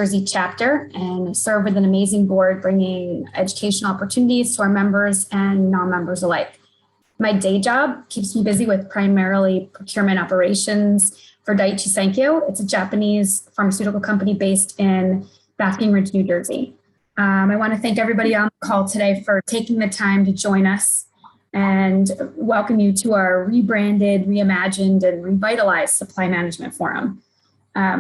Jersey chapter and serve with an amazing board bringing educational opportunities to our members and non-members alike. My day job keeps me busy with primarily procurement operations for Daiichi Sankyo. It's a Japanese pharmaceutical company based in Basking Ridge, New Jersey. I want to thank everybody on the call today for taking the time to join us and welcome you to our rebranded, reimagined, and revitalized Supply Management Forum.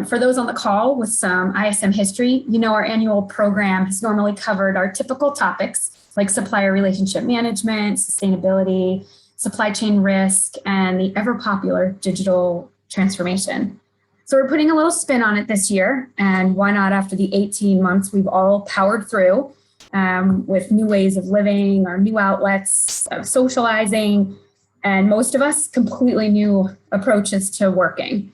For those on the call with some ISM history, you know our annual program has normally covered our typical topics like supplier relationship management, sustainability, supply chain risk, and the ever popular digital transformation. So we're putting a little spin on it this year, and why not after the 18 months we've all powered through with new ways of living, our new outlets of socializing, and most of us completely new approaches to working.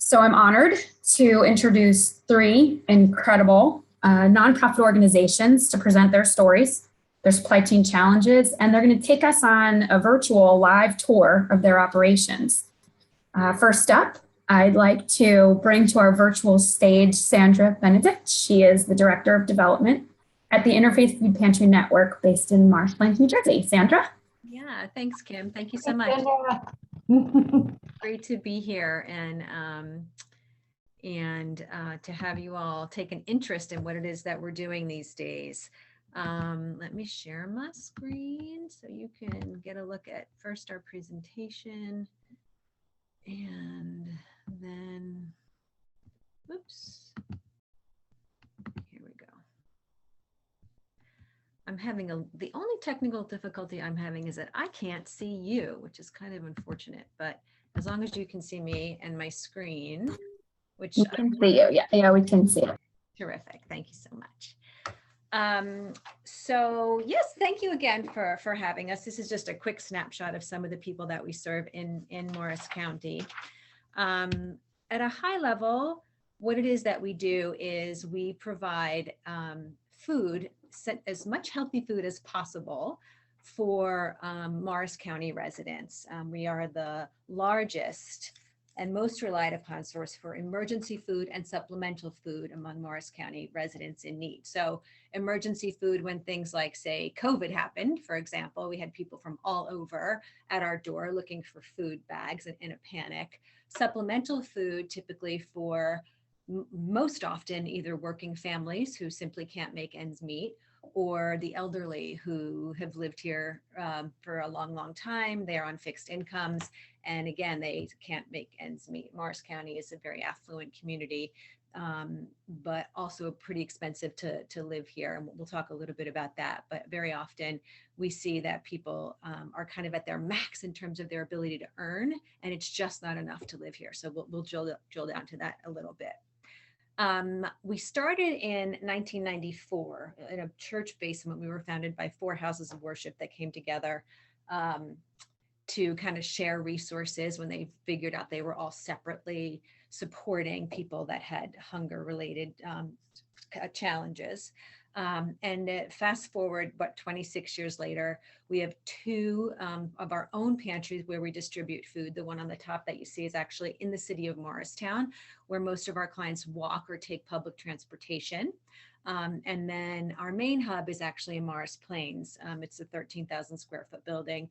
So I'm honored to introduce three incredible nonprofit organizations to present their stories, their supply chain challenges, and they're going to take us on a virtual live tour of their operations. First up, I'd like to bring to our virtual stage Sandra Benedict. She is the Director of Development at the Interfaith Food Pantry Network based in Marsh Plains, New Jersey. Sandra? Yeah, thanks, Kim. Thank you so much. Great to be here and to have you all take an interest in what it is that we're doing these days. Let me share my screen so you can get a look at first our presentation and then, oops, here we go. I'm having the only technical difficulty I'm having is that I can't see you, which is kind of unfortunate, but as long as you can see me and my screen, which we can see you. Yeah, we can see it. Terrific. Thank you so much. So yes, thank you again for having us. This is just a quick snapshot of some of the people that we serve in Morris County. At a high level, what it is that we do is we provide food, as much healthy food as possible for Morris County residents. We are the largest and most relied upon source for emergency food and supplemental food among Morris County residents in need. So emergency food when things like, say, COVID happened, for example, we had people from all over at our door looking for food bags in a panic. Supplemental food typically for most often either working families who simply can't make ends meet, or the elderly who have lived here for a long time. They are on fixed incomes. And again, they can't make ends meet. Morris County is a very affluent community, but also pretty expensive to live here. And we'll talk a little bit about that. But very often we see that people are kind of at their max in terms of their ability to earn, and it's just not enough to live here. So we'll drill down to that a little bit. We started in 1994 in a church basement. We were founded by 4 houses of worship that came together to kind of share resources when they figured out they were all separately supporting people that had hunger-related challenges. And fast forward, 26 years later, we have 2 of our own pantries where we distribute food. The one on the top that you see is actually in the city of Morristown, where most of our clients walk or take public transportation. And then our main hub is actually in Morris Plains. It's a 13,000 square foot building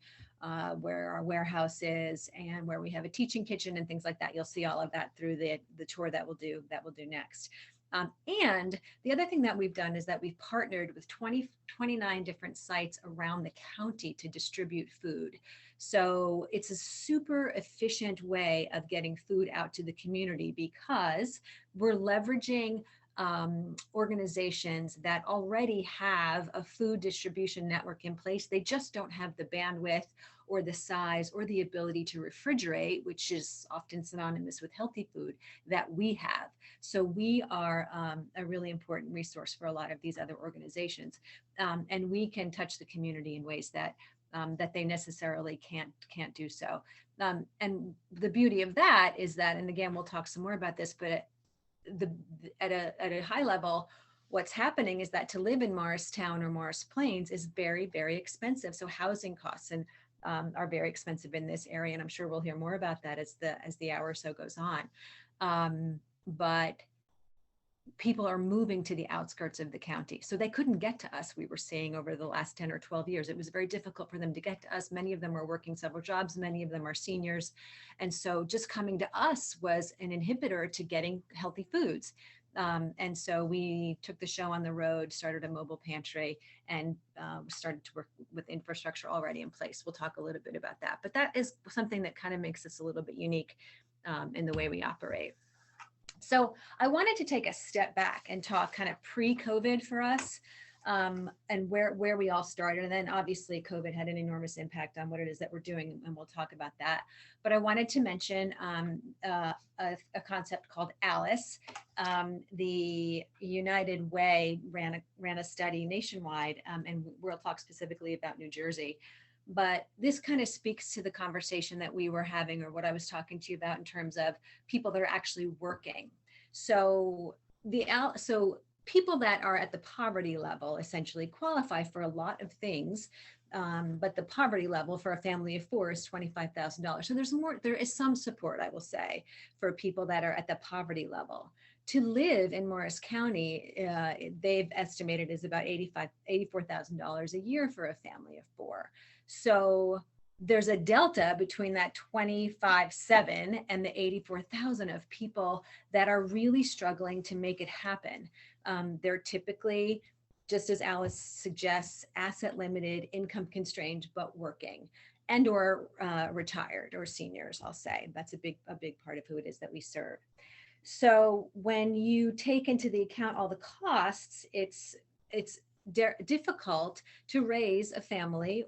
where our warehouse is and where we have a teaching kitchen and things like that. You'll see all of that through the tour that we'll do next. And the other thing that we've done is that we've partnered with 29 different sites around the county to distribute food. So it's a super efficient way of getting food out to the community because we're leveraging organizations that already have a food distribution network in place. They just don't have the bandwidth or the size or the ability to refrigerate, which is often synonymous with healthy food, that we have. So we are a really important resource for a lot of these other organizations. And we can touch the community in ways that they necessarily can't do so. And the beauty of that is that, and again, we'll talk some more about this, but at a high level, what's happening is that to live in Morristown or Morris Plains is very, very expensive. So housing costs are very expensive in this area, and I'm sure we'll hear more about that as the hour or so goes on. But people are moving to the outskirts of the county. So they couldn't get to us, we were seeing over the last 10 or 12 years. It was very difficult for them to get to us. Many of them were working several jobs, many of them are seniors. And so just coming to us was an inhibitor to getting healthy foods. And so we took the show on the road, started a mobile pantry, and started to work with infrastructure already in place. We'll talk a little bit about that. But that is something that kind of makes us a little bit unique in the way we operate. So I wanted to take a step back and talk kind of pre-COVID for us, and where we all started. And then obviously COVID had an enormous impact on what it is that we're doing, and we'll talk about that. But I wanted to mention a concept called ALICE. The United Way ran a study nationwide, and we'll talk specifically about New Jersey. But this kind of speaks to the conversation that we were having, or what I was talking to you about in terms of people that are actually working. So people that are at the poverty level essentially qualify for a lot of things, but the poverty level for a family of four is $25,000. So there is some support, I will say, for people that are at the poverty level. To live in Morris County, they've estimated is about $84,000 a year for a family of four. So there's a delta between that 25,700 and the 84,000 of people that are really struggling to make it happen. They're typically, just as Alice suggests, asset limited, income constrained, but working, and or retired or seniors, I'll say. That's a big part of who it is that we serve. So when you take into the account all the costs, it's difficult to raise a family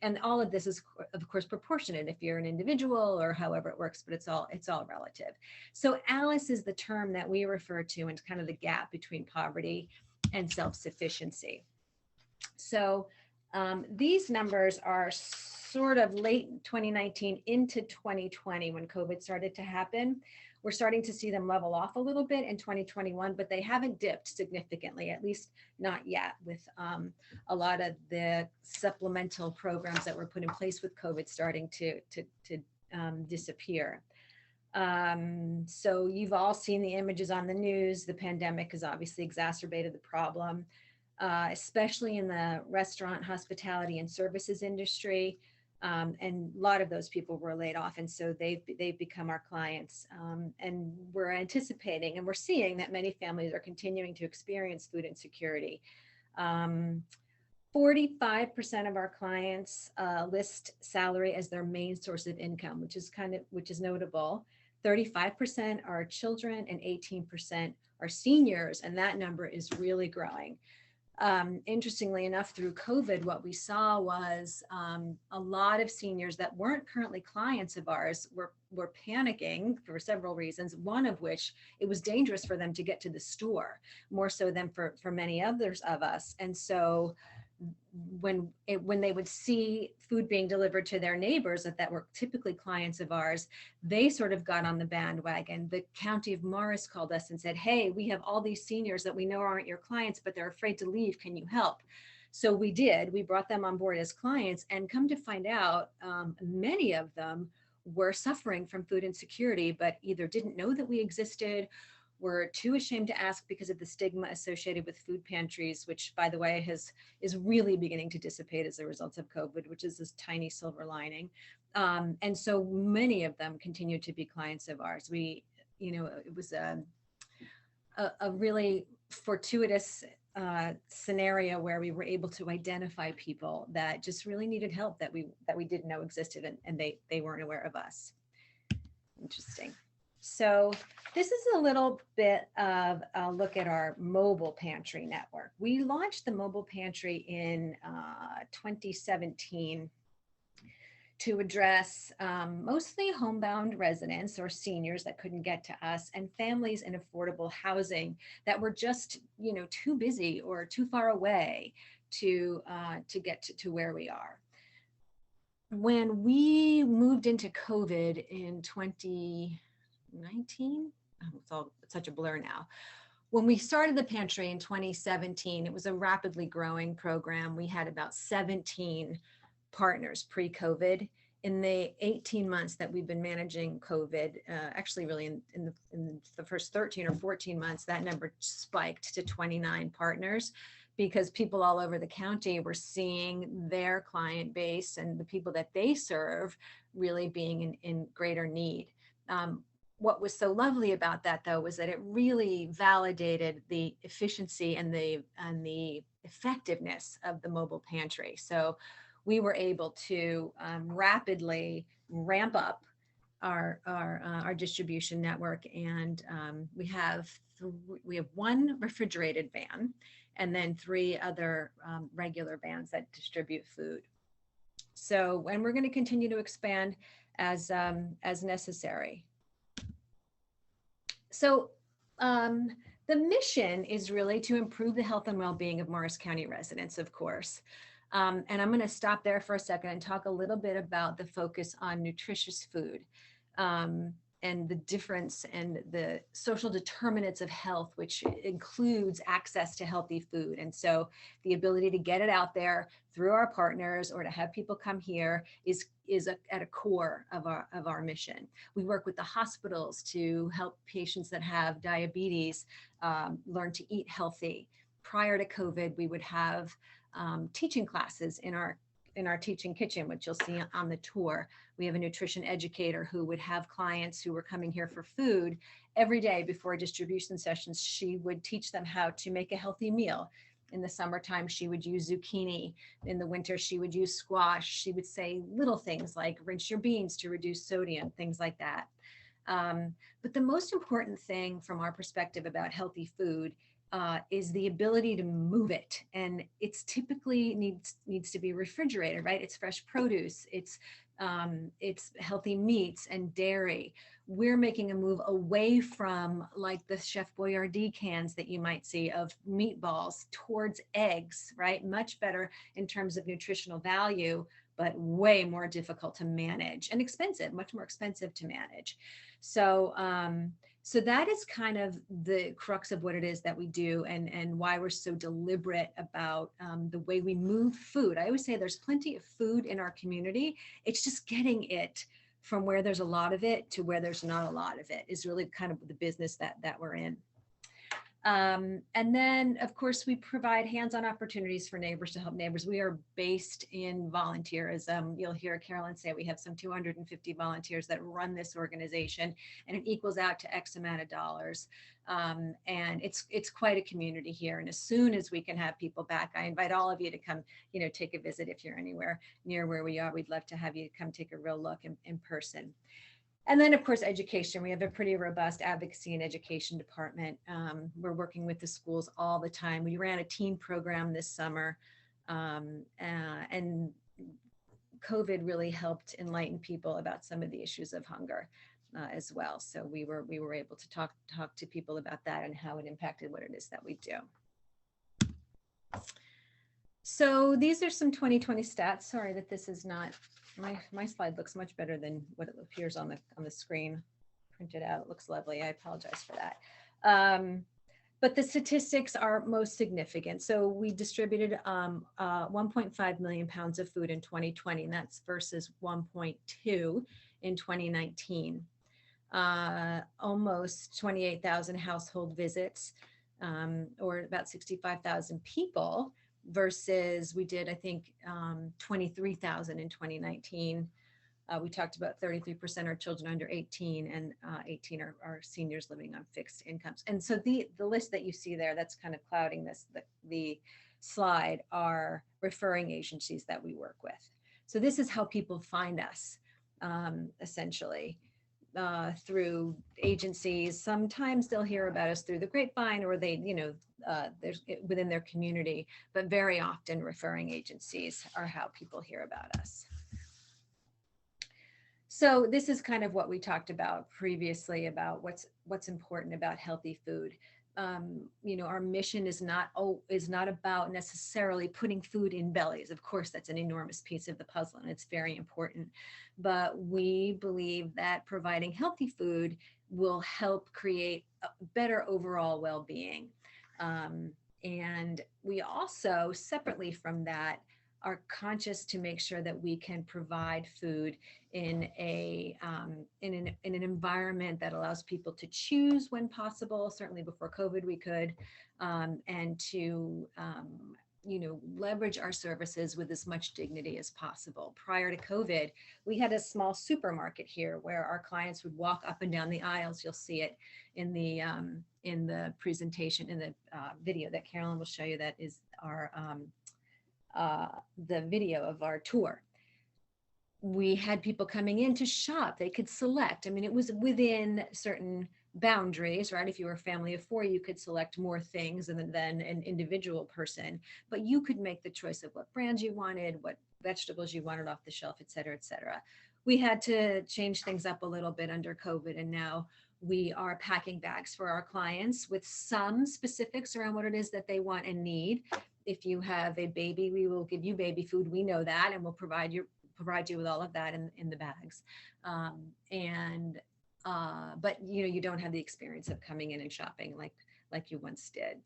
and all of this is of course proportionate if you're an individual or however it works, but it's all relative. So ALICE is the term that we refer to, and kind of the gap between poverty and self-sufficiency. So these numbers are sort of late 2019 into 2020 when COVID started to happen. We're starting to see them level off a little bit in 2021, but they haven't dipped significantly, at least not yet, with a lot of the supplemental programs that were put in place with COVID starting to disappear. So you've all seen the images on the news. The pandemic has obviously exacerbated the problem, especially in the restaurant, hospitality, and services industry. And a lot of those people were laid off, and so they've become our clients. And we're anticipating, and we're seeing that many families are continuing to experience food insecurity. 45% of our clients list salary as their main source of income, which is notable. 35% are children, and 18% are seniors, and that number is really growing. Interestingly enough, through COVID, what we saw was a lot of seniors that weren't currently clients of ours were panicking for several reasons, one of which it was dangerous for them to get to the store, more so than for many others of us. And so when they would see food being delivered to their neighbors that were typically clients of ours, they sort of got on the bandwagon. The county of Morris called us and said, hey, we have all these seniors that we know aren't your clients, but they're afraid to leave. Can you help? So we did. We brought them on board as clients, and come to find out, many of them were suffering from food insecurity, but either didn't know that we existed, were too ashamed to ask because of the stigma associated with food pantries, which, by the way, is really beginning to dissipate as a result of COVID, which is this tiny silver lining. And so many of them continue to be clients of ours. It was a really fortuitous scenario where we were able to identify people that just really needed help that we didn't know existed, and they weren't aware of us. Interesting. So this is a little bit of a look at our mobile pantry network. We launched the mobile pantry in 2017 to address mostly homebound residents or seniors that couldn't get to us, and families in affordable housing that were just, too busy or too far away to get to where we are. When we moved into COVID in 2019, it's such a blur now. When we started the pantry in 2017, it was a rapidly growing program. We had about 17 partners pre-COVID, in the 18 months that we've been managing COVID, actually really in the first 13 or 14 months, that number spiked to 29 partners, because people all over the county were seeing their client base and the people that they serve really being in greater need. What was so lovely about that, though, was that it really validated the efficiency and the effectiveness of the mobile pantry. So we were able to rapidly ramp up our distribution network, and we have one refrigerated van, and then 3 other regular vans that distribute food. So, and we're going to continue to expand as necessary. So the mission is really to improve the health and well-being of Morris County residents, of course. And I'm going to stop there for a second and talk a little bit about the focus on nutritious food, and the difference and the social determinants of health, which includes access to healthy food. And so the ability to get it out there through our partners or to have people come here is at a core of our mission. We work with the hospitals to help patients that have diabetes learn to eat healthy. Prior to COVID, we would have teaching classes in our teaching kitchen, which you'll see on the tour. We have a nutrition educator who would have clients who were coming here for food every day before distribution sessions. She would teach them how to make a healthy meal. In the summertime, she would use zucchini. In the winter, she would use squash. She would say little things like rinse your beans to reduce sodium, things like that. But the most important thing from our perspective about healthy food is the ability to move it. And it's typically needs to be refrigerated, right? It's fresh produce, it's healthy meats and dairy. We're making a move away from like the Chef Boyardee cans that you might see of meatballs towards eggs, right? Much better in terms of nutritional value, but way more difficult to manage and expensive, much more expensive to manage. So, so that is kind of the crux of what it is that we do, and why we're so deliberate about the way we move food. I always say there's plenty of food in our community. It's just getting it from where there's a lot of it to where there's not a lot of it is really kind of the business that we're in. And then, of course, we provide hands-on opportunities for neighbors to help neighbors. We are based in volunteerism. You'll hear Carolyn say we have some 250 volunteers that run this organization, and it equals out to X amount of dollars. And it's quite a community here. And as soon as we can have people back, I invite all of you to come, take a visit. If you're anywhere near where we are, we'd love to have you come take a real look in person. And then, of course, education. We have a pretty robust advocacy and education department. We're working with the schools all the time. We ran a teen program this summer, and COVID really helped enlighten people about some of the issues of hunger as well. So we were able to talk to people about that and how it impacted what it is that we do. So these are some 2020 stats. Sorry that this is not, my slide looks much better than what it appears on the screen printed out. It looks lovely. I apologize for that. But the statistics are most significant. So we distributed 1.5 million pounds of food in 2020, and that's versus 1.2 in 2019. Almost 28,000 household visits, or about 65,000 people, versus we did, I think, 23,000 in 2019. We talked about 33% are children under 18, and 18 are seniors living on fixed incomes. And so the list that you see there, that's kind of clouding this, the slide, are referring agencies that we work with. So this is how people find us, essentially. Through agencies. Sometimes they'll hear about us through the grapevine, or they, there's within their community, but very often referring agencies are how people hear about us. So this is kind of what we talked about previously about what's important about healthy food. Our mission is not about necessarily putting food in bellies. Of course, that's an enormous piece of the puzzle, and it's very important. But we believe that providing healthy food will help create a better overall well-being. And we also, separately from that, are conscious to make sure that we can provide food in an environment that allows people to choose when possible. Certainly before COVID, we could, and to leverage our services with as much dignity as possible. Prior to COVID, we had a small supermarket here where our clients would walk up and down the aisles. You'll see it in the presentation, in the video that Carolyn will show you. That is our the video of our tour. We had people coming in to shop. They could select. I mean, it was within certain boundaries, right? If you were a family of 4, you could select more things than an individual person, but you could make the choice of what brands you wanted, what vegetables you wanted off the shelf, et cetera, et cetera. We had to change things up a little bit under COVID, and now we are packing bags for our clients with some specifics around what it is that they want and need. If you have a baby, we will give you baby food. We know that, and we'll provide you with all of that in the bags. But you don't have the experience of coming in and shopping like you once did.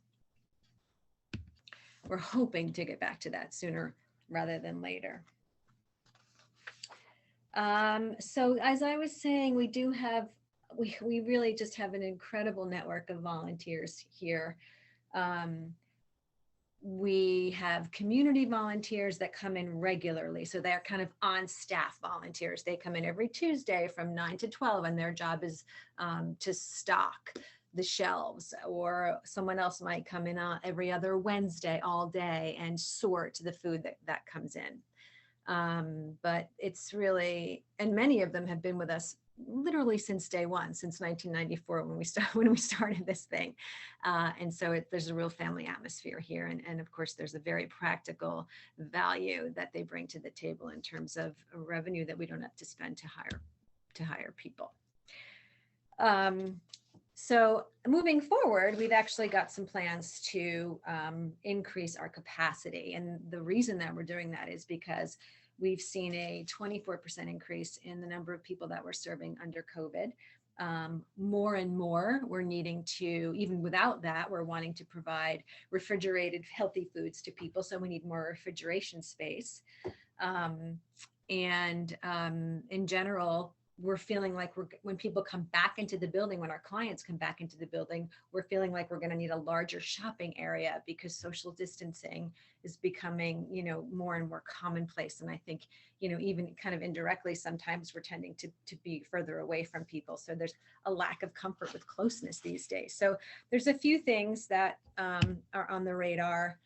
We're hoping to get back to that sooner rather than later. So as I was saying, we really just have an incredible network of volunteers here. We have community volunteers that come in regularly. So they're kind of on staff volunteers. They come in every Tuesday from 9 to 12, and their job is to stock the shelves, or someone else might come in every other Wednesday all day and sort the food that comes in. But it's really, and many of them have been with us literally since day one, since 1994 when we started this thing. And so there's a real family atmosphere here. And of course, there's a very practical value that they bring to the table in terms of revenue that we don't have to spend to hire people. So moving forward, we've actually got some plans to increase our capacity. And the reason that we're doing that is because we've seen a 24% increase in the number of people that we're serving under COVID. More and more, we're needing to, even without that, we're wanting to provide refrigerated, healthy foods to people. So we need more refrigeration space. In general, we're feeling like when people come back into the building, when our clients come back into the building, we're feeling like we're going to need a larger shopping area because social distancing is becoming, more and more commonplace. And I think, even kind of indirectly, sometimes we're tending to be further away from people. So there's a lack of comfort with closeness these days. So there's a few things that are on the radar.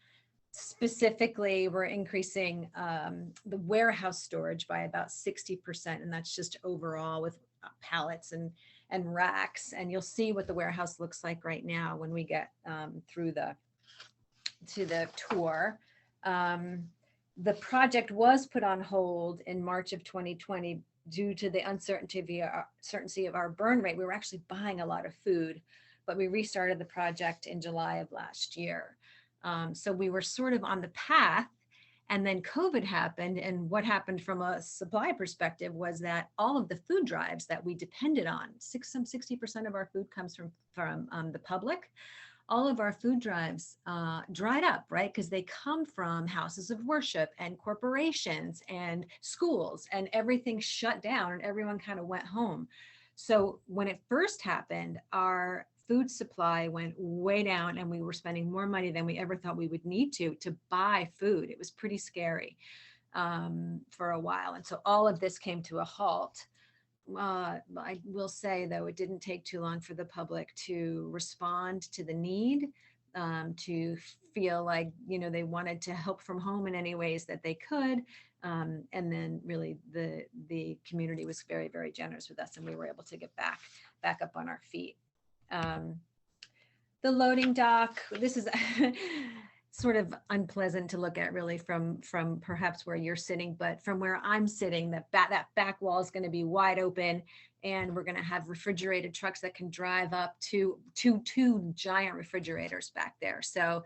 Specifically, we're increasing the warehouse storage by about 60%, and that's just overall with pallets and racks. And you'll see what the warehouse looks like right now when we get to the tour. The project was put on hold in March of 2020 due to the uncertainty of our burn rate. We were actually buying a lot of food, but we restarted the project in July of last year. So we were sort of on the path, and then COVID happened. And what happened from a supply perspective was that all of the food drives that we depended on, some 60% of our food comes from the public. All of our food drives dried up, right? Because they come from houses of worship and corporations and schools, and everything shut down and everyone kind of went home. So when it first happened, our food supply went way down, and we were spending more money than we ever thought we would need to buy food. It was pretty scary for a while. And so all of this came to a halt. I will say, though, it didn't take too long for the public to respond to the need, to feel like, they wanted to help from home in any ways that they could. And then really the community was very, very generous with us, and we were able to get back up on our feet. The loading dock, this is sort of unpleasant to look at really from perhaps where you're sitting, but from where I'm sitting, that back wall is going to be wide open, and we're going to have refrigerated trucks that can drive up to two giant refrigerators back there. So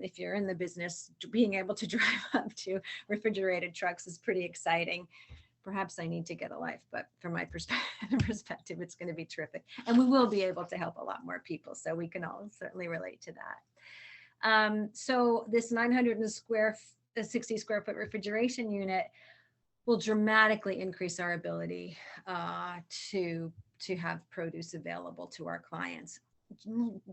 if you're in the business, being able to drive up to refrigerated trucks is pretty exciting. Perhaps I need to get a life, but from my perspective, it's going to be terrific. And we will be able to help a lot more people. So we can all certainly relate to that. So this 900 a 60 square foot refrigeration unit will dramatically increase our ability to have produce available to our clients.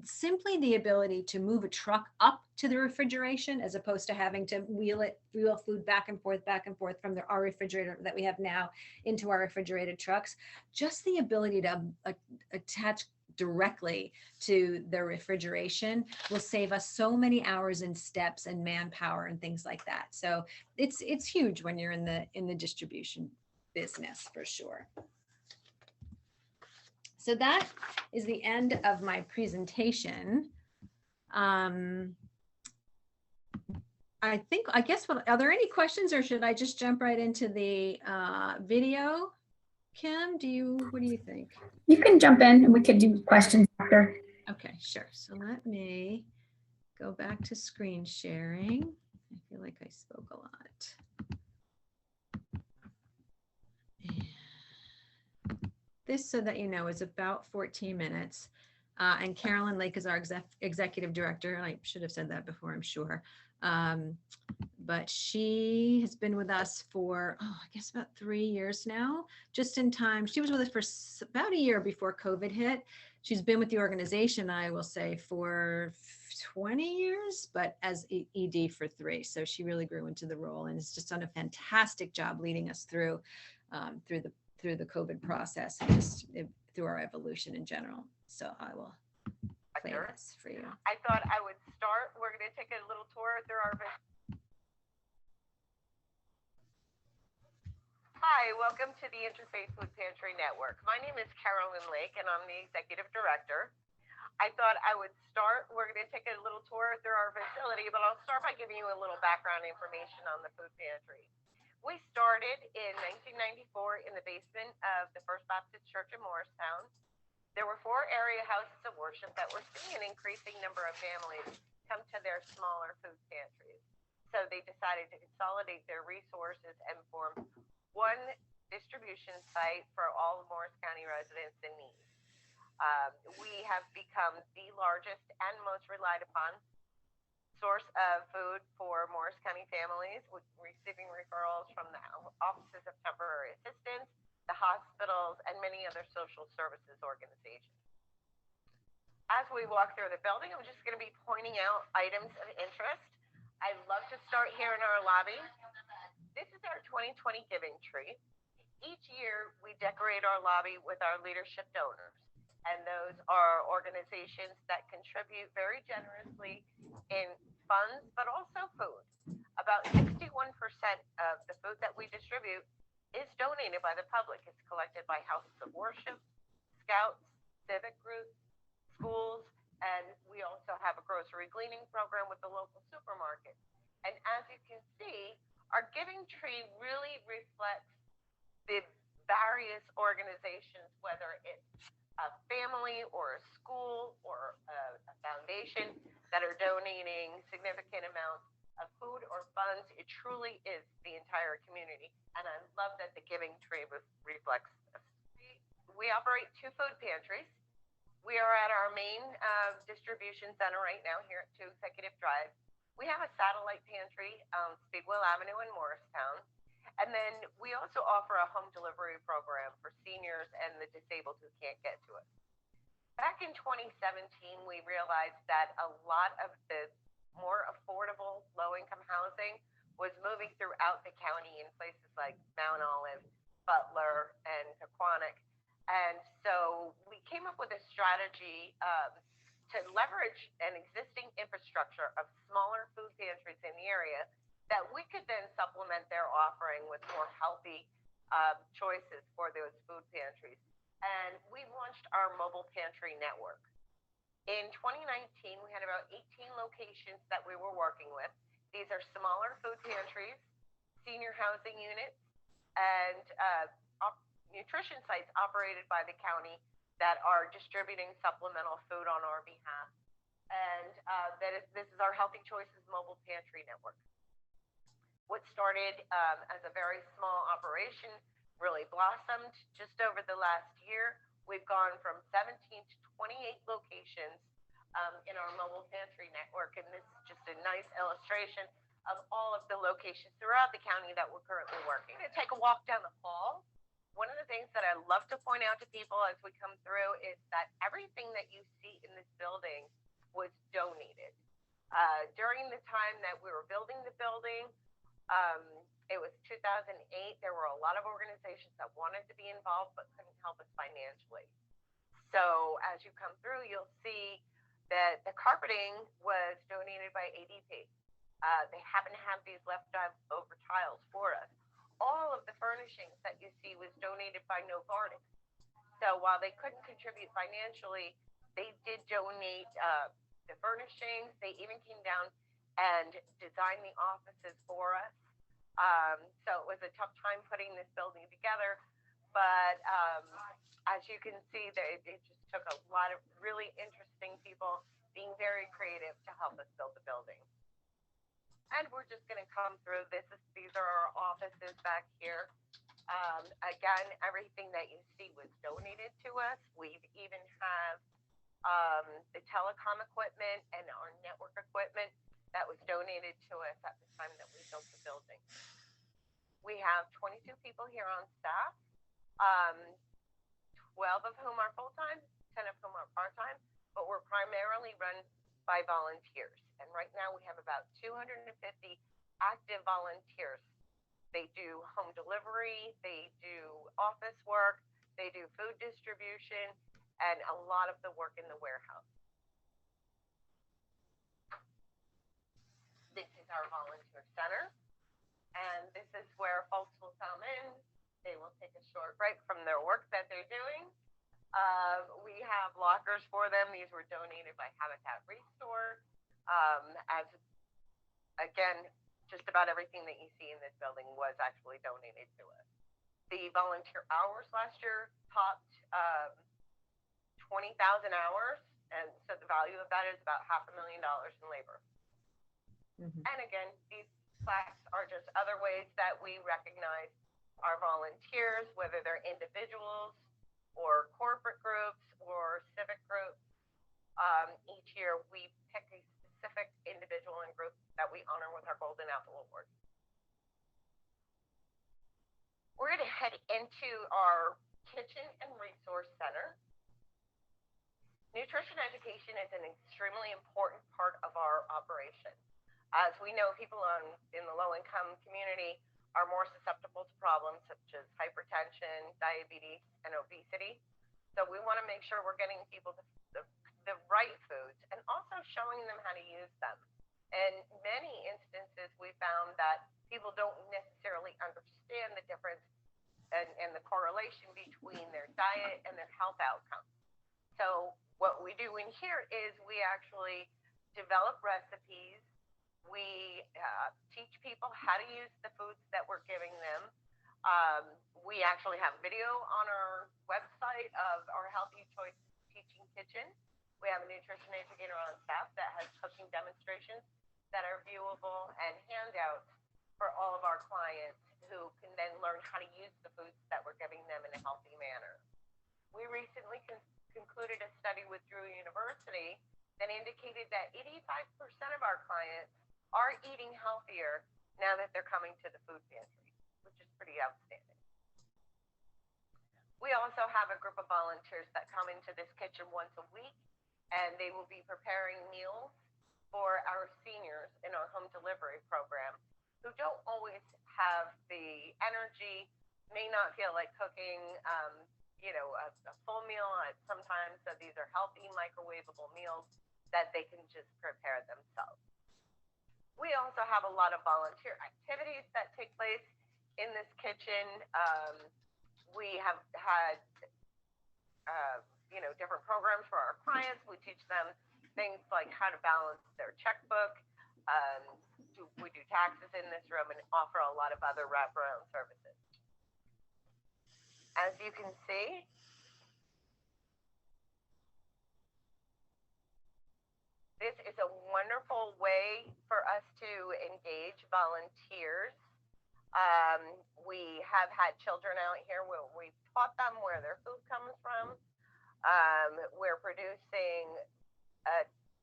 Simply the ability to move a truck up to the refrigeration as opposed to having to wheel food back and forth from our refrigerator that we have now into our refrigerated trucks. Just the ability to attach directly to the refrigeration will save us so many hours and steps and manpower and things like that. So it's huge when you're in the distribution business, for sure. So that is the end of my presentation. I guess, are there any questions, or should I just jump right into the video? Kim, what do you think? You can jump in and we could do questions after. Okay, sure. So let me go back to screen sharing. I feel like I spoke a lot. This, so that you know, is about 14 minutes. And Carolyn Lake is our executive director. I should have said that before, I'm sure. But she has been with us for, I guess about 3 years now, just in time. She was with us for about a year before COVID hit. She's been with the organization, I will say, for 20 years, but as ED for 3. So she really grew into the role and has just done a fantastic job leading us through the COVID process and just through our evolution in general. So I will play this for you. I thought I would start. We're going to take a little tour through our. Hi, welcome to the Interfaith Food Pantry Network. My name is Carolyn Lake, and I'm the executive director. I thought I would start. We're going to take a little tour through our facility, but I'll start by giving you a little background information on the food pantry. We started in 1994 in the basement of the First Baptist Church in Morristown. There were 4 area houses of worship that were seeing an increasing number of families come to their smaller food pantries. So they decided to consolidate their resources and form one distribution site for all of Morris County residents in need. We have become the largest and most relied upon source of food for Morris County families, with receiving referrals from the offices of temporary assistance, the hospitals, and many other social services organizations. As we walk through the building, I'm just going to be pointing out items of interest. I'd love to start here in our lobby. This is our 2020 giving tree. Each year, we decorate our lobby with our leadership donors. And those are organizations that contribute very generously in funds, but also food. About 61% of the food that we distribute is donated by the public. It's collected by houses of worship, scouts, civic groups, schools, and we also have a grocery gleaning program with the local supermarket. And as you can see, our giving tree really reflects the various organizations, whether it's a family or a school or a foundation that are donating significant amounts of food or funds. It truly is the entire community. And I love that the giving tree reflects this. We operate 2 food pantries. We are at our main distribution center right now here at 2 Executive Drive. We have a satellite pantry on Speedwell Avenue in Morristown. And then we also offer a home delivery program for seniors and the disabled who can't get to us. Back in 2017, we realized that a lot of the more affordable low-income housing was moving throughout the county in places like Mount Olive, Butler, and Pequannock. And so we came up with a strategy to leverage an existing infrastructure of smaller food pantries in the area that we could then supplement their offering with more healthy choices for those food pantries. And we launched our mobile pantry network. In 2019, we had about 18 locations that we were working with. These are smaller food pantries, senior housing units, and nutrition sites operated by the county that are distributing supplemental food on our behalf. And this is our Healthy Choices Mobile Pantry Network. What started as a very small operation really blossomed just over the last year. We've gone from 17 to 28 locations in our mobile pantry network, and this is just a nice illustration of all of the locations throughout the county that we're currently working. To take a walk down the hall, one of the things that I love to point out to people as we come through is that everything that you see in this building was donated. During the time that we were building the building, it was 2008. There were a lot of organizations that wanted to be involved but couldn't help us financially. So as you come through, you'll see that the carpeting was donated by ADP. They happen to have these leftover tiles for us. All of the furnishings that you see was donated by Novartis. So while they couldn't contribute financially, they did donate the furnishings. They even came down and designed the offices for us. So it was a tough time putting this building together, but as you can see, it just took a lot of really interesting people being very creative to help us build the building. And we're just going to come through. These are our offices back here. Again, everything that you see was donated to us. We even have the telecom equipment and our network equipment that was donated to us at the time that we built the building. We have 22 people here on staff, 12 of whom are full-time, 10 of whom are part-time, but we're primarily run by volunteers. And right now we have about 250 active volunteers. They do home delivery, they do office work, they do food distribution, and a lot of the work in the warehouse. This is our volunteer center. And this is where folks will come in. They will take a short break from their work that they're doing. We have lockers for them. These were donated by Habitat Restore. As again, just about everything that you see in this building was actually donated to us. The volunteer hours last year topped 20,000 hours. And so the value of that is about $500,000 in labor. Mm-hmm. And again, these plaques are just other ways that we recognize our volunteers, whether they're individuals or corporate groups or civic groups. Each year we pick a specific individual and group that we honor with our Golden Apple Award. We're going to head into our kitchen and resource center. Nutrition education is an extremely important part of our operation. As we know, people in the low-income community are more susceptible to problems such as hypertension, diabetes, and obesity. So we want to make sure we're getting people the right foods and also showing them how to use them. In many instances, we found that people don't necessarily understand the difference and the correlation between their diet and their health outcomes. So what we do in here is we actually develop recipes. We teach people how to use the foods that we're giving them. We actually have video on our website of our Healthy Choice Teaching Kitchen. We have a nutrition educator on staff that has cooking demonstrations that are viewable and handouts for all of our clients who can then learn how to use the foods that we're giving them in a healthy manner. We recently concluded a study with Drew University that indicated that 85% of our clients are eating healthier now that they're coming to the food pantry, which is pretty outstanding. We also have a group of volunteers that come into this kitchen once a week, and they will be preparing meals for our seniors in our home delivery program who don't always have the energy, may not feel like cooking, a full meal. Sometimes these are healthy microwavable meals that they can just prepare themselves. We also have a lot of volunteer activities that take place in this kitchen. We have had, different programs for our clients. We teach them things like how to balance their checkbook. We do taxes in this room and offer a lot of other wraparound services. As you can see, this is a wonderful way for us to engage volunteers. We have had children out here where we've taught them where their food comes from. We're producing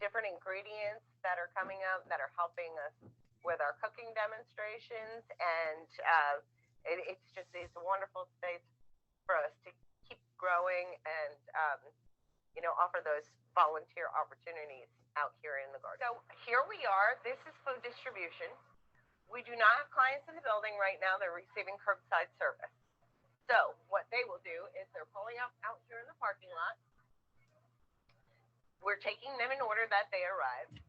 different ingredients that are coming out that are helping us with our cooking demonstrations, and it's a wonderful space for us to keep growing and offer those volunteer opportunities out here in the garden. So here we are. This is food distribution. We do not have clients in the building right now. They're receiving curbside service. So what they will do is they're pulling up out here in the parking lot. We're taking them in order that they arrived.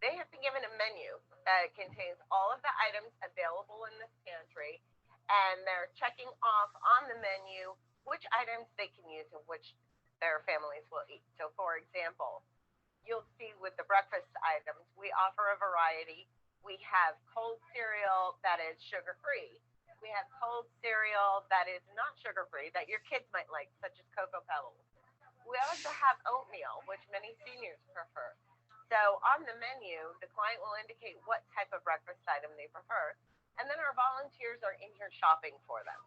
They have been given a menu that contains all of the items available in this pantry, and they're checking off on the menu which items they can use and which their families will eat. So for example, you'll see with the breakfast items, we offer a variety. We have cold cereal that is sugar-free. We have cold cereal that is not sugar-free that your kids might like, such as Cocoa Pebbles. We also have oatmeal, which many seniors prefer. So on the menu, the client will indicate what type of breakfast item they prefer. And then our volunteers are in here shopping for them.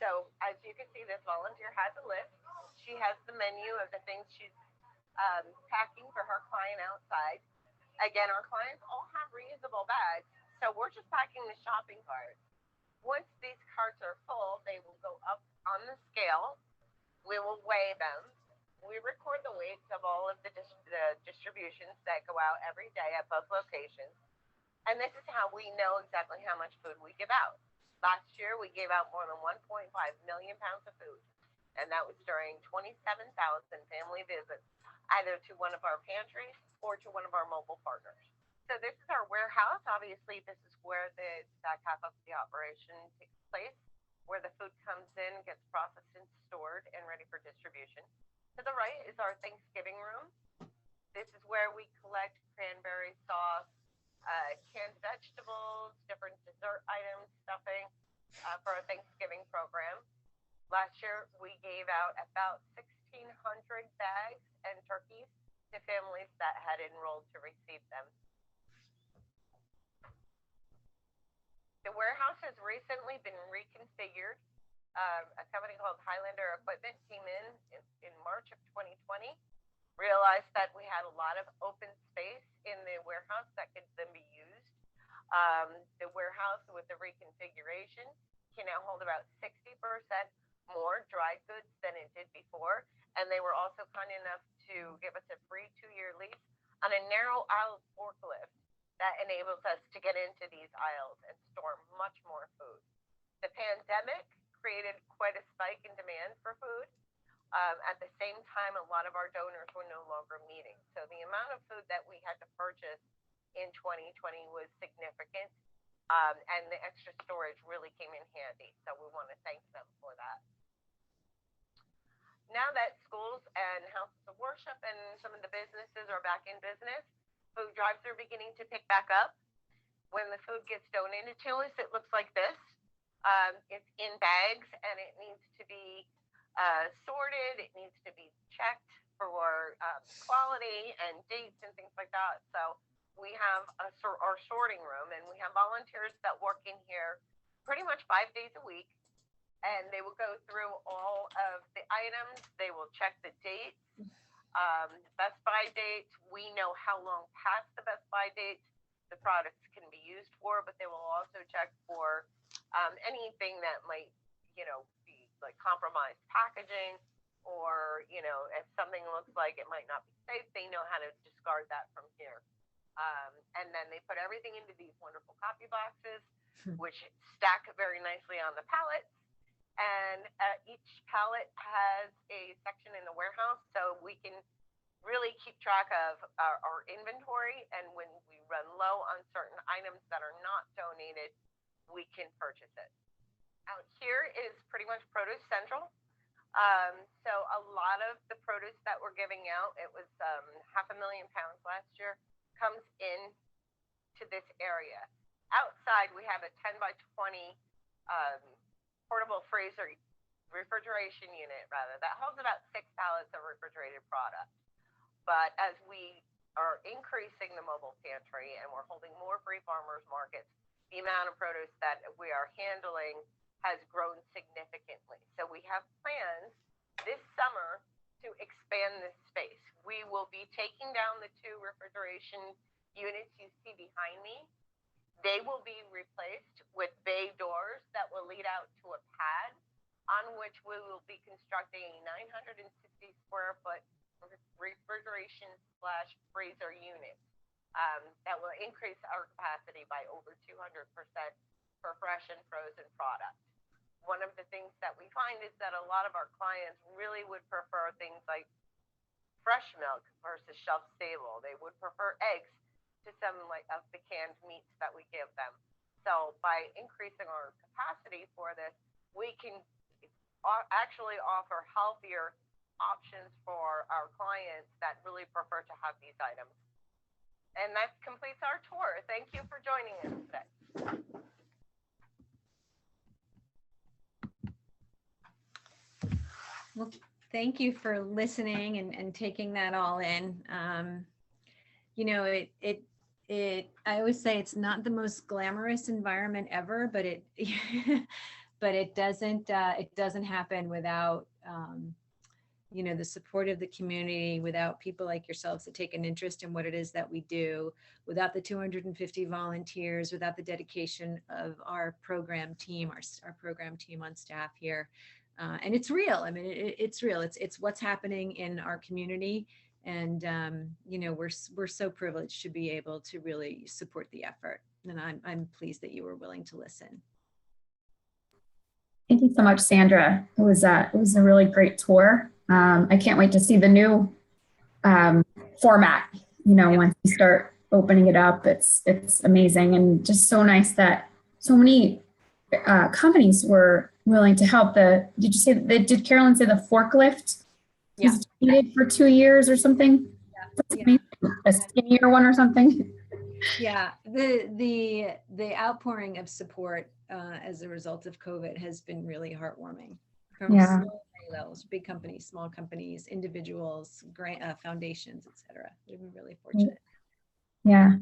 So as you can see, this volunteer has a list. She has the menu of the things she's packing for her client outside. Again, our clients all have reusable bags, so we're just packing the shopping carts. Once these carts are full, they will go up on the scale. We will weigh them. We record the weights of all of the distributions that go out every day at both locations. And this is how we know exactly how much food we give out. Last year, we gave out more than 1.5 million pounds of food. And that was during 27,000 family visits, either to one of our pantries or to one of our mobile partners. So this is our warehouse. Obviously, this is where the back half of the operation takes place, where the food comes in, gets processed and stored and ready for distribution. To the right is our Thanksgiving room. This is where we collect cranberry sauce, canned vegetables, different dessert items, stuffing for our Thanksgiving program. Last year, we gave out about 1,600 bags and turkeys to families that had enrolled to receive them. The warehouse has recently been reconfigured. A company called Highlander Equipment came in March of 2020, realized that we had a lot of open space in the warehouse that could then be used. The warehouse with the reconfiguration can now hold about 60% more dry goods than it did before. And they were also kind enough to give us a free 2-year lease on a narrow aisle forklift that enables us to get into these aisles and store much more food. The pandemic created quite a spike in demand for food. At the same time, a lot of our donors were no longer meeting. So the amount of food that we had to purchase in 2020 was significant. And the extra storage really came in handy. So we want to thank them for that. Now that schools and houses of worship and some of the businesses are back in business, food drives are beginning to pick back up. When the food gets donated to us, it looks like this. It's in bags and it needs to be sorted. It needs to be checked for quality and dates and things like that. So we have our sorting room, and we have volunteers that work in here pretty much 5 days a week. And they will go through all of the items. They will check the dates, Best Buy dates. We know how long past the Best Buy dates the products can be used for, but they will also check for anything that might, be like compromised packaging, or, if something looks like it might not be safe, they know how to discard that from here. And then they put everything into these wonderful copy boxes, which stack very nicely on the pallets. And each pallet has a section in the warehouse, so we can really keep track of our inventory. And when we run low on certain items that are not donated, we can purchase it. Out here is pretty much Produce Central. So a lot of the produce that we're giving out, it was 500,000 pounds last year, comes in to this area. Outside, we have a 10 by 20 portable refrigeration unit that holds about 6 pallets of refrigerated product. But as we are increasing the mobile pantry and we're holding more free farmers markets, the amount of produce that we are handling has grown significantly. So we have plans this summer to expand this space. We will be taking down the 2 refrigeration units you see behind me They will be replaced with bay doors that will lead out to a pad on which we will be constructing a 960 square foot refrigeration slash freezer unit that will increase our capacity by over 200% for fresh and frozen products. One of the things that we find is that a lot of our clients really would prefer things like fresh milk versus shelf stable. They would prefer eggs to some like of the canned meats that we give them. So by increasing our capacity for this, we can actually offer healthier options for our clients that really prefer to have these items. And that completes our tour. Thank you for joining us today. Well, thank you for listening and taking that all in. You know, I always say it's not the most glamorous environment ever, but it doesn't happen without, you know, the support of the community, without people like yourselves that take an interest in what it is that we do, without the 250 volunteers, without the dedication of our program team, our program team on staff here. And it's real. I mean, it's real. It's what's happening in our community. And, you know, we're so privileged to be able to really support the effort. And I'm pleased that you were willing to listen. Thank you so much, Sandra. It was a really great tour. I can't wait to see the new format. You know, once you start opening it up, it's amazing, and just so nice that so many companies were willing to help. Did Carolyn say the forklift? Yeah. Was needed for 2 years or something? Yeah. A skinnier one or something? Yeah, the outpouring of support as a result of COVID has been really heartwarming from so many levels: big companies, small companies, individuals, grant foundations, etc. We've been really fortunate. Yeah,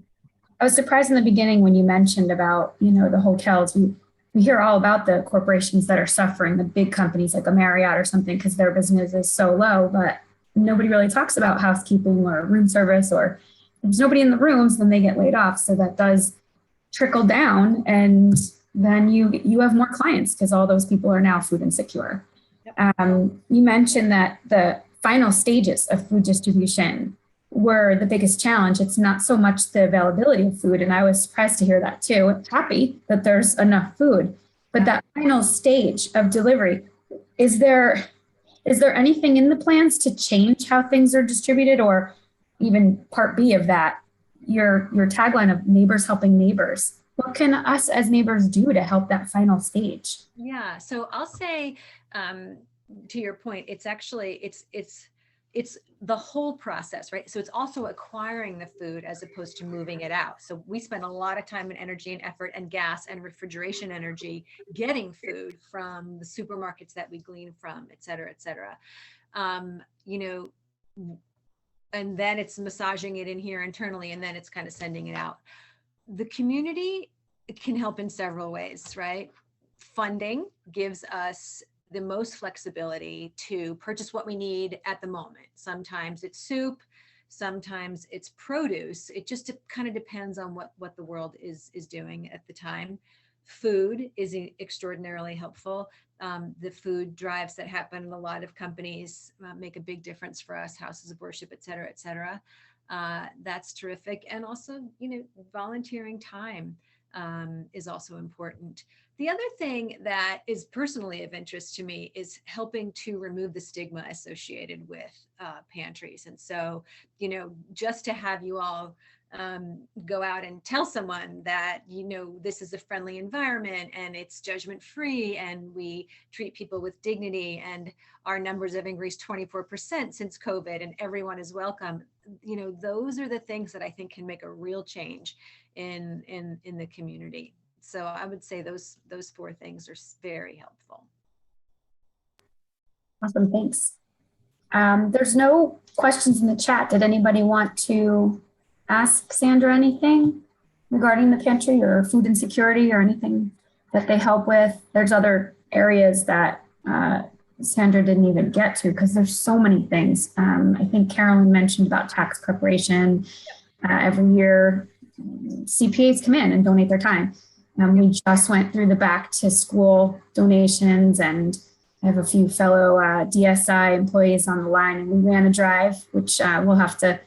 I was surprised in the beginning when you mentioned about, you know, the hotels. We hear all about the corporations that are suffering, the big companies like a Marriott or something, because their business is so low, but nobody really talks about housekeeping or room service, or if there's nobody in the rooms, then they get laid off. So that does trickle down, and then you have more clients because all those people are now food insecure. Yep. You mentioned that the final stages of food distribution were the biggest challenge. It's not so much the availability of food, and I was surprised to hear that too. I'm happy that there's enough food, but that final stage of delivery, is there anything in the plans to change how things are distributed, or even part B of that, your tagline of neighbors helping neighbors? What can us as neighbors do to help that final stage? Yeah, so I'll say, to your point, it's actually, it's the whole process, right? So it's also acquiring the food as opposed to moving it out. So we spend a lot of time and energy and effort and gas and refrigeration energy getting food from the supermarkets that we glean from, et cetera, et cetera. You know, and then it's massaging it in here internally, and then it's kind of sending it out. The community can help in several ways, right? Funding gives us the most flexibility to purchase what we need at the moment. Sometimes it's soup, sometimes it's produce. It just kind of depends on what the world is doing at the time. Food is extraordinarily helpful. The food drives that happen in a lot of companies make a big difference for us, houses of worship, et cetera, et cetera. That's terrific. And also, you know, volunteering time is also important. The other thing that is personally of interest to me is helping to remove the stigma associated with pantries. And so, you know, just to have you all go out and tell someone that, you know, this is a friendly environment and it's judgment free and we treat people with dignity and our numbers have increased 24% since COVID and everyone is welcome. You know, those are the things that I think can make a real change in the community. So I would say those four things are very helpful. Awesome, thanks. There's no questions in the chat. Did anybody want to ask Sandra anything regarding the pantry or food insecurity or anything that they help with? There's other areas that Sandra didn't even get to because there's so many things. I think Carolyn mentioned about tax preparation every year. CPAs come in and donate their time. We just went through the back to school donations, and I have a few fellow DSI employees on the line, and we ran a drive, which we'll have to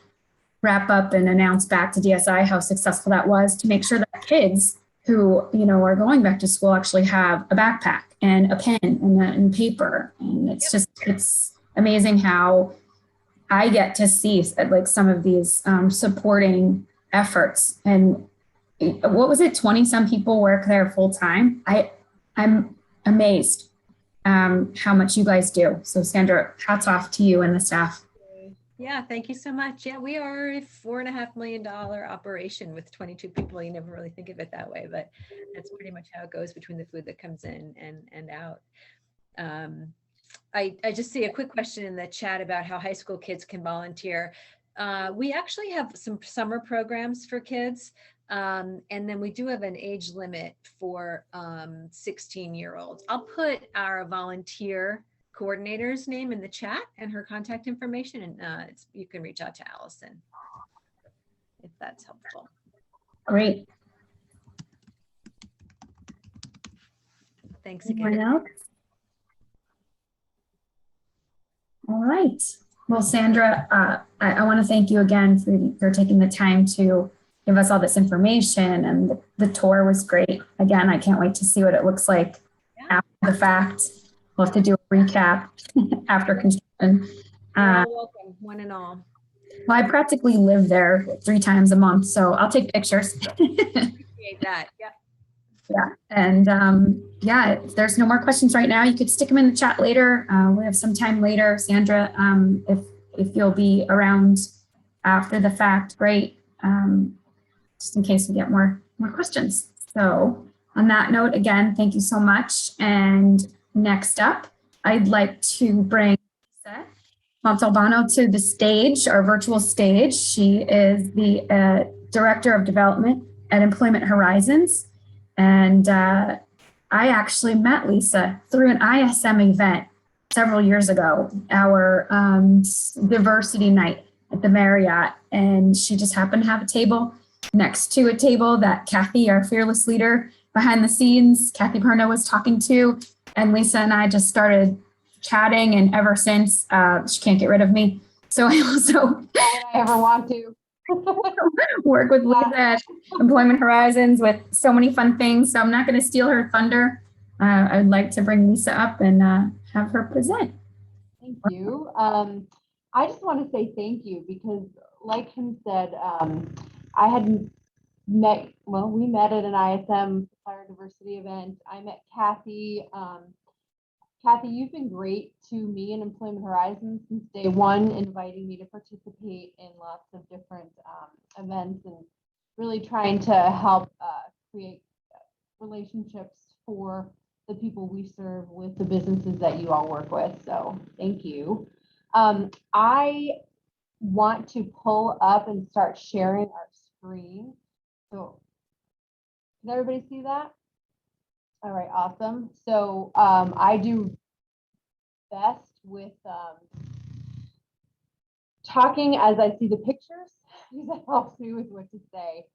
wrap up and announce back to DSI how successful that was, to make sure that kids who, you know, are going back to school actually have a backpack and a pen and paper. And it's just, it's amazing how I get to see like some of these supporting efforts. And what was it? 20 some people work there full time. I'm amazed how much you guys do. So Sandra, hats off to you and the staff. Yeah, thank you so much. Yeah, we are a $4.5 million operation with 22 people. You never really think of it that way, but that's pretty much how it goes between the food that comes in and out. I just see a quick question in the chat about how high school kids can volunteer. We actually have some summer programs for kids. And then we do have an age limit for 16-year-olds. I'll put our volunteer coordinator's name in the chat and her contact information, and you can reach out to Allison if that's helpful. Great. Thanks again. All right. Well, Sandra, I want to thank you again for taking the time to give us all this information, and the tour was great. Again, I can't wait to see what it looks like after the fact. We'll have to do a recap after construction. You're all welcome, one and all. Well, I practically live there 3 times a month, so I'll take pictures. Appreciate that. Yep. Yeah. And yeah, if there's no more questions right now, you could stick them in the chat later. We have some time later. Sandra, if you'll be around after the fact, great. Just in case we get more questions. So on that note, again, thank you so much. And next up, I'd like to bring Lisa Montalbano to the stage, our virtual stage. She is the Director of Development at Employment Horizons. And I actually met Lisa through an ISM event several years ago, our diversity night at the Marriott. And she just happened to have a table next to a table that Kathy, our fearless leader behind the scenes, Kathy Perno, was talking to. And Lisa and I just started chatting, and ever since, she can't get rid of me. So I also, if I ever want to, work with Lisa at Employment Horizons with so many fun things. So I'm not going to steal her thunder. I'd like to bring Lisa up and have her present. Thank you. I just want to say thank you because, like him said, I had met, well, we met at an ISM supplier diversity event. I met Kathy. Kathy, you've been great to me and Employment Horizons since day one, inviting me to participate in lots of different events and really trying to help create relationships for the people we serve with the businesses that you all work with. So thank you. I want to pull up and start sharing our screen. So can everybody see that? All right, awesome. So I do best with talking as I see the pictures because that helps me with what to say.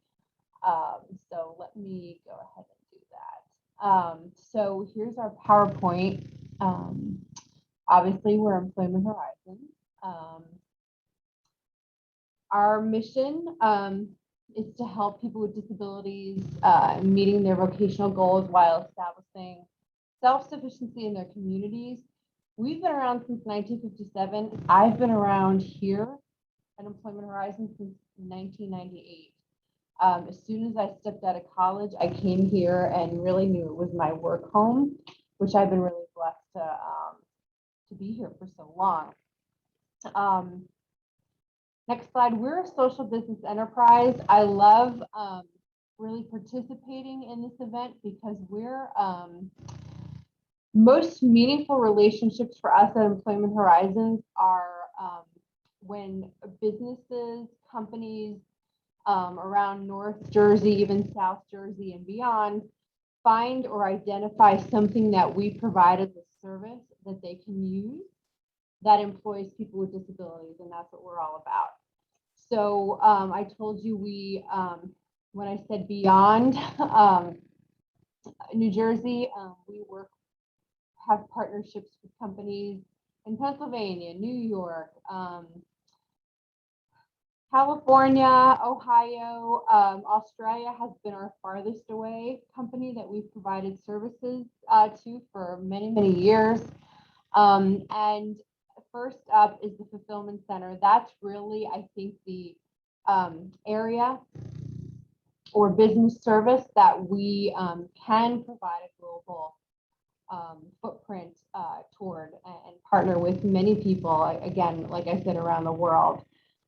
So let me go ahead and do that. So here's our PowerPoint. Obviously, we're Employment Horizons. Our mission is to help people with disabilities meeting their vocational goals while establishing self-sufficiency in their communities. We've been around since 1957. I've been around here at Employment Horizons since 1998. As soon as I stepped out of college, I came here and really knew it was my work home, which I've been really blessed to be here for so long. Next slide. We're a social business enterprise. I love really participating in this event because we're most meaningful relationships for us at Employment Horizons are when businesses, companies around North Jersey, even South Jersey and beyond, find or identify something that we provide as a service that they can use that employs people with disabilities, and that's what we're all about. So I told you we when I said beyond New Jersey, we have partnerships with companies in Pennsylvania, New York, California, Ohio, Australia has been our farthest away company that we've provided services to for many, many years. And first up is the fulfillment center. That's really, I think, the area or business service that we can provide a global footprint toward and partner with many people, again, like I said, around the world.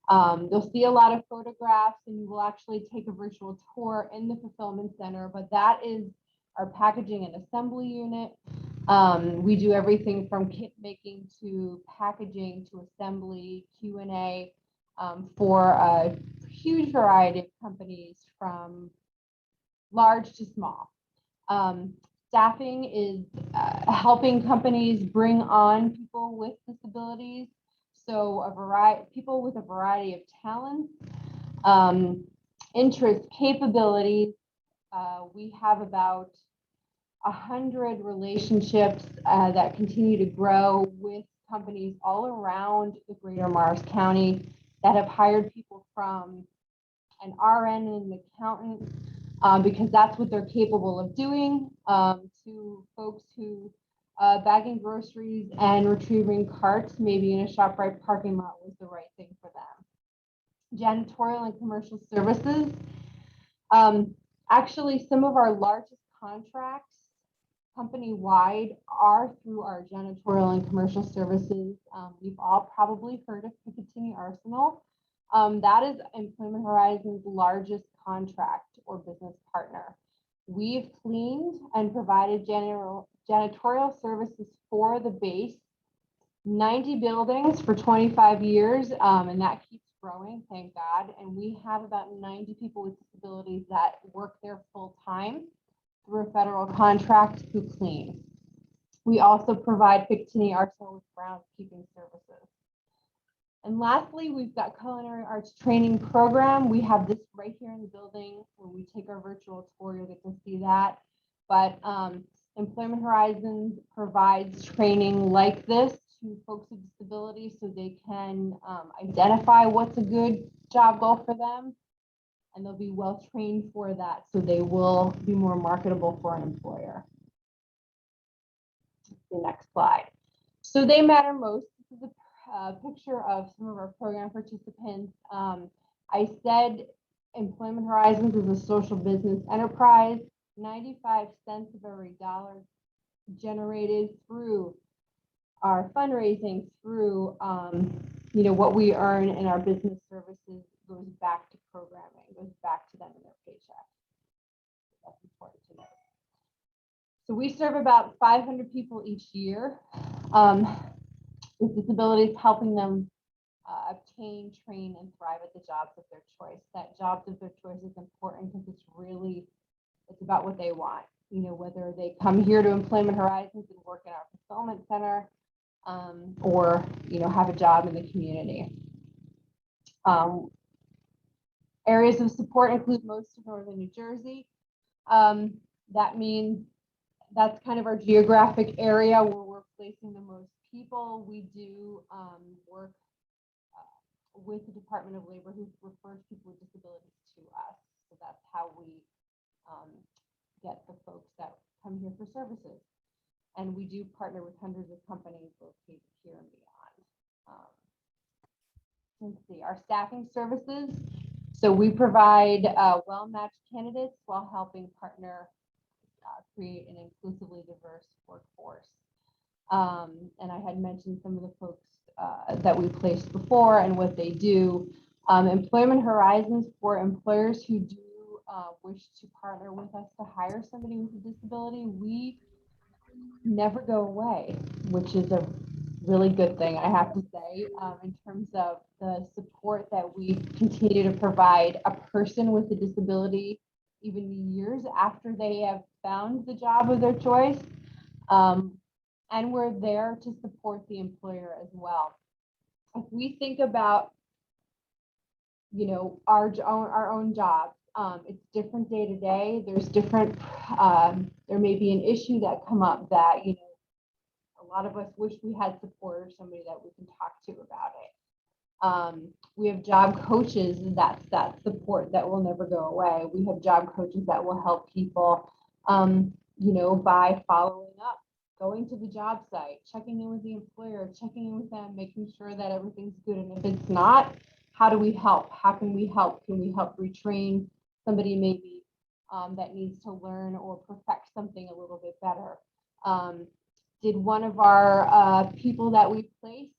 You'll see a lot of photographs and you will actually take a virtual tour in the fulfillment center, but that is our packaging and assembly unit. We do everything from kit making to packaging to assembly, Q&A for a huge variety of companies from large to small. Staffing is helping companies bring on people with disabilities. So people with a variety of talents, interests, capabilities. We have about 100 relationships that continue to grow with companies all around the greater Morris County that have hired people from an RN and an accountant because that's what they're capable of doing, to folks who bagging groceries and retrieving carts, maybe in a ShopRite parking lot, was the right thing for them. Janitorial and commercial services. Actually, some of our largest contracts company-wide are through our janitorial and commercial services. We've all probably heard of Picatinny Arsenal. That is Employment Horizon's largest contract or business partner. We've cleaned and provided janitorial services for the base, 90 buildings for 25 years, and that keeps growing, thank God. And we have about 90 people with disabilities that work there full time through a federal contract who clean. We also provide Picatinny Arsenal with groundskeeping services. And lastly, we've got Culinary Arts Training Program. We have this right here in the building. When we take our virtual tour, you'll get to see that. But Employment Horizons provides training like this to folks with disabilities so they can identify what's a good job goal for them, and they'll be well trained for that, so they will be more marketable for an employer. The next slide. So they matter most. This is a picture of some of our program participants. I said Employment Horizons is a social business enterprise. 95 cents of every dollar generated through our fundraising, through what we earn in our business services goes back to programming, goes back to them in their paycheck. That's important to know. So we serve about 500 people each year with disabilities, helping them obtain, train, and thrive at the jobs of their choice. That jobs of their choice is important because it's about what they want. Whether they come here to Employment Horizons and work in our fulfillment center, or have a job in the community. Areas of support include most of northern New Jersey. That means that's kind of our geographic area where we're placing the most people. We do work with the Department of Labor, who refers people with disabilities to us. So that's how we get the folks that come here for services. And we do partner with hundreds of companies located here and beyond. Let's see, our staffing services. So we provide well-matched candidates while helping partner create an inclusively diverse workforce. And I had mentioned some of the folks that we placed before and what they do. Employment Horizons for employers who do wish to partner with us to hire somebody with a disability, we never go away, which is a really good thing, I have to say, in terms of the support that we continue to provide a person with a disability even years after they have found the job of their choice. And we're there to support the employer as well. If we think about, our own jobs, It's different day to day. There's different, there may be an issue that come up that, you know, a lot of us wish we had support or somebody that we can talk to about it. We have job coaches, and that's that support that will never go away. We have job coaches that will help people, you know, by following up, going to the job site, checking in with the employer, checking in with them, making sure that everything's good. And if it's not, how do we help? How can we help? Can we help retrain somebody maybe that needs to learn or perfect something a little bit better? Did one of our people that we placed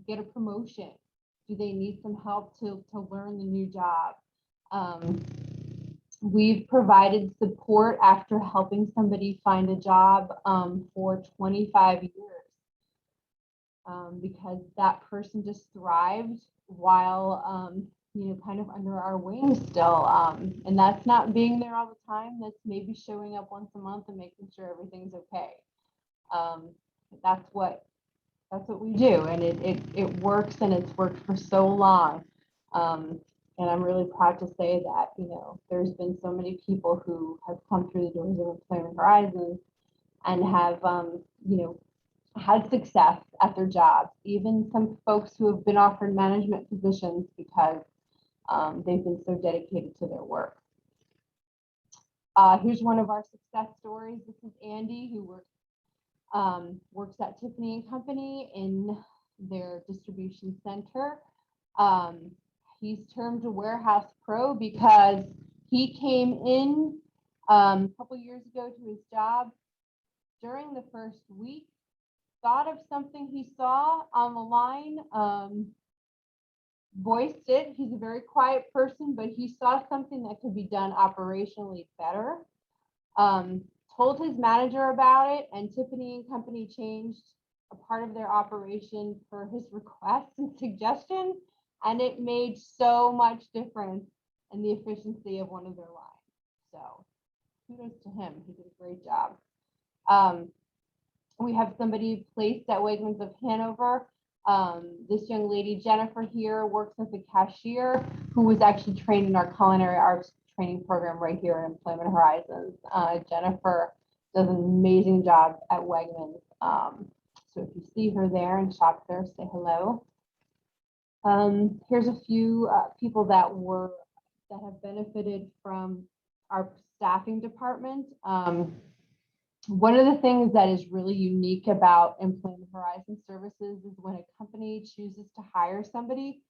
get a promotion? Do they need some help to learn the new job? We've provided support after helping somebody find a job for 25 years because that person just thrived while, you know, kind of under our wings still. And that's not being there all the time. That's maybe showing up once a month and making sure everything's okay. That's what we do, and it works, and it's worked for so long. And I'm really proud to say that, you know, there's been so many people who have come through the doors of Employment Horizons and have, you know, had success at their jobs. Even some folks who have been offered management positions because they've been so dedicated to their work. Here's one of our success stories. This is Andy, who works at Tiffany and Company in their distribution center. He's termed a warehouse pro because he came in a couple years ago to his job during the first week, thought of something he saw on the line, voiced it. He's a very quiet person, but he saw something that could be done operationally better. Told his manager about it, and Tiffany and Company changed a part of their operation for his request and suggestion, and it made so much difference in the efficiency of one of their lines. So kudos to him. He did a great job. We have somebody placed at Wegmans of Hanover. This young lady, Jennifer, here works as a cashier who was actually trained in our culinary arts training program right here at Employment Horizons. Jennifer does an amazing job at Wegmans. So if you see her there and shop there, say hello. Here's a few people that have benefited from our staffing department. One of the things that is really unique about Employment Horizon Services is when a company chooses to hire somebody,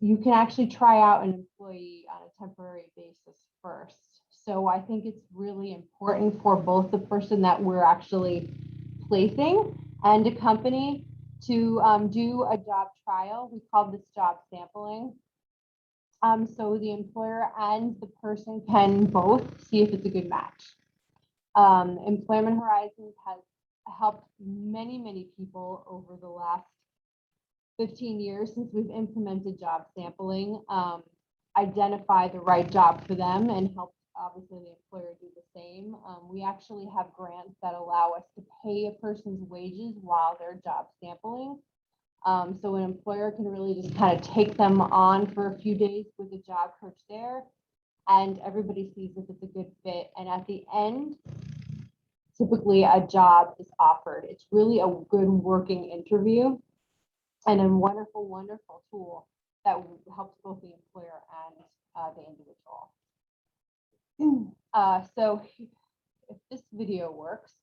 you can actually try out an employee on a temporary basis first. So I think it's really important for both the person that we're actually placing and a company to do a job trial. We call this job sampling. So the employer and the person can both see if it's a good match. Employment Horizons has helped many people over the last 15 years since we've implemented job sampling, identify the right job for them and help obviously the employer do the same. We actually have grants that allow us to pay a person's wages while they're job sampling. So an employer can really just kind of take them on for a few days with a job coach there, and everybody sees if it's a good fit. And at the end, typically a job is offered. It's really a good working interview and a wonderful tool that helps both the employer and the individual. So if this video works,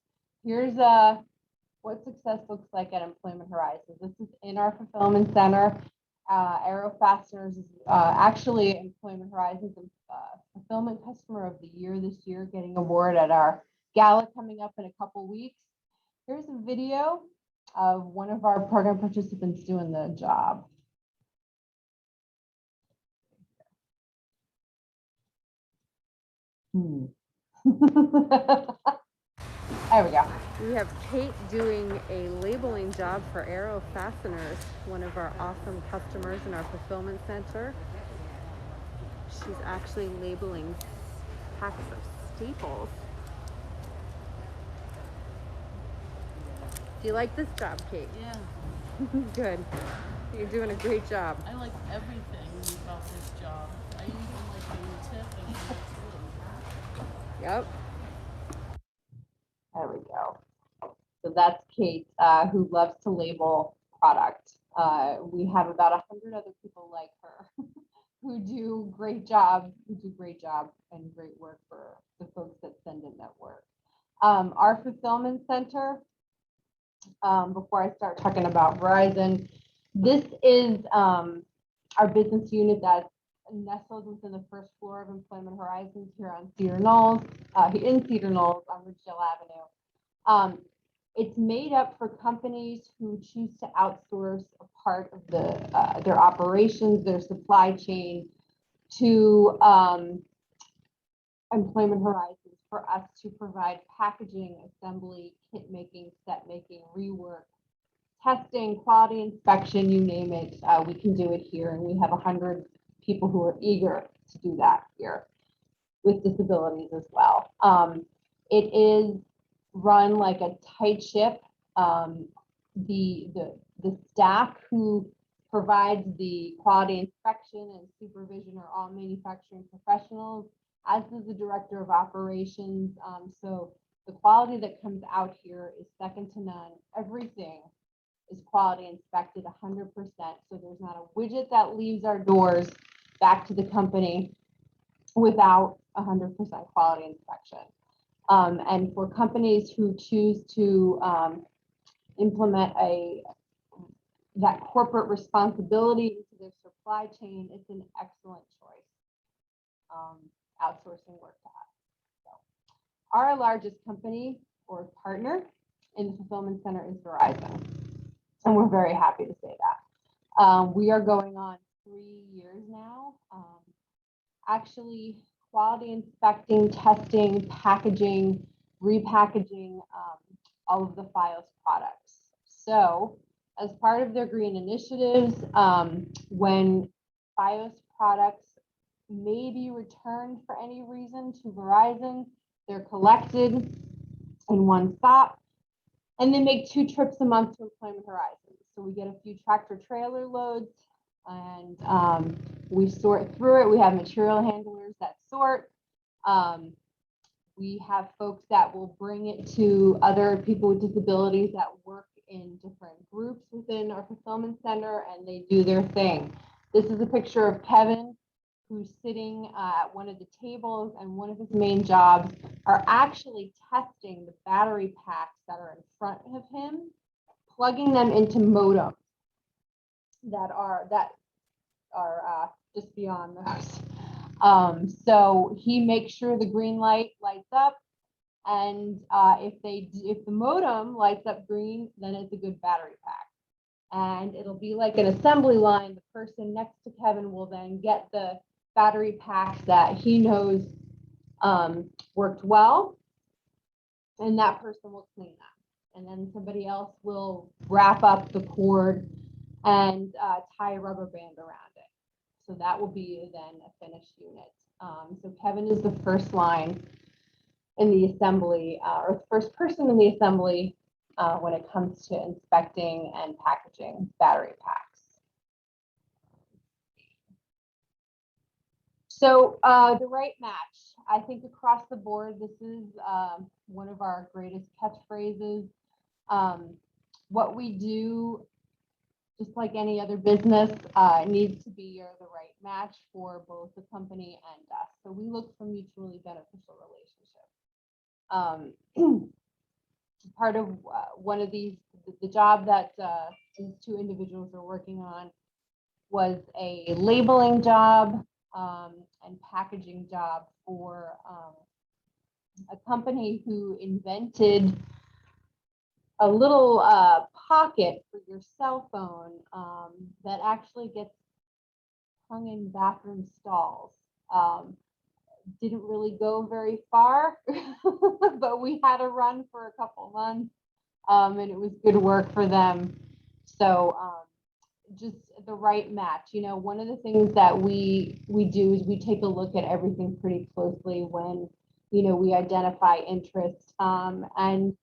here's what success looks like at Employment Horizons. This is in our fulfillment center. Aero Fasteners is actually Employment Horizons Fulfillment Customer of the Year this year, getting award at our Gala coming up in a couple weeks. Here's a video of one of our program participants doing the job. There we go. We have Kate doing a labeling job for Aero Fasteners, one of our awesome customers in our fulfillment center. She's actually labeling packs of staples. Do you like this job, Kate? Yeah, Good. You're doing a great job. I like everything about this job. I even Yep. There we go. So that's Kate, who loves to label product. We have about 100 other people like her who do great job and great work for the folks that send in that work. Our fulfillment center, before I start talking about Verizon, this is our business unit that's nestled within the first floor of Employment Horizons here on Cedar Knolls, in Cedar Knolls on Ridgedale Avenue. It's made up for companies who choose to outsource a part of their operations, their supply chain to Employment Horizons for us to provide packaging, assembly, kit making, set making, rework, testing, quality inspection, you name it. We can do it here, and we have 100 people who are eager to do that here with disabilities as well. It is run like a tight ship. The staff who provides the quality inspection and supervision are all manufacturing professionals, as is the director of operations. So the quality that comes out here is second to none. Everything is quality inspected 100%. So there's not a widget that leaves our doors back to the company without 100% quality inspection. And for companies who choose to implement that corporate responsibility into their supply chain, it's an excellent choice. Outsourcing work to us. So our largest company or partner in the fulfillment center is Verizon, and we're very happy to say that. We are going on 3 years now. Actually, quality inspecting, testing, packaging, repackaging all of the FiOS products. So as part of their green initiatives, when FiOS products may be returned for any reason to Verizon, they're collected in one stop, and they make 2 trips a month to Employment Horizons. So we get a few tractor trailer loads, and we sort through it. We have material handlers that sort. We have folks that will bring it to other people with disabilities that work in different groups within our fulfillment center, and they do their thing. This is a picture of Kevin, who's sitting at one of the tables, and one of his main jobs are actually testing the battery packs that are in front of him, plugging them into modems that are just beyond those. So he makes sure the green light lights up, and if the modem lights up green, then it's a good battery pack. And it'll be like an assembly line. The person next to Kevin will then get the battery packs that he knows worked well, and that person will clean them. And then somebody else will wrap up the cord and tie a rubber band around it. So that will be then a finished unit. So Kevin is the first line in the assembly, or the first person in the assembly when it comes to inspecting and packaging battery packs. So the right match, I think across the board, this is one of our greatest catchphrases. What we do, just like any other business, needs to be the right match for both the company and us. So we look for mutually beneficial relationships. Part of one of the job that these 2 individuals are working on was a labeling job and packaging job for a company who invented a little pocket for your cell phone that actually gets hung in bathroom stalls. Didn't really go very far, but we had a run for a couple months, and it was good work for them. So just the right match. You know, one of the things that we do is we take a look at everything pretty closely when, you know, we identify interest, and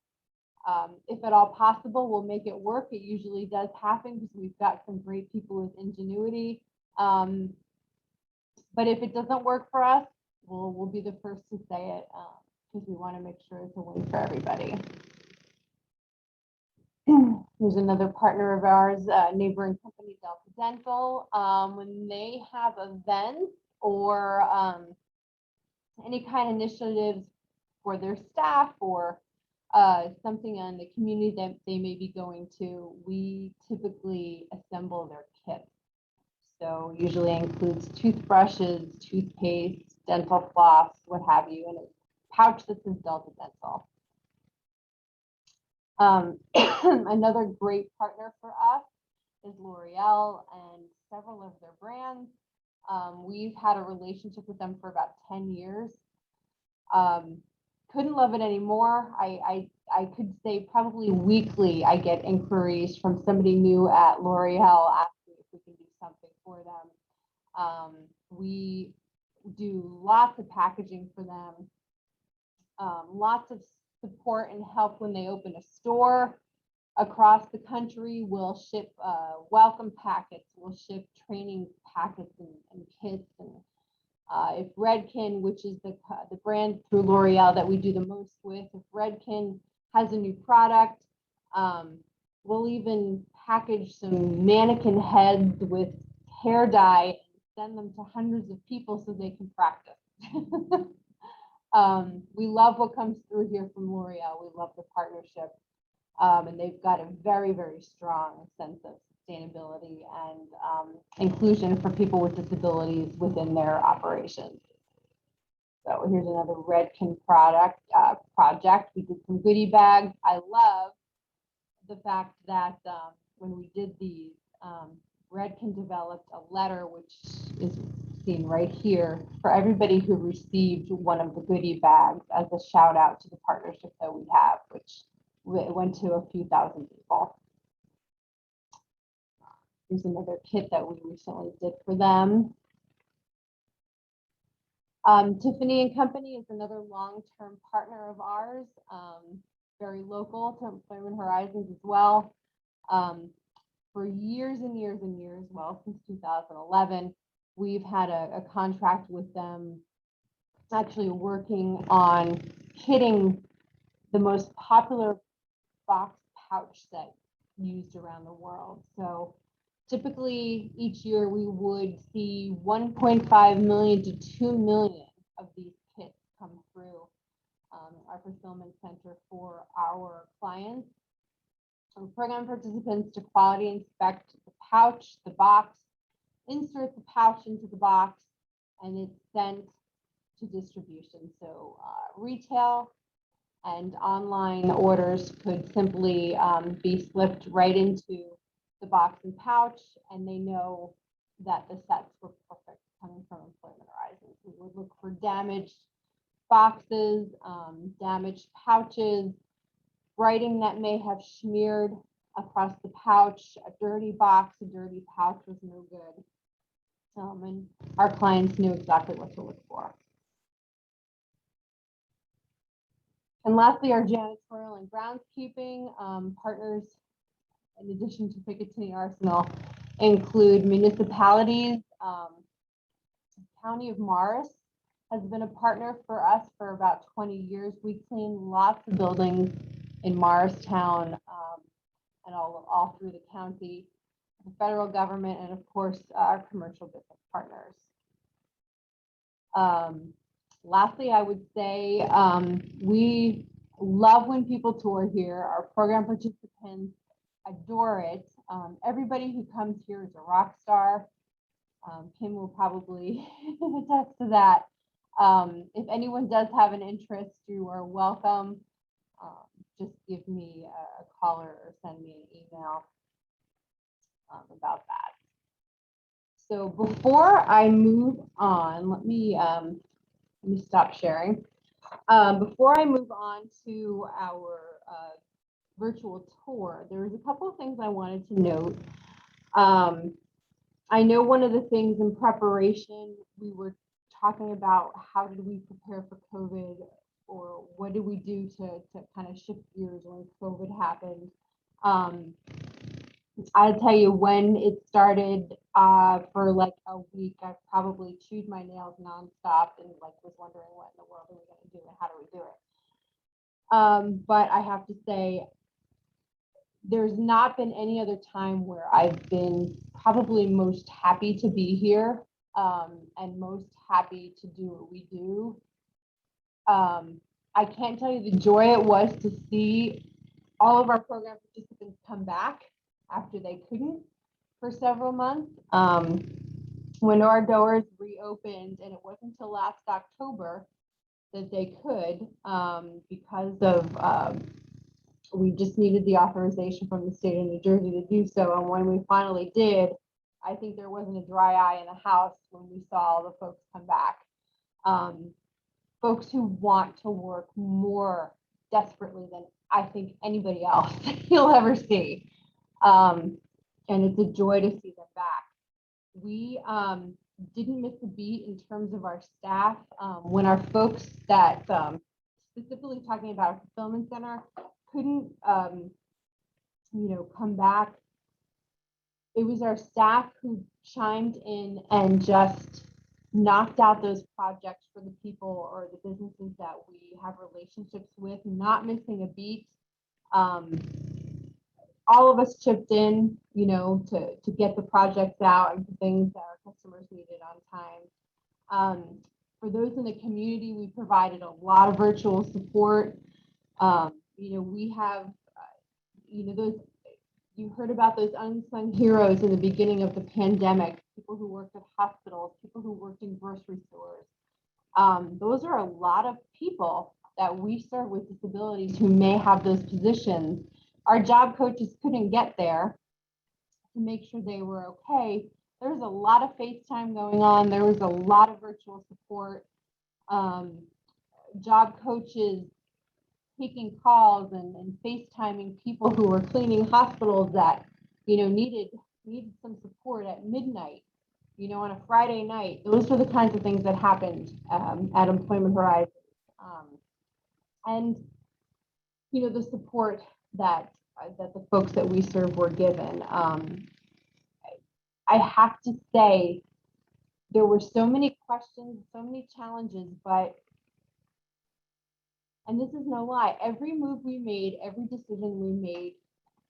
if at all possible, we'll make it work. It usually does happen because we've got some great people with ingenuity. But if it doesn't work for us, we'll be the first to say it. because we want to make sure it's a win for everybody. There's another partner of ours, neighboring company, Delta Dental. When they have events or any kind of initiatives for their staff or something in the community that they may be going to, we typically assemble their kits. So usually includes toothbrushes, toothpaste, dental floss, what have you, and a pouch that says Delta Dental. Another great partner for us is L'Oreal and several of their brands. We've had a relationship with them for about 10 years. Couldn't love it anymore. I could say probably weekly I get inquiries from somebody new at L'Oreal asking if we can do something for them. We do lots of packaging for them, lots of support and help when they open a store across the country. We'll ship welcome packets, we'll ship training packets and kits. And if Redken, which is the brand through L'Oreal that we do the most with, if Redken has a new product, we'll even package some mannequin heads with hair dye and send them to hundreds of people so they can practice. We love what comes through here from L'Oreal. We love the partnership. And they've got a very, very strong sense of sustainability and inclusion for people with disabilities within their operations. So here's another Redken project. We did some goodie bags. I love the fact that when we did these, Redken developed a letter, which is seen right here, for everybody who received one of the goodie bags as a shout out to the partnership that we have, which went to a few thousand people. Here's another kit that we recently did for them. Tiffany and Company is another long-term partner of ours, very local to Employment Horizons as well. For years and years and years, well, since 2011, we've had a contract with them, actually working on kitting the most popular box pouch set used around the world. So typically each year we would see 1.5 million to 2 million of these kits come through our fulfillment center for our clients. So program participants to quality inspect the pouch, the box, insert the pouch into the box, and it's sent to distribution. So retail and online orders could simply be slipped right into the box and pouch, and they know that the sets were perfect coming from Employment Horizons. We would look for damaged boxes, damaged pouches, writing that may have smeared across the pouch. A dirty box, a dirty pouch was no good. And our clients knew exactly what to look for. And lastly, our janitorial and groundskeeping partners, in addition to Picatinny Arsenal, include municipalities. County of Morris has been a partner for us for about 20 years. We clean lots of buildings in Morristown and all through the county, the federal government, and of course, our commercial business partners. Lastly, I would say we love when people tour here. Our program participants adore it. Everybody who comes here is a rock star. Kim will probably attest to that. If anyone does have an interest, you are welcome. Just give me a call or send me an email about that. So before I move on, let me stop sharing. Before I move on to our virtual tour, there's a couple of things I wanted to note. I know one of the things in preparation, we were talking about how did we prepare for COVID, or what did we do to kind of shift gears when COVID happened. I'll tell you, when it started, for like a week, I probably chewed my nails nonstop and like was wondering what in the world are we going to do and how do we do it. But I have to say, there's not been any other time where I've been probably most happy to be here, and most happy to do what we do. I can't tell you the joy it was to see all of our program participants come back after they couldn't for several months. When our doors reopened, and it wasn't until last October that they could, because of we just needed the authorization from the state of New Jersey to do so. And when we finally did, I think there wasn't a dry eye in the house when we saw all the folks come back. Folks who want to work more desperately than I think anybody else you'll ever see. And it's a joy to see them back. We didn't miss a beat in terms of our staff. When our folks that, specifically talking about our fulfillment center, couldn't come back, it was our staff who chimed in and just knocked out those projects for the people or the businesses that we have relationships with, not missing a beat. All of us chipped in, to get the projects out and the things that our customers needed on time. For those in the community, we provided a lot of virtual support. We have, those, you heard about those unsung heroes in the beginning of the pandemic, people who worked at hospitals, people who worked in grocery stores. Those are a lot of people that we serve with disabilities who may have those positions. Our job coaches couldn't get there to make sure they were okay. There was a lot of FaceTime going on. There was a lot of virtual support. Job coaches taking calls and FaceTiming people who were cleaning hospitals that, needed some support at midnight, on a Friday night. Those are the kinds of things that happened at Employment Horizons. And, the support that the folks that we serve were given. I have to say, there were so many questions, so many challenges, but, and this is no lie, every move we made, every decision we made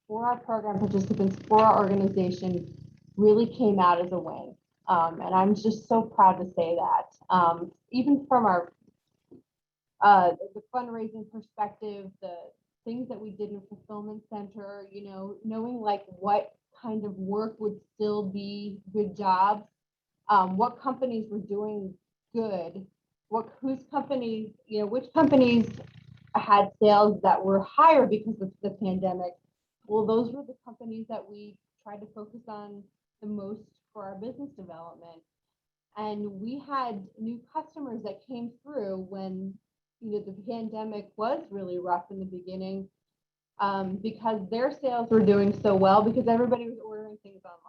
for our program participants, for our organization, really came out as a win. And I'm just so proud to say that. Even from our the fundraising perspective, the things that we did in fulfillment center, knowing like what kind of work would still be good jobs, what companies were doing good, whose companies, which companies had sales that were higher because of the pandemic. Well, those were the companies that we tried to focus on the most for our business development. And we had new customers that came through when the pandemic was really rough in the beginning, because their sales were doing so well because everybody was ordering things online.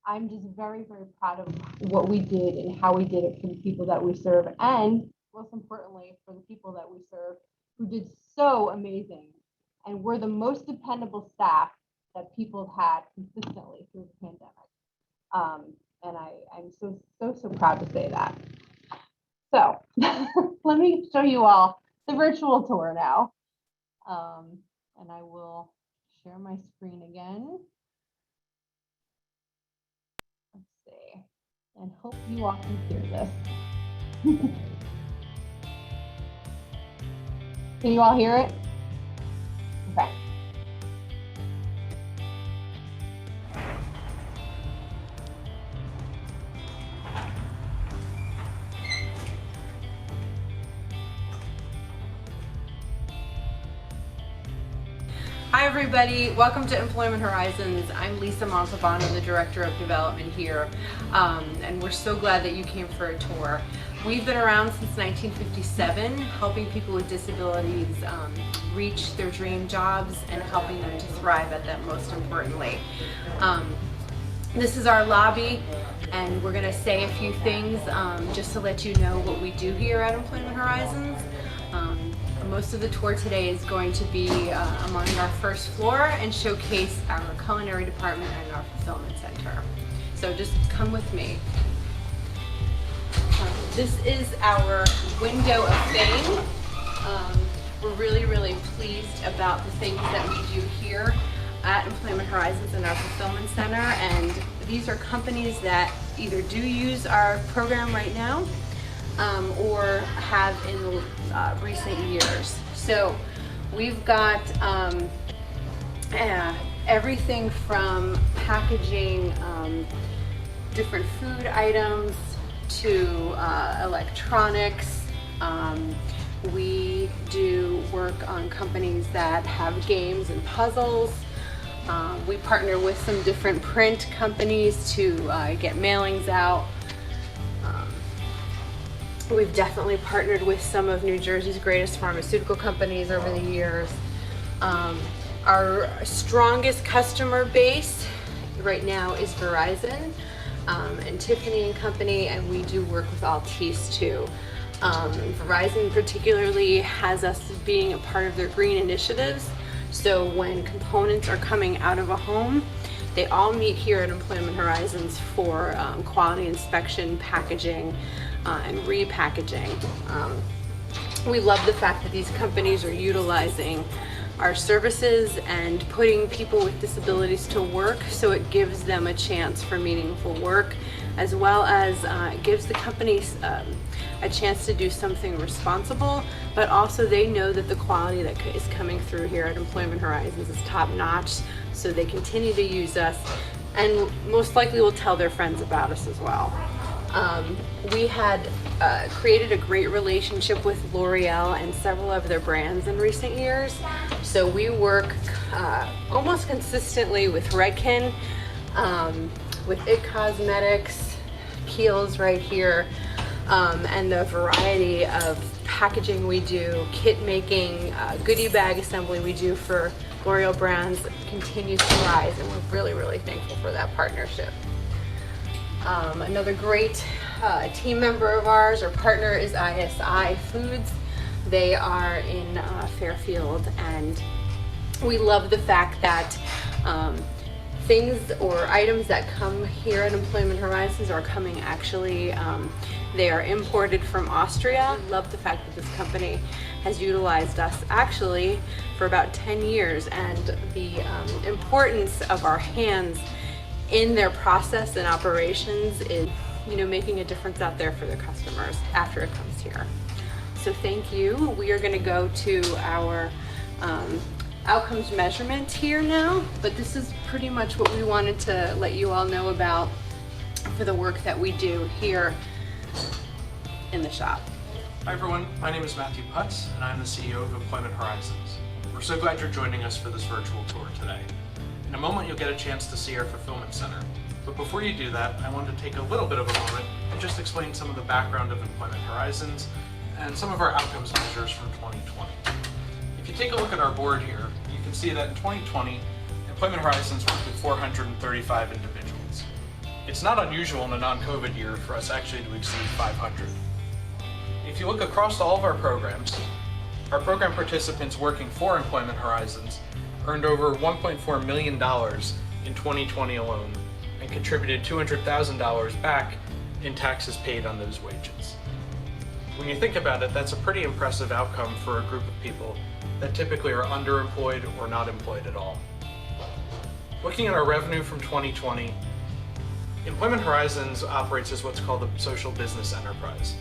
I'm just very, very proud of what we did and how we did it for the people that we serve, and most importantly, for the people that we serve who did so amazing and were the most dependable staff that people had consistently through the pandemic. And I'm so proud to say that. So let me show you all the virtual tour now. And I will share my screen again. Let's see, and hope you all can hear this. Can you all hear it? Okay. Hi everybody, welcome to Employment Horizons. I'm Lisa Montalbano, the Director of Development here, and we're so glad that you came for a tour. We've been around since 1957, helping people with disabilities reach their dream jobs and helping them to thrive at them, most importantly. This is our lobby, and we're going to say a few things just to let you know what we do here at Employment Horizons. Most of the tour today is going to be among our first floor and showcase our culinary department and our fulfillment center. So just come with me. This is our window of fame. We're really pleased about the things that we do here at Employment Horizons in our fulfillment center, and these are companies that either do use our program right now or have in recent years. So we've got everything from packaging different food items to electronics. We do work on companies that have games and puzzles. We partner with some different print companies to get mailings out. We've definitely partnered with some of New Jersey's greatest pharmaceutical companies over the years. Our strongest customer base right now is Verizon and Tiffany and Company, and we do work with Altice too. Verizon particularly has us being a part of their green initiatives. So when components are coming out of a home, they all meet here at Employment Horizons for quality inspection, packaging, and repackaging. We love the fact that these companies are utilizing our services and putting people with disabilities to work, so it gives them a chance for meaningful work, as well as it gives the companies a chance to do something responsible, but also they know that the quality that is coming through here at Employment Horizons is top notch, so they continue to use us and most likely will tell their friends about us as well. We had created a great relationship with L'Oreal and several of their brands in recent years. So we work almost consistently with Redken, with IT Cosmetics, Kiehl's right here, and the variety of packaging we do, kit making, goodie bag assembly we do for L'Oreal brands continues to rise, and we're really thankful for that partnership. Another great team member of ours or partner is ISI Foods. They are in Fairfield, and we love the fact that things or items that come here at Employment Horizons are coming actually, they are imported from Austria. We love the fact that this company has utilized us actually for about 10 years, and the importance of our hands in their process and operations is, making a difference out there for their customers after it comes here. So thank you. We are going to go to our outcomes measurement here now, but this is pretty much what we wanted to let you all know about for the work that we do here in the shop. Hi everyone, my name is Matthew Putz and I'm the CEO of Employment Horizons. We're so glad you're joining us for this virtual tour today. In a moment you'll get a chance to see our fulfillment center, but before you do that, I wanted to take a little bit of a moment and just explain some of the background of Employment Horizons and some of our outcomes measures from 2020. If you take a look at our board here, you can see that in 2020, Employment Horizons worked with 435 individuals. It's not unusual in a non-COVID year for us actually to exceed 500. If you look across all of our programs, our program participants working for Employment Horizons earned over $1.4 million in 2020 alone and contributed $200,000 back in taxes paid on those wages. When you think about it, that's a pretty impressive outcome for a group of people that typically are underemployed or not employed at all. Looking at our revenue from 2020, Employment Horizons operates as what's called a social business enterprise.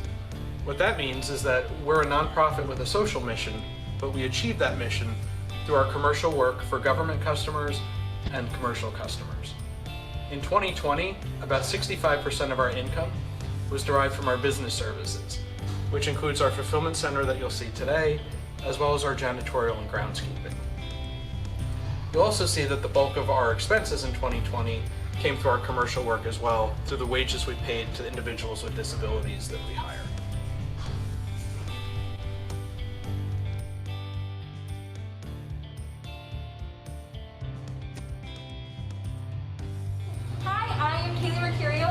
What that means is that we're a nonprofit with a social mission, but we achieve that mission through our commercial work for government customers and commercial customers. In 2020, about 65% of our income was derived from our business services, which includes our fulfillment center that you'll see today, as well as our janitorial and groundskeeping. You'll also see that the bulk of our expenses in 2020 came through our commercial work as well, through the wages we paid to individuals with disabilities that we hire.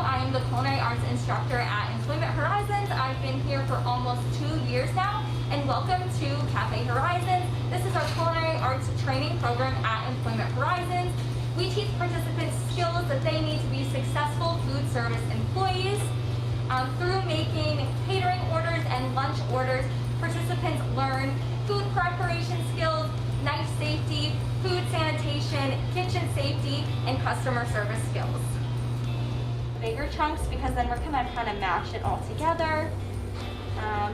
I am the Culinary Arts Instructor at Employment Horizons. I've been here for almost 2 years now, and welcome to Cafe Horizons. This is our culinary arts training program at Employment Horizons. We teach participants skills that they need to be successful food service employees. Through making catering orders and lunch orders, participants learn food preparation skills, knife safety, food sanitation, kitchen safety, and customer service skills. Bigger chunks, because then we're gonna kind of mash it all together.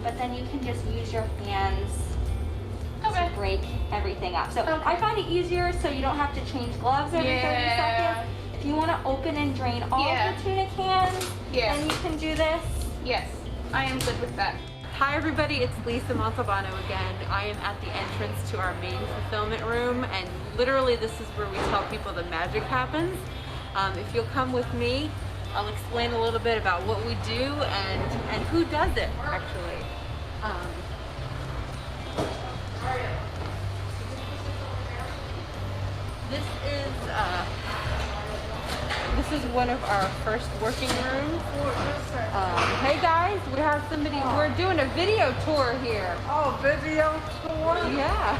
But then you can just use your hands to break everything up. So I find it easier so you don't have to change gloves every 30 seconds. If you want to open and drain all of the tuna cans, then you can do this. Yes, I am good with that. Hi everybody, it's Lisa Montalbano again. I am at the entrance to our main fulfillment room, and literally this is where we tell people the magic happens. If you'll come with me, I'll explain a little bit about what we do and who does it actually. This is one of our first working rooms. Hey guys, we have somebody, we're doing a video tour here. Oh, video tour? Yeah.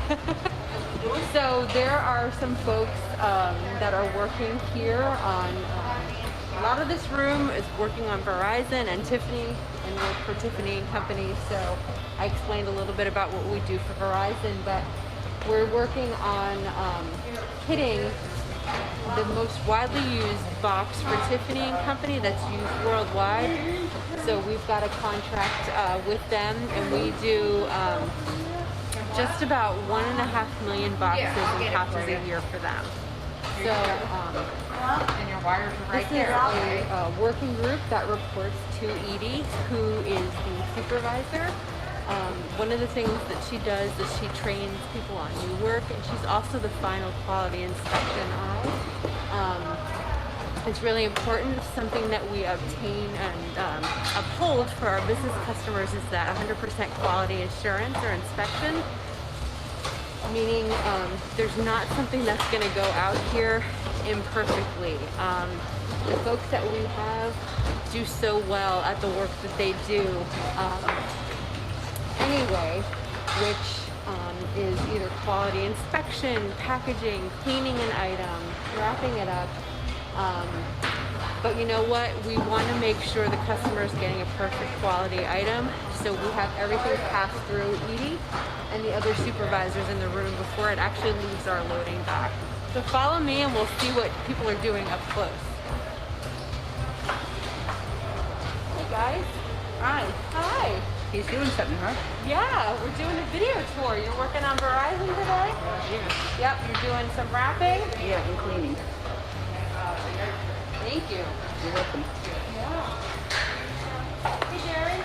So there are some folks that are working here on, a lot of this room is working on Verizon and Tiffany, and work for Tiffany and Company. So I explained a little bit about what we do for Verizon, but we're working on kitting the most widely used box for Tiffany and Company that's used worldwide. So we've got a contract with them, and we do just about 1.5 million boxes and pouches a year for them. So And your wires are right this there. is a working group that reports to Edie, who is the supervisor. One of the things that she does is she trains people on new work, and she's also the final quality inspection eye. It's really important. Something that we obtain and uphold for our business customers is that 100% quality assurance or inspection, meaning there's not something that's going to go out here imperfectly. The folks that we have do so well at the work that they do anyway, which is either quality inspection, packaging, cleaning an item, wrapping it up. But you know what? We want to make sure the customer is getting a perfect quality item. So we have everything passed through Edie and the other supervisors in the room before it actually leaves our loading dock. So follow me and we'll see what people are doing up close. Hey guys. Hi. Hi. He's doing something, huh? Yeah, we're doing a video tour. You're working on Verizon today? Yep, you're doing some wrapping? Yeah, and cleaning. Thank you. You're welcome. Yeah. Hey, Jared.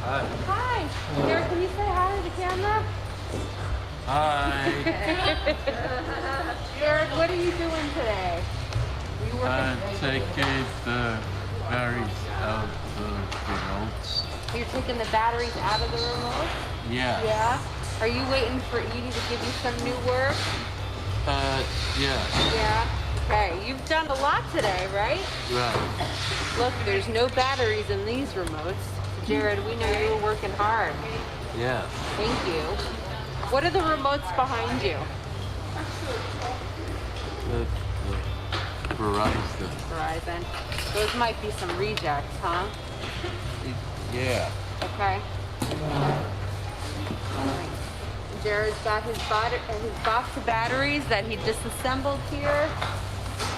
Hi. Hi. Jared, can you say hi to the camera? Hi. Jared, what are you doing today? Are you working? Taking the batteries out of the remotes. You're taking the batteries out of the remote? Yeah. Yeah. Are you waiting for Edie to give you some new work? Yeah. Yeah. Okay, you've done a lot today, right? Right. Look, there's no batteries in these remotes. Jared, we know you were working hard. Yeah. Thank you. What are the remotes behind you? The Verizon. Verizon. Those might be some rejects, huh? Yeah. Okay. Jared's got his box of batteries that he disassembled here.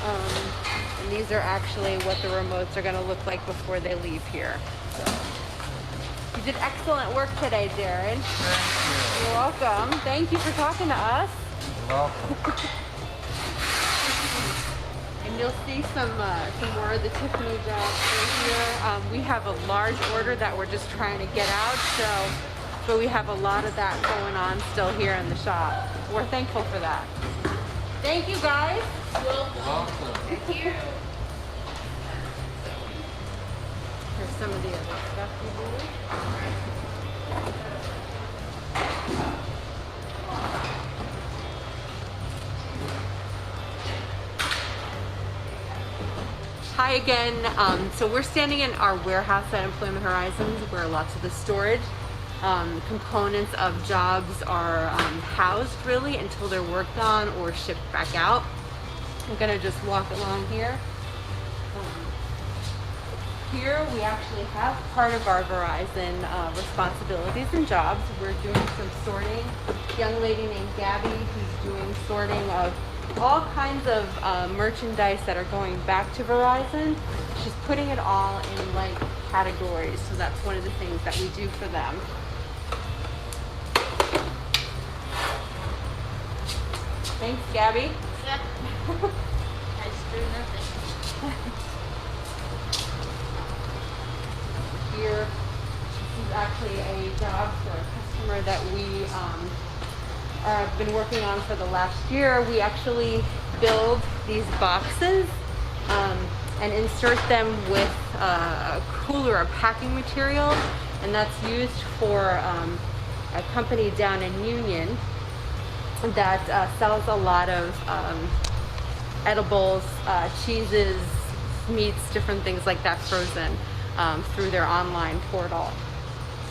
And these are actually what the remotes are going to look like before they leave here. So, you did excellent work today, Jared. Thank You're welcome. Thank you for talking to us. you. Welcome. And you'll see some more of the Tiffany jobs right here. We have a large order that we're just trying to get out, but we have a lot of that going on still here in the shop. We're thankful for that. Thank you, guys. Welcome. Thank you. Here's some of the other stuff we do. Hi again. So we're standing in our warehouse at Employment Horizons where lots of the storage components of jobs are housed really until they're worked on or shipped back out. I'm gonna just walk along here. Here we actually have part of our Verizon responsibilities and jobs. We're doing some sorting. A young lady named Gabby who's doing sorting of all kinds of merchandise that are going back to Verizon. She's putting it all in like categories, so that's one of the things that we do for them. Thanks, Gabby. Yep. I just do nothing. Here, this is actually a job for a customer that we have been working on for the last year. We actually build these boxes and insert them with a cooler or packing material, and that's used for a company down in Union that sells a lot of edibles, cheeses, meats, different things like that frozen through their online portal.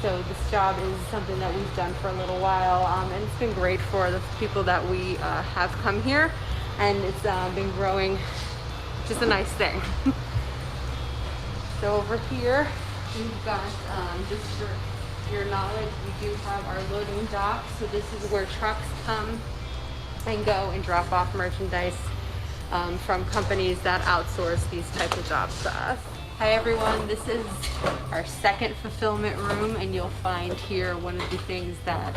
So this job is something that we've done for a little while, and it's been great for the people that we have come here, and it's been growing, just a nice thing. So over here, we've got, just for your knowledge, we do have our loading dock. So this is where trucks come and go and drop off merchandise from companies that outsource these types of jobs to us. Hi everyone, this is our second fulfillment room, and you'll find here one of the things that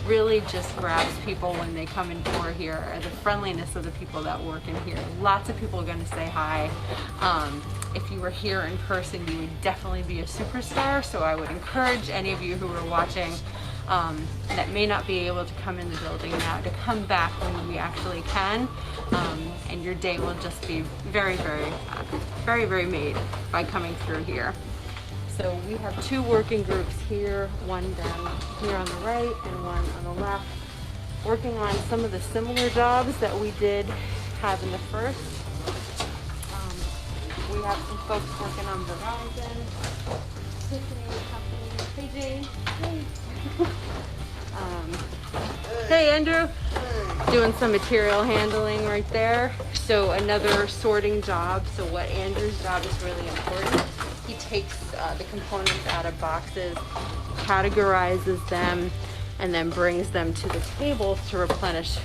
really just grabs people when they come in for here are the friendliness of the people that work in here. Lots of people are going to say hi. If you were here in person, you would definitely be a superstar, so I would encourage any of you who are watching that may not be able to come in the building now to come back when we actually can, and your day will just be very, very made by coming through here. So we have two working groups here, one down here on the right and one on the left, working on some of the similar jobs that we did have in the first. We have some folks working on Verizon, Tiffany Company. Hey Jane. Hey. Hey Andrew. Doing some material handling right there. So another sorting job. So what Andrew's job is really important. He takes the components out of boxes, categorizes them, and then brings them to the tables to replenish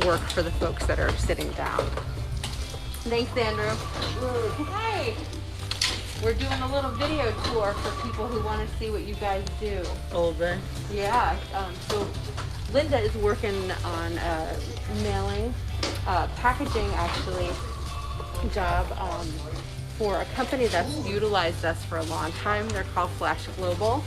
work for the folks that are sitting down. Thanks, Andrew. Hey, we're doing a little video tour for people who want to see what you guys do. All day. Yeah. So Linda is working on mailing, packaging actually, job for a company that's utilized us for a long time. They're called Flash Global.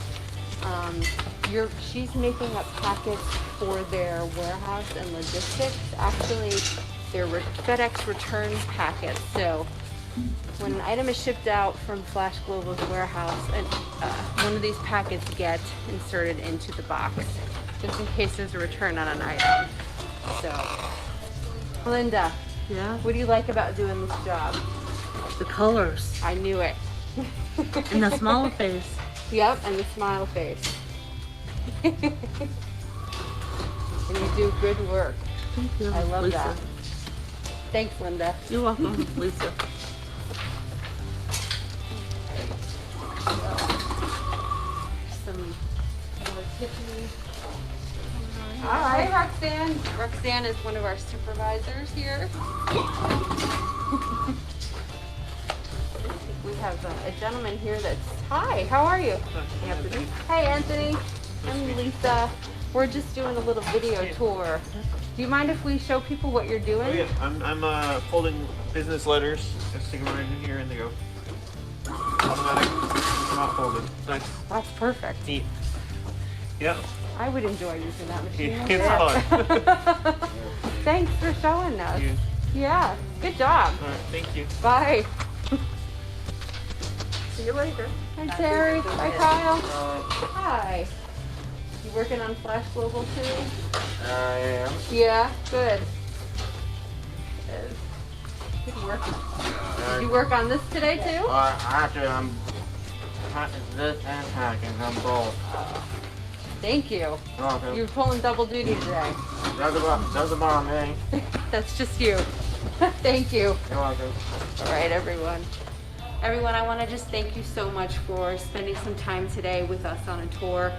She's making up packets for their warehouse and logistics. Actually, they're FedEx return packets. So when an item is shipped out from Flash Global's warehouse, and one of these packets get inserted into the box, just in case there's a return on an item. So, Linda, Yeah. what do you like about doing this job? The colors I knew it. and the small face. Yep, and the smile face. And you do good work. Thank you, I love Lisa. that. Thanks, Linda. You're welcome, Lisa. Some more Tiffany. Hi, Roxanne. Roxanne is one of our supervisors here. We have a gentleman here that's, hi, how are you? Anthony. Hey, Anthony. I'm Lisa. We're just doing a little video tour. Do you mind if we show people what you're doing? Oh yeah, I'm folding business letters. Just stick them right in here and they go. Automatic, not folded. Nice. That's perfect. Neat. Yeah. I would enjoy using that machine. It's fun. Thanks for showing us. Thank you. Yeah, good job. All right, thank you. Bye. See you later. Hi, Terry. Hi, Kyle. Hi. You working on Flash Global too? I am. Yeah, good. Good. Good work. Did you work on this today too? Actually, I'm packing this and packing. I'm both. Thank you. welcome. You're pulling double duty today. That's the bomb, man. That's just you. Thank you. You're welcome. All right, everyone. Everyone, I want to just thank you so much for spending some time today with us on a tour.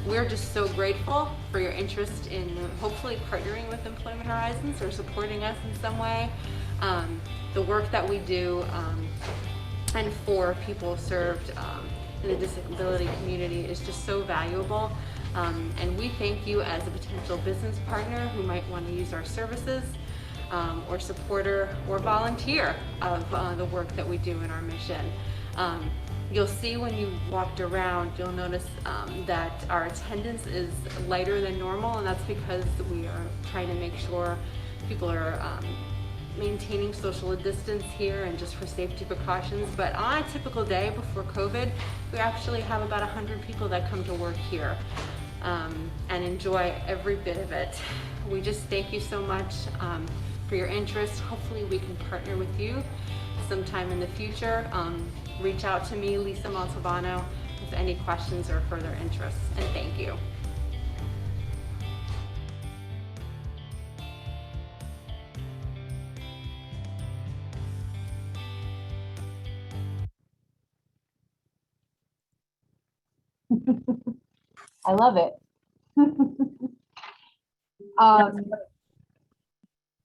We're just so grateful for your interest in hopefully partnering with Employment Horizons or supporting us in some way. The work that we do and for people served in the disability community is just so valuable. And we thank you as a potential business partner who might want to use our services, or supporter or volunteer of the work that we do in our mission. You'll see when you walked around, you'll notice that our attendance is lighter than normal, and that's because we are trying to make sure people are maintaining social distance here and just for safety precautions. But on a typical day before COVID, we actually have about 100 people that come to work here and enjoy every bit of it. We just thank you so much for your interest. Hopefully we can partner with you sometime in the future. Reach out to me, Lisa Montalbano, with any questions or further interests, and thank you. I love it.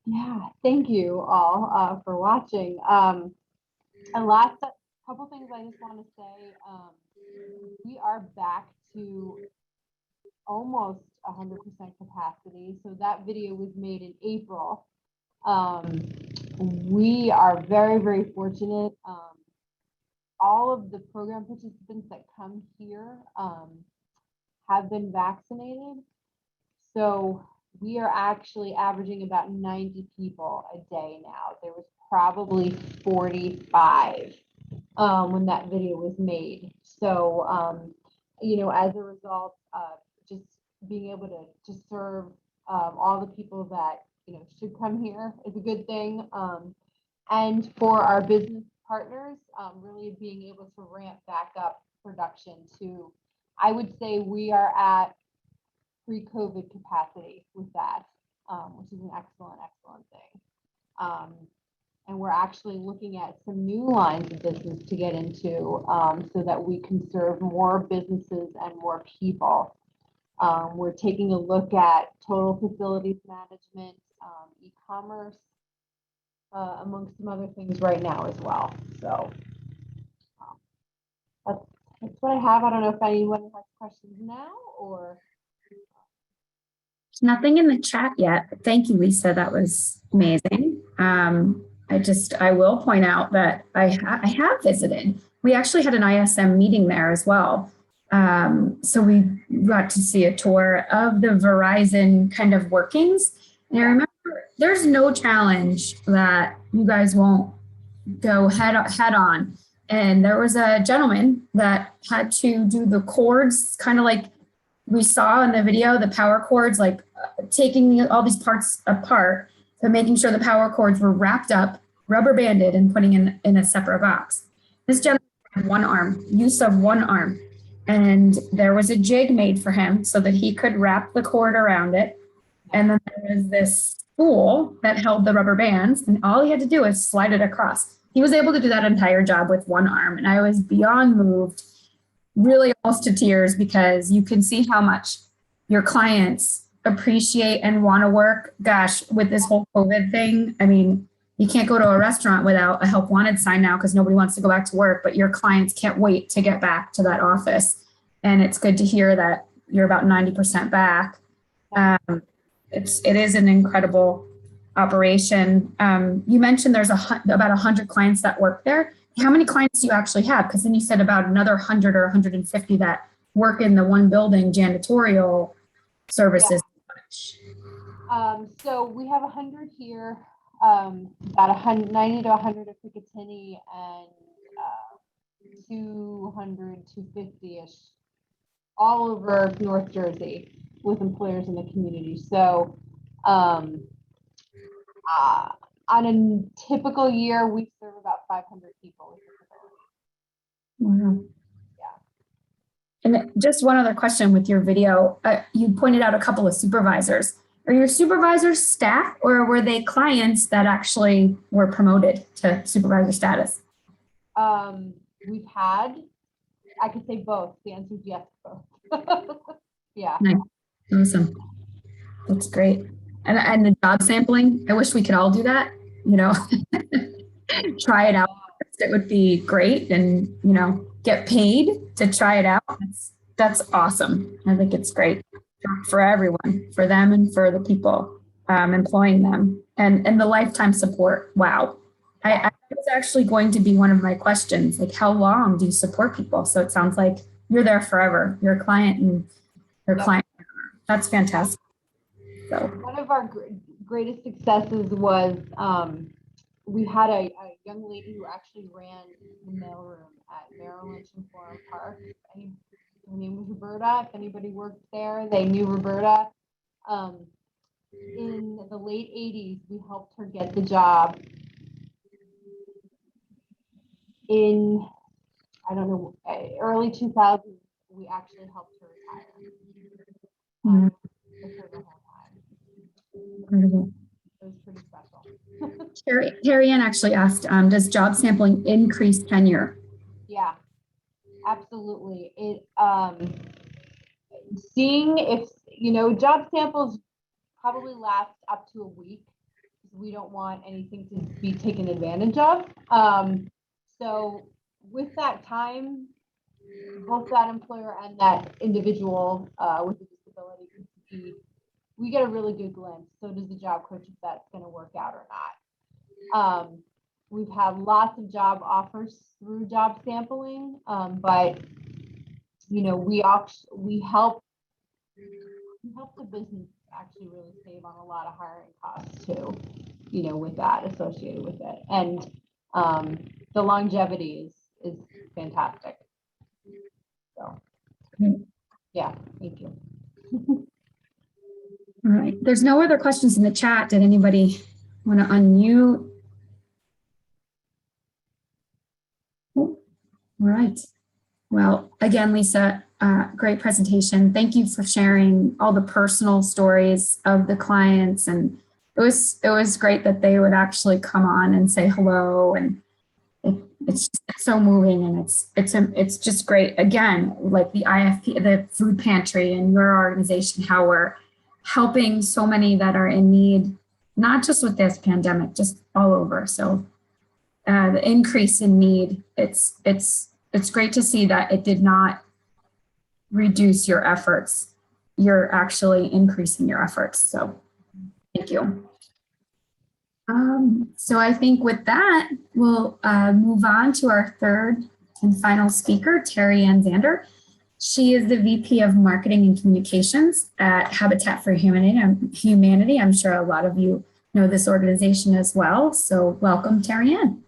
Yeah, thank you all for watching. And last couple things I just want to say, we are back to almost 100% capacity. So that video was made in April. We are very, very fortunate. All of the program participants that come here have been vaccinated. So we are actually averaging about 90 people a day now. There was probably 45 when that video was made. So, you know, as a result, just being able to serve all the people that, you know, should come here is a good thing. And for our business partners, really being able to ramp back up production to, I would say we are at pre-COVID capacity with that, which is an excellent, excellent thing. And we're actually looking at some new lines of business to get into so that we can serve more businesses and more people. We're taking a look at total facilities management, e-commerce, amongst some other things right now as well. So that's what I have. I don't know if anyone has questions now or. There's nothing in the chat yet. Thank you, Lisa. That was amazing. I will point out that I have visited. We actually had an ISM meeting there as well. So we got to see a tour of the Verizon kind of workings. And I remember there's no challenge that you guys won't go head on. And there was a gentleman that had to do the cords, kind of like we saw in the video, the power cords, like taking all these parts apart, but making sure the power cords were wrapped up, rubber banded, and putting in a separate box. This gentleman had one arm, use of one arm. And there was a jig made for him so that he could wrap the cord around it. And then there was this spool that held the rubber bands, and all he had to do was slide it across. He was able to do that entire job with one arm. And I was beyond moved, really almost to tears, because you can see how much your clients appreciate and want to work. Gosh, with this whole COVID thing, I mean, you can't go to a restaurant without a help wanted sign now because nobody wants to go back to work, but your clients can't wait to get back to that office. And it's good to hear that you're about 90% back. It is an incredible operation. You mentioned there's about 100 clients that work there. How many clients do you actually have? Because then you said about another 100 or 150 that work in the one building janitorial services. Yeah. So we have 100 here, about 90 to 100 at Picatinny, and 200 to 50-ish all over North Jersey with employers in the community. So on a typical year, we serve about 500 people with disabilities. Wow. And just one other question with your video. You pointed out a couple of supervisors. Are your supervisors staff or were they clients that actually were promoted to supervisor status? We've had, I could say both. The answer is yes, both. Yeah. Nice. Awesome. That's great. And the job sampling, I wish we could all do that, you know, try it out. It would be great and, you know, get paid to try it out. That's awesome. I think it's great for everyone, for them and for the people employing them and the lifetime support. Wow. I was actually going to be one of my questions, like how long do you support people? So it sounds like you're there forever. You're a client and your client. That's fantastic. So one of our greatest successes was we had a young lady who actually ran the mailroom at Merrill Lynch in Florham Park. Her name was Roberta. If anybody worked there, they knew Roberta. In the late 80s, we helped her get the job. In, I don't know, early 2000s, we actually helped her retire. With her the whole time. It was pretty special. Terry Ann actually asked, does job sampling increase tenure? Yeah, absolutely. It seeing if, you know, job samples probably last up to a week. We don't want anything to be taken advantage of. So with that time, both that employer and that individual with a disability, we get a really good glimpse. So does the job coach if that's going to work out or not. We've had lots of job offers through job sampling, but you know, we help the business actually really save on a lot of hiring costs too, you know, with that associated with it. And the longevity is fantastic. So yeah, thank you. All right. There's no other questions in the chat. Did anybody want to unmute? Oh, all right. Well, again, Lisa, great presentation. Thank you for sharing all the personal stories of the clients. And it was great that they would actually come on and say hello. And it's just so moving, and it's just great. Again, like the IFP, the food pantry, and your organization, how we're helping so many that are in need, not just with this pandemic, just all over. So the increase in need, it's great to see that it did not reduce your efforts. You're actually increasing your efforts. So thank you. So I think with that, we'll move on to our third and final speaker, Terry Ann Zander. She is the VP of Marketing and Communications at Habitat for Humanity. I'm sure a lot of you know this organization as well. So welcome, Terry Ann.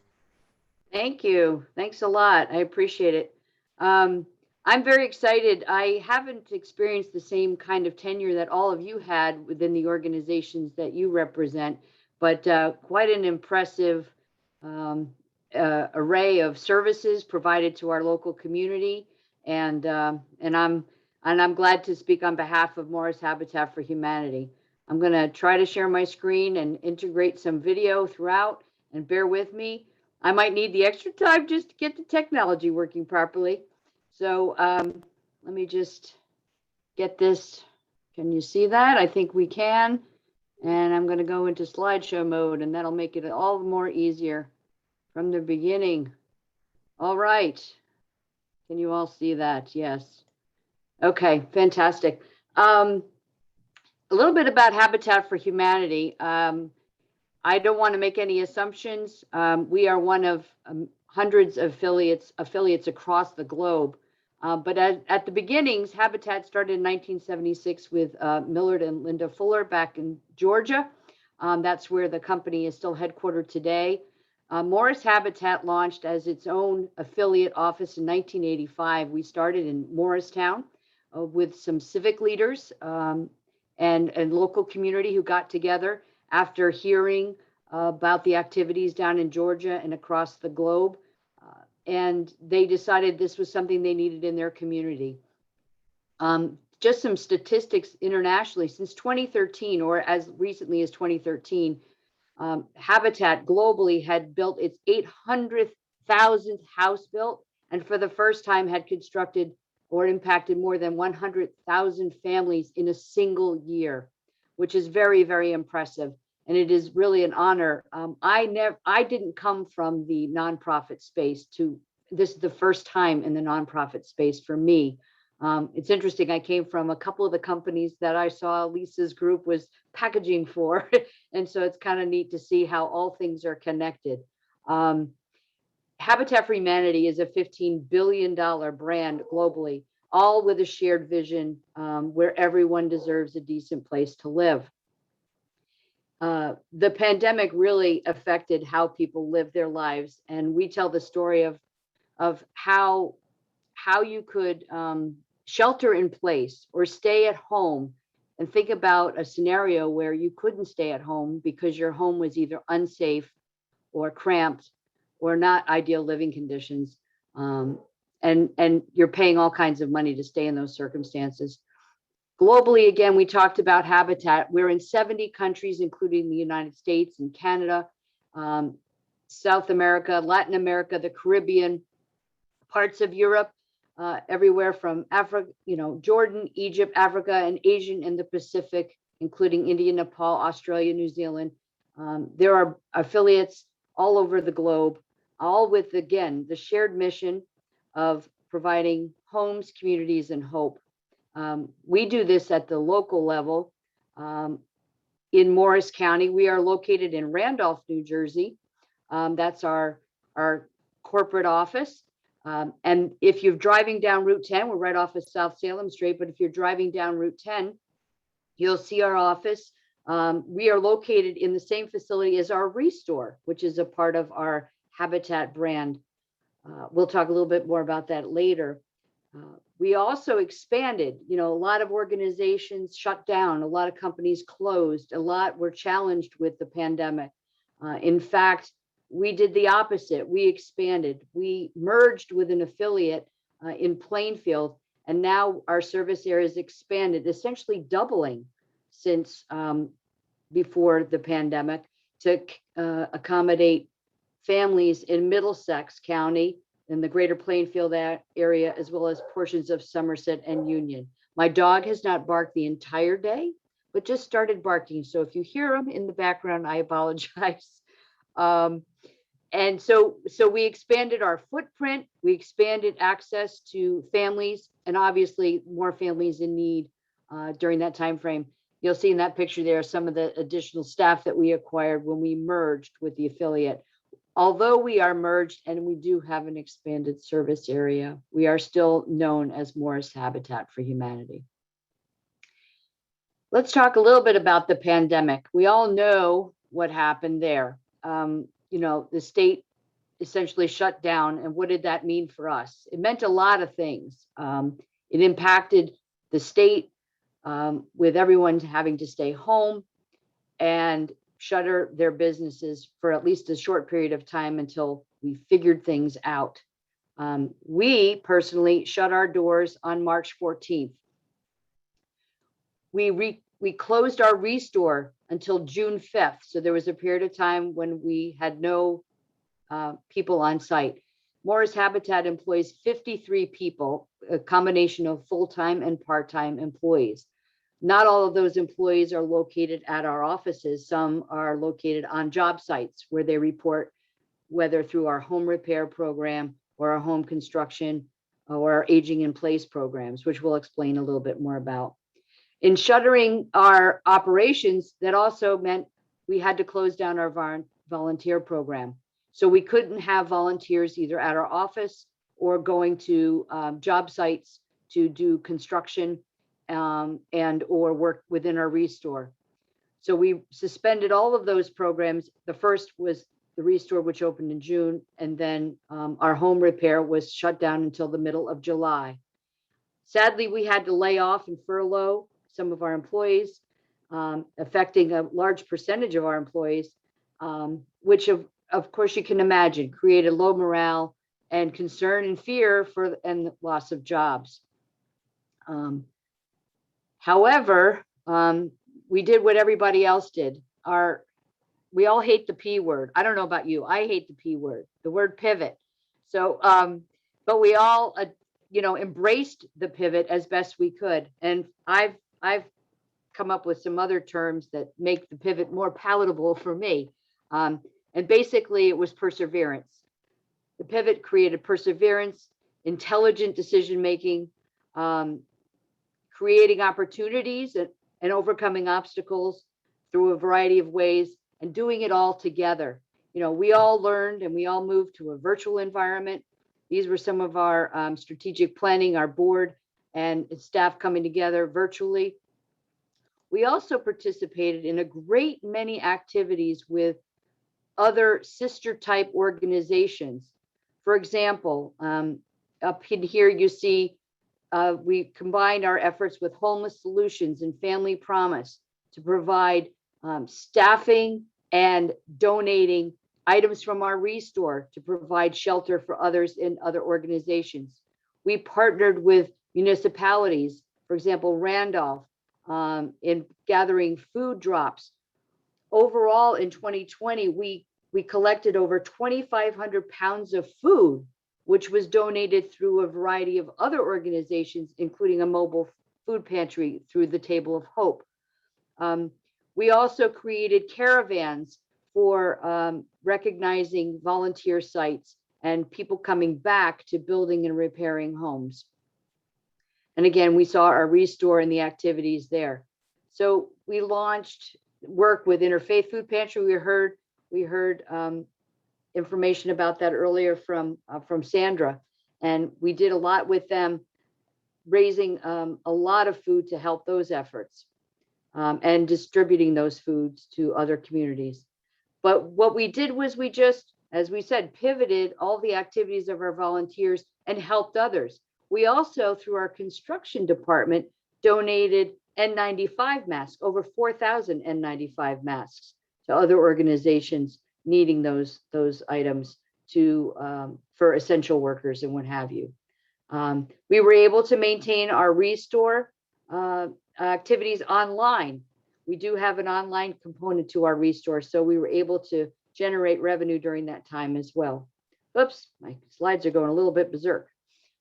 Thank you. Thanks a lot. I appreciate it. I'm very excited. I haven't experienced the same kind of tenure that all of you had within the organizations that you represent, but quite an impressive array of services provided to our local community. And I'm glad to speak on behalf of Morris Habitat for Humanity. I'm going to try to share my screen and integrate some video throughout, and bear with me. I might need the extra time just to get the technology working properly. So let me just get this. Can you see that? I think we can. And I'm going to go into slideshow mode, and that'll make it all the more easier from the beginning. All right. Can you all see that? Yes. Okay, fantastic. A little bit about Habitat for Humanity. I don't want to make any assumptions. We are one of hundreds of affiliates across the globe. But at the beginnings, Habitat started in 1976 with Millard and Linda Fuller back in Georgia. That's where the company is still headquartered today. Morris Habitat launched as its own affiliate office in 1985. We started in Morristown with some civic leaders and local community who got together after hearing about the activities down in Georgia and across the globe. And they decided this was something they needed in their community. Just some statistics internationally, since 2013, or as recently as 2013, Habitat globally had built its 800,000th house built, and for the first time had constructed or impacted more than 100,000 families in a single year, which is very, very impressive. And it is really an honor. I didn't come from the nonprofit space this is the first time in the nonprofit space for me. It's interesting. I came from a couple of the companies that I saw Lisa's group was packaging for. And so it's kind of neat to see how all things are connected. Habitat for Humanity is a $15 billion brand globally, all with a shared vision where everyone deserves a decent place to live. The pandemic really affected how people live their lives. And we tell the story of how you could shelter in place or stay at home, and think about a scenario where you couldn't stay at home because your home was either unsafe or cramped or not ideal living conditions. And you're paying all kinds of money to stay in those circumstances. Globally, again, we talked about Habitat. We're in 70 countries, including the United States and Canada, South America, Latin America, the Caribbean, parts of Europe, everywhere from Africa, Jordan, Egypt, Africa, and Asian and the Pacific, including India, Nepal, Australia, New Zealand. There are affiliates all over the globe, all with, again, the shared mission of providing homes, communities, and hope. We do this at the local level. In Morris County, we are located in Randolph, New Jersey. That's our corporate office. And if you're driving down Route 10, we're right off of South Salem Street, but if you're driving down Route 10, you'll see our office. We are located in the same facility as our Restore, which is a part of our Habitat brand. We'll talk a little bit more about that later. We also expanded. A lot of organizations shut down, a lot of companies closed, a lot were challenged with the pandemic. In fact, we did the opposite. We expanded. We merged with an affiliate in Plainfield, and now our service area is expanded, essentially doubling since before the pandemic, to accommodate families in Middlesex County, in the greater Plainfield area, as well as portions of Somerset and Union. My dog has not barked the entire day, but just started barking. So if you hear him in the background, I apologize. And so we expanded our footprint, we expanded access to families, and obviously more families in need during that time frame. You'll see in that picture there some of the additional staff that we acquired when we merged with the affiliate. Although we are merged and we do have an expanded service area, we are still known as Morris Habitat for Humanity. Let's talk a little bit about the pandemic. We all know what happened there. The state essentially shut down. And what did that mean for us? It meant a lot of things. It impacted the state with everyone having to stay home and shutter their businesses for at least a short period of time until we figured things out. We personally shut our doors on March 14th. We closed our Restore until June 5th. So there was a period of time when we had no people on site. Morris Habitat employs 53 people, a combination of full-time and part-time employees. Not all of those employees are located at our offices. Some are located on job sites where they report, whether through our home repair program or our home construction or our aging in place programs, which we'll explain a little bit more about. In shuttering our operations, that also meant we had to close down our volunteer program. So we couldn't have volunteers either at our office or going to job sites to do construction and or work within our Restore. So we suspended all of those programs. The first was the Restore, which opened in June, and then our home repair was shut down until the middle of July. Sadly, we had to lay off and furlough some of our employees, affecting a large percentage of our employees, which of course you can imagine created low morale and concern and fear and loss of jobs. However, we did what everybody else did. We all hate the P word. I don't know about you. I hate the P word, the word pivot. So, but we all, embraced the pivot as best we could. And I've come up with some other terms that make the pivot more palatable for me. And basically it was perseverance. The pivot created perseverance, intelligent decision-making, creating opportunities and overcoming obstacles through a variety of ways, and doing it all together. We all learned and we all moved to a virtual environment. These were some of our strategic planning, our board and staff coming together virtually. We also participated in a great many activities with other sister type organizations. For example, up in here you see we combined our efforts with Homeless Solutions and Family Promise to provide staffing and donating items from our restore to provide shelter for others in other organizations. We partnered with municipalities, for example, Randolph, in gathering food drops. Overall, in 2020, we collected over 2,500 pounds of food, which was donated through a variety of other organizations, including a mobile food pantry through the Table of Hope. We also created caravans for recognizing volunteer sites and people coming back to building and repairing homes. And again, we saw our restore and the activities there. So we launched work with Interfaith Food Pantry. We heard information about that earlier from Sandra, and we did a lot with them, raising a lot of food to help those efforts and distributing those foods to other communities. But what we did was we just, as we said, pivoted all the activities of our volunteers and helped others. We also, through our construction department, donated N95 masks, over 4,000 N95 masks to other organizations needing those items for essential workers and what have you. We were able to maintain our restore activities online. We do have an online component to our restore, so we were able to generate revenue during that time as well. Oops, my slides are going a little bit berserk.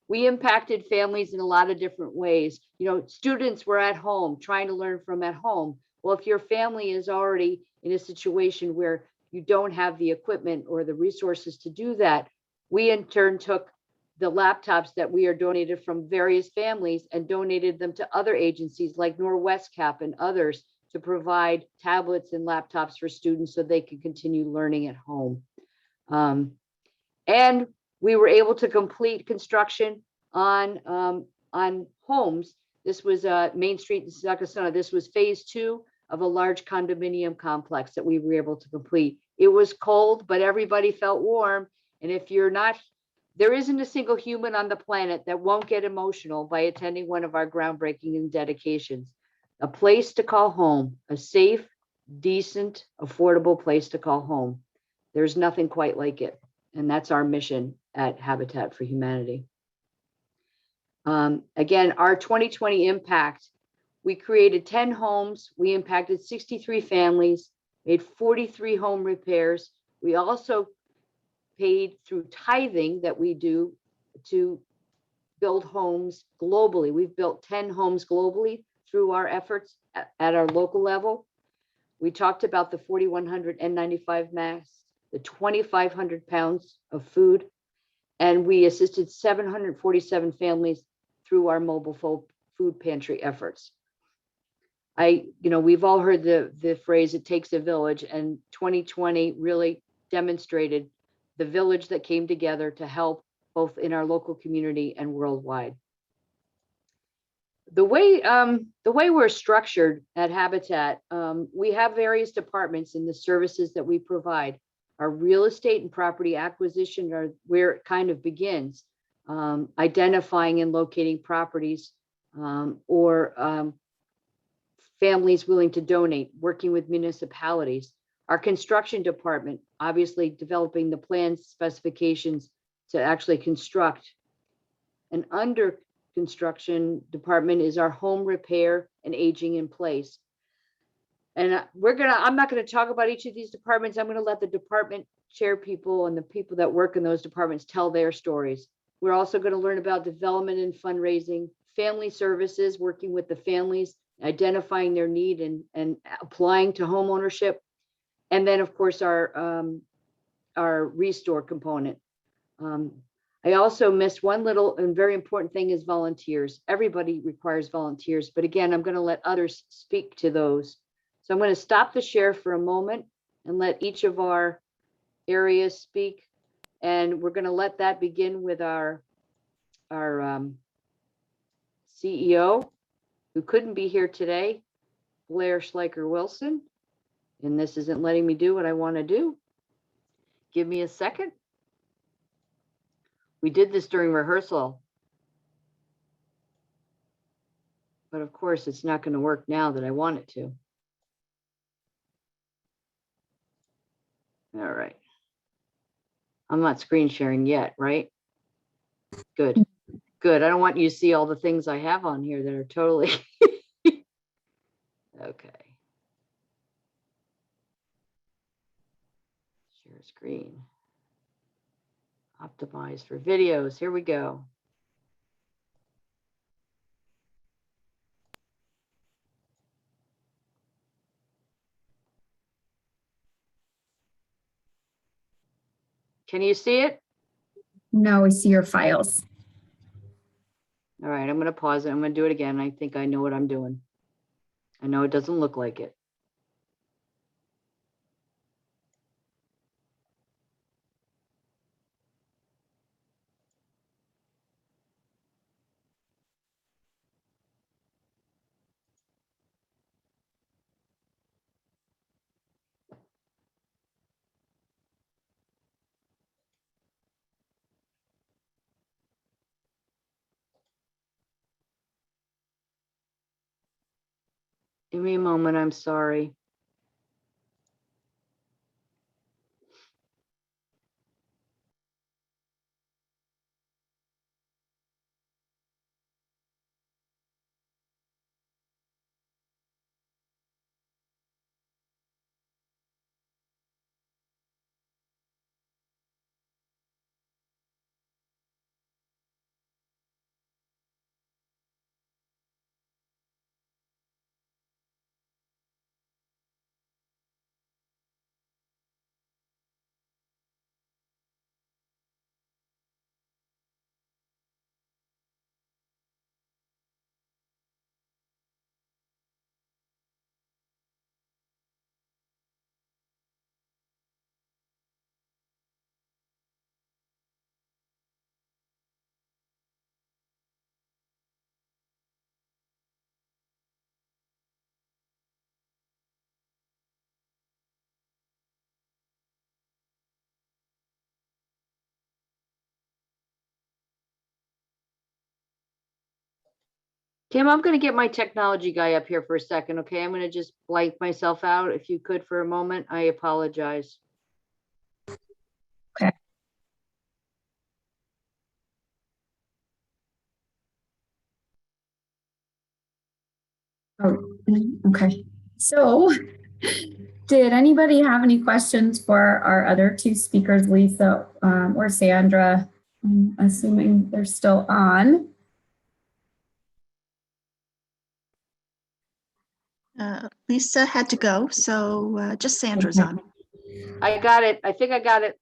We impacted families in a lot of different ways. Students were at home trying to learn from at home. Well, if your family is already in a situation where you don't have the equipment or the resources to do that, we in turn took the laptops that we are donated from various families and donated them to other agencies like Norwestcap and others to provide tablets and laptops for students so they can continue learning at home. And we were able to complete construction on homes. This was Main Street in Sakasana. This was phase 2 of a large condominium complex that we were able to complete. It was cold, but everybody felt warm. And if you're not, there isn't a single human on the planet that won't get emotional by attending one of our groundbreaking and dedications. A place to call home, a safe, decent, affordable place to call home. There's nothing quite like it. And that's our mission at Habitat for Humanity. Again, our 2020 impact, we created 10 homes. We impacted 63 families, made 43 home repairs. We also paid through tithing that we do to build homes globally. We've built 10 homes globally through our efforts at our local level. We talked about the 4,100 N95 masks, the 2,500 pounds of food, and we assisted 747 families through our mobile food pantry efforts. We've all heard the phrase, it takes a village, and 2020 really demonstrated the village that came together to help both in our local community and worldwide. The way we're structured at Habitat, we have various departments in the services that we provide. Our real estate and property acquisition are where it kind of begins, identifying and locating properties or families willing to donate, working with municipalities. Our construction department, obviously developing the plans, specifications to actually construct. And under construction department is our home repair and aging in place. And I'm not gonna talk about each of these departments. I'm gonna let the department chair people and the people that work in those departments tell their stories. We're also gonna learn about development and fundraising, family services, working with the families, identifying their need and applying to home ownership. And then of course our restore component. I also missed one little and very important thing is volunteers. Everybody requires volunteers, but again, I'm gonna let others speak to those. So I'm gonna stop the share for a moment and let each of our areas speak. And we're gonna let that begin with our CEO, who couldn't be here today, Blair Schleicher-Wilson. And this isn't letting me do what I wanna do. Give me a second. We did this during rehearsal. But of course, it's not gonna work now that I want it to. All right. I'm not screen sharing yet, right? Good, good. I don't want you to see all the things I have on here that are totally. Okay. Share screen. Optimize for videos. Here we go. Can you see it? No, we see your files. All right, I'm going to pause it. I'm going to do it again. I think I know what I'm doing. I know it doesn't look like it. Give me a moment. I'm sorry. Tim, I'm going to get my technology guy up here for a second, okay? I'm going to just blank myself out. If you could for a moment, I apologize. Okay. Oh, okay. So, did anybody have any questions for our other two speakers, Lisa or Sandra? I'm assuming they're still on. Lisa had to go, so just Sandra's on. I got it. I think I got it.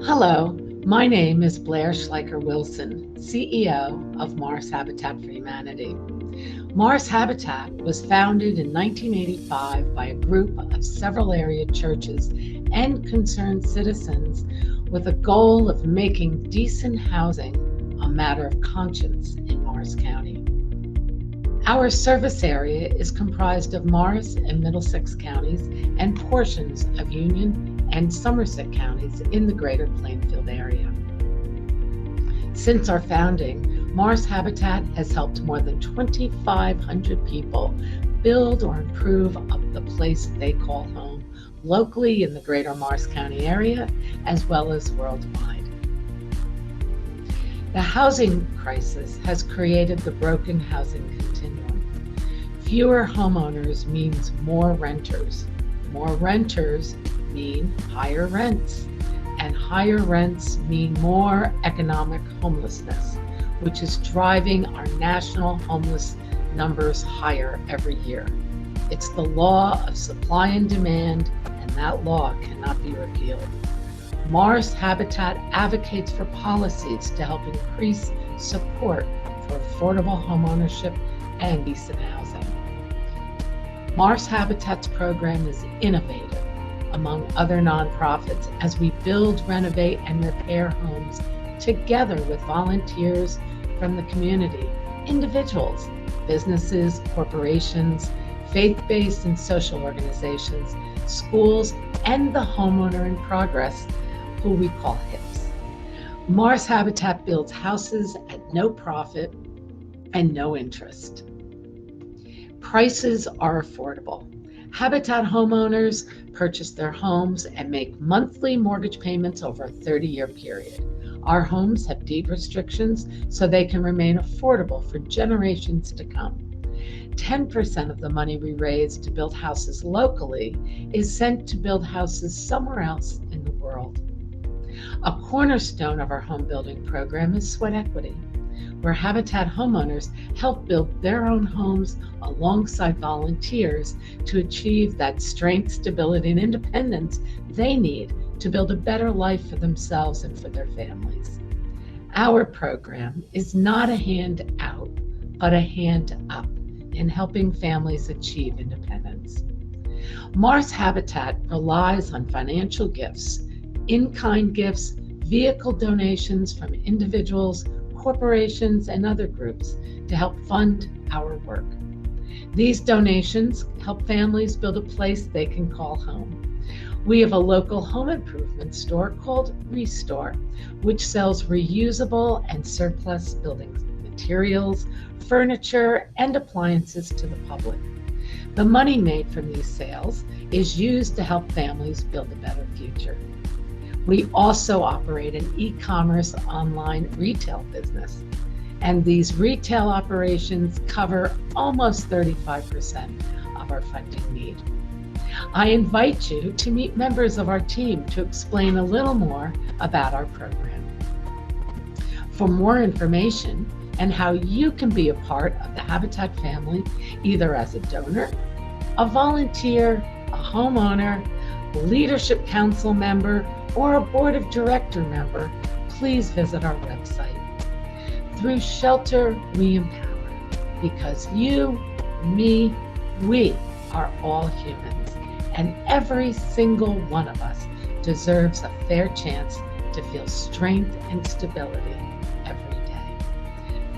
Hello, my name is Blair Schleicher-Wilson, CEO of Mars Habitat for Humanity. Mars Habitat was founded in 1985 by a group of several area churches and concerned citizens with a goal of making decent housing a matter of conscience in Morris County. Our service area is comprised of Morris and Middlesex counties and portions of Union and Somerset counties in the greater Plainfield area. Since our founding, Mars Habitat has helped more than 2,500 people build or improve up the place they call home, locally in the greater Mars County area, as well as worldwide. The housing crisis has created the broken housing continuum. Fewer homeowners means more renters. More renters mean higher rents, and higher rents mean more economic homelessness, which is driving our national homeless numbers higher every year. It's the law of supply and demand, and that law cannot be repealed. Mars Habitat advocates for policies to help increase support for affordable homeownership and decent housing. Mars Habitat's program is innovative among other nonprofits as we build, renovate, and repair homes together with volunteers from the community, individuals, businesses, corporations, faith-based and social organizations, schools, and the homeowner in progress, who we call HIPS. Mars Habitat builds houses at no profit and no interest. Prices are affordable. Habitat homeowners purchase their homes and make monthly mortgage payments over a 30-year period. Our homes have deed restrictions so they can remain affordable for generations to come. 10% of the money we raise to build houses locally is sent to build houses somewhere else in the world. A cornerstone of our home building program is sweat equity, where Habitat homeowners help build their own homes alongside volunteers to achieve that strength, stability, and independence they need to build a better life for themselves and for their families. Our program is not a hand out, but a hand up in helping families achieve independence. Mars Habitat relies on financial gifts, in-kind gifts, vehicle donations from individuals, corporations, and other groups to help fund our work. These donations help families build a place they can call home. We have a local home improvement store called Restore, which sells reusable and surplus building materials, furniture, and appliances to the public. The money made from these sales is used to help families build a better future. We also operate an e-commerce online retail business, and these retail operations cover almost 35% of our funding need. I invite you to meet members of our team to explain a little more about our program. For more information and how you can be a part of the Habitat family, either as a donor, a volunteer, a homeowner, leadership council member, or a board of director member, please visit our website. Through Shelter, we empower, because you, me, we are all humans, and every single one of us deserves a fair chance to feel strength and stability every day.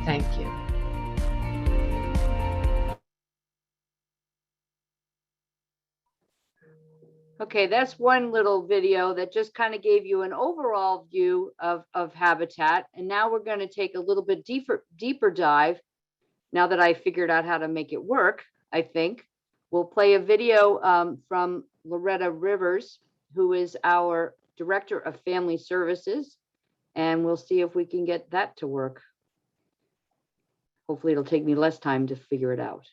Thank you. Okay, that's one little video that just kind of gave you an overall view of Habitat. And now we're going to take a little bit deeper dive. Now that I figured out how to make it work, I think we'll play a video from Loretta Rivers, who is our Director of Family Services. And we'll see if we can get that to work. Hopefully it'll take me less time to figure it out.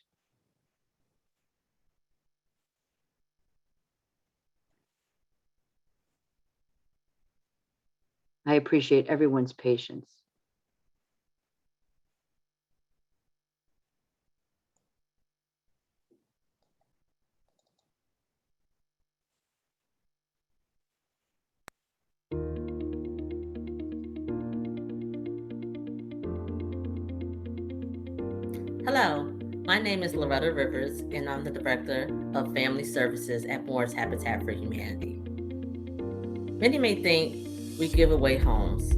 I appreciate everyone's patience. Hello, my name is Loretta Rivers, and I'm the Director of Family Services at Mars Habitat for Humanity. Many may think we give away homes,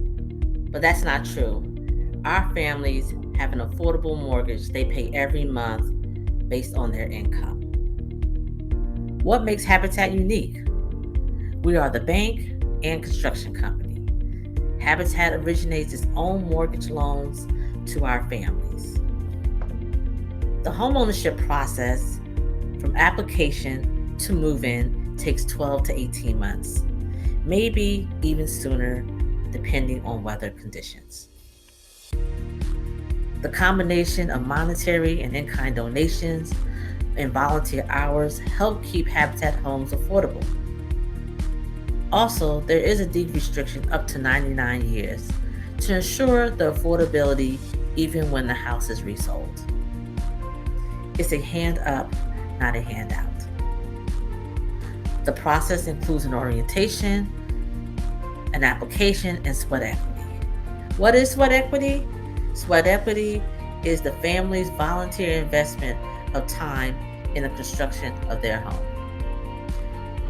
but that's not true. Our families have an affordable mortgage they pay every month based on their income. What makes Habitat unique? We are the bank and construction company. Habitat originates its own mortgage loans to our families. The homeownership process from application to move-in takes 12 to 18 months, maybe even sooner, depending on weather conditions. The combination of monetary and in-kind donations and volunteer hours help keep Habitat homes affordable. Also, there is a deed restriction up to 99 years to ensure the affordability even when the house is resold. It's a hand up, not a handout. The process includes an orientation, an application, and sweat equity. What is sweat equity? Sweat equity is the family's volunteer investment of time in the construction of their home.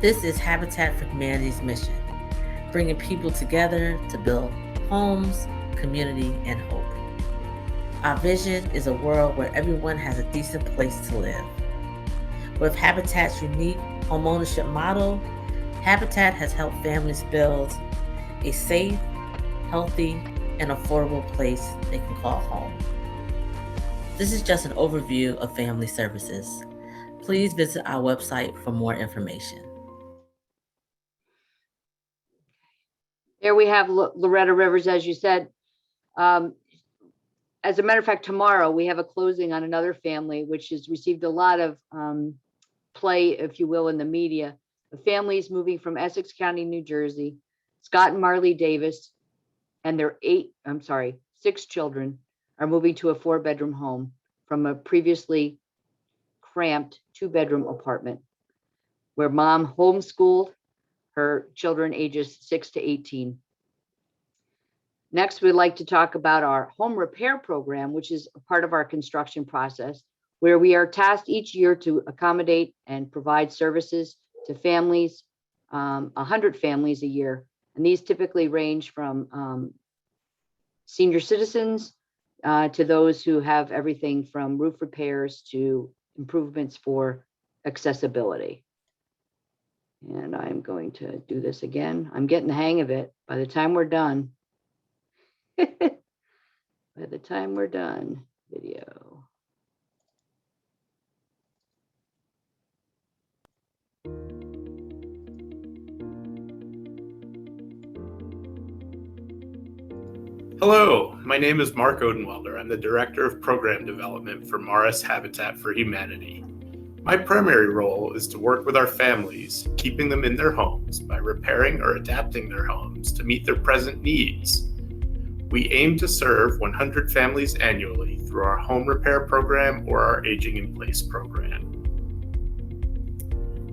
This is Habitat for Humanity's mission, bringing people together to build homes, community, and hope. Our vision is a world where everyone has a decent place to live. With Habitat's unique homeownership model, Habitat has helped families build a safe, healthy, and affordable place they can call home. This is just an overview of family services. Please visit our website for more information. There we have Loretta Rivers, as you said. As a matter of fact, tomorrow we have a closing on another family, which has received a lot of play, if you will, in the media. The family is moving from Essex County, New Jersey. Scott and Marley Davis and their 6 children are moving to a 4-bedroom home from a previously cramped 2-bedroom apartment where mom homeschooled her children ages 6 to 18. Next, we'd like to talk about our home repair program, which is a part of our construction process, where we are tasked each year to accommodate and provide services to families, 100 families a year. And these typically range from senior citizens to those who have everything from roof repairs to improvements for accessibility. And I'm going to do this again. I'm getting the hang of it. By the time we're done, video. Hello, my name is Mark Odenwelder. I'm the Director of Program Development for Morris Habitat for Humanity. My primary role is to work with our families, keeping them in their homes by repairing or adapting their homes to meet their present needs. We aim to serve 100 families annually through our home repair program or our aging in place program.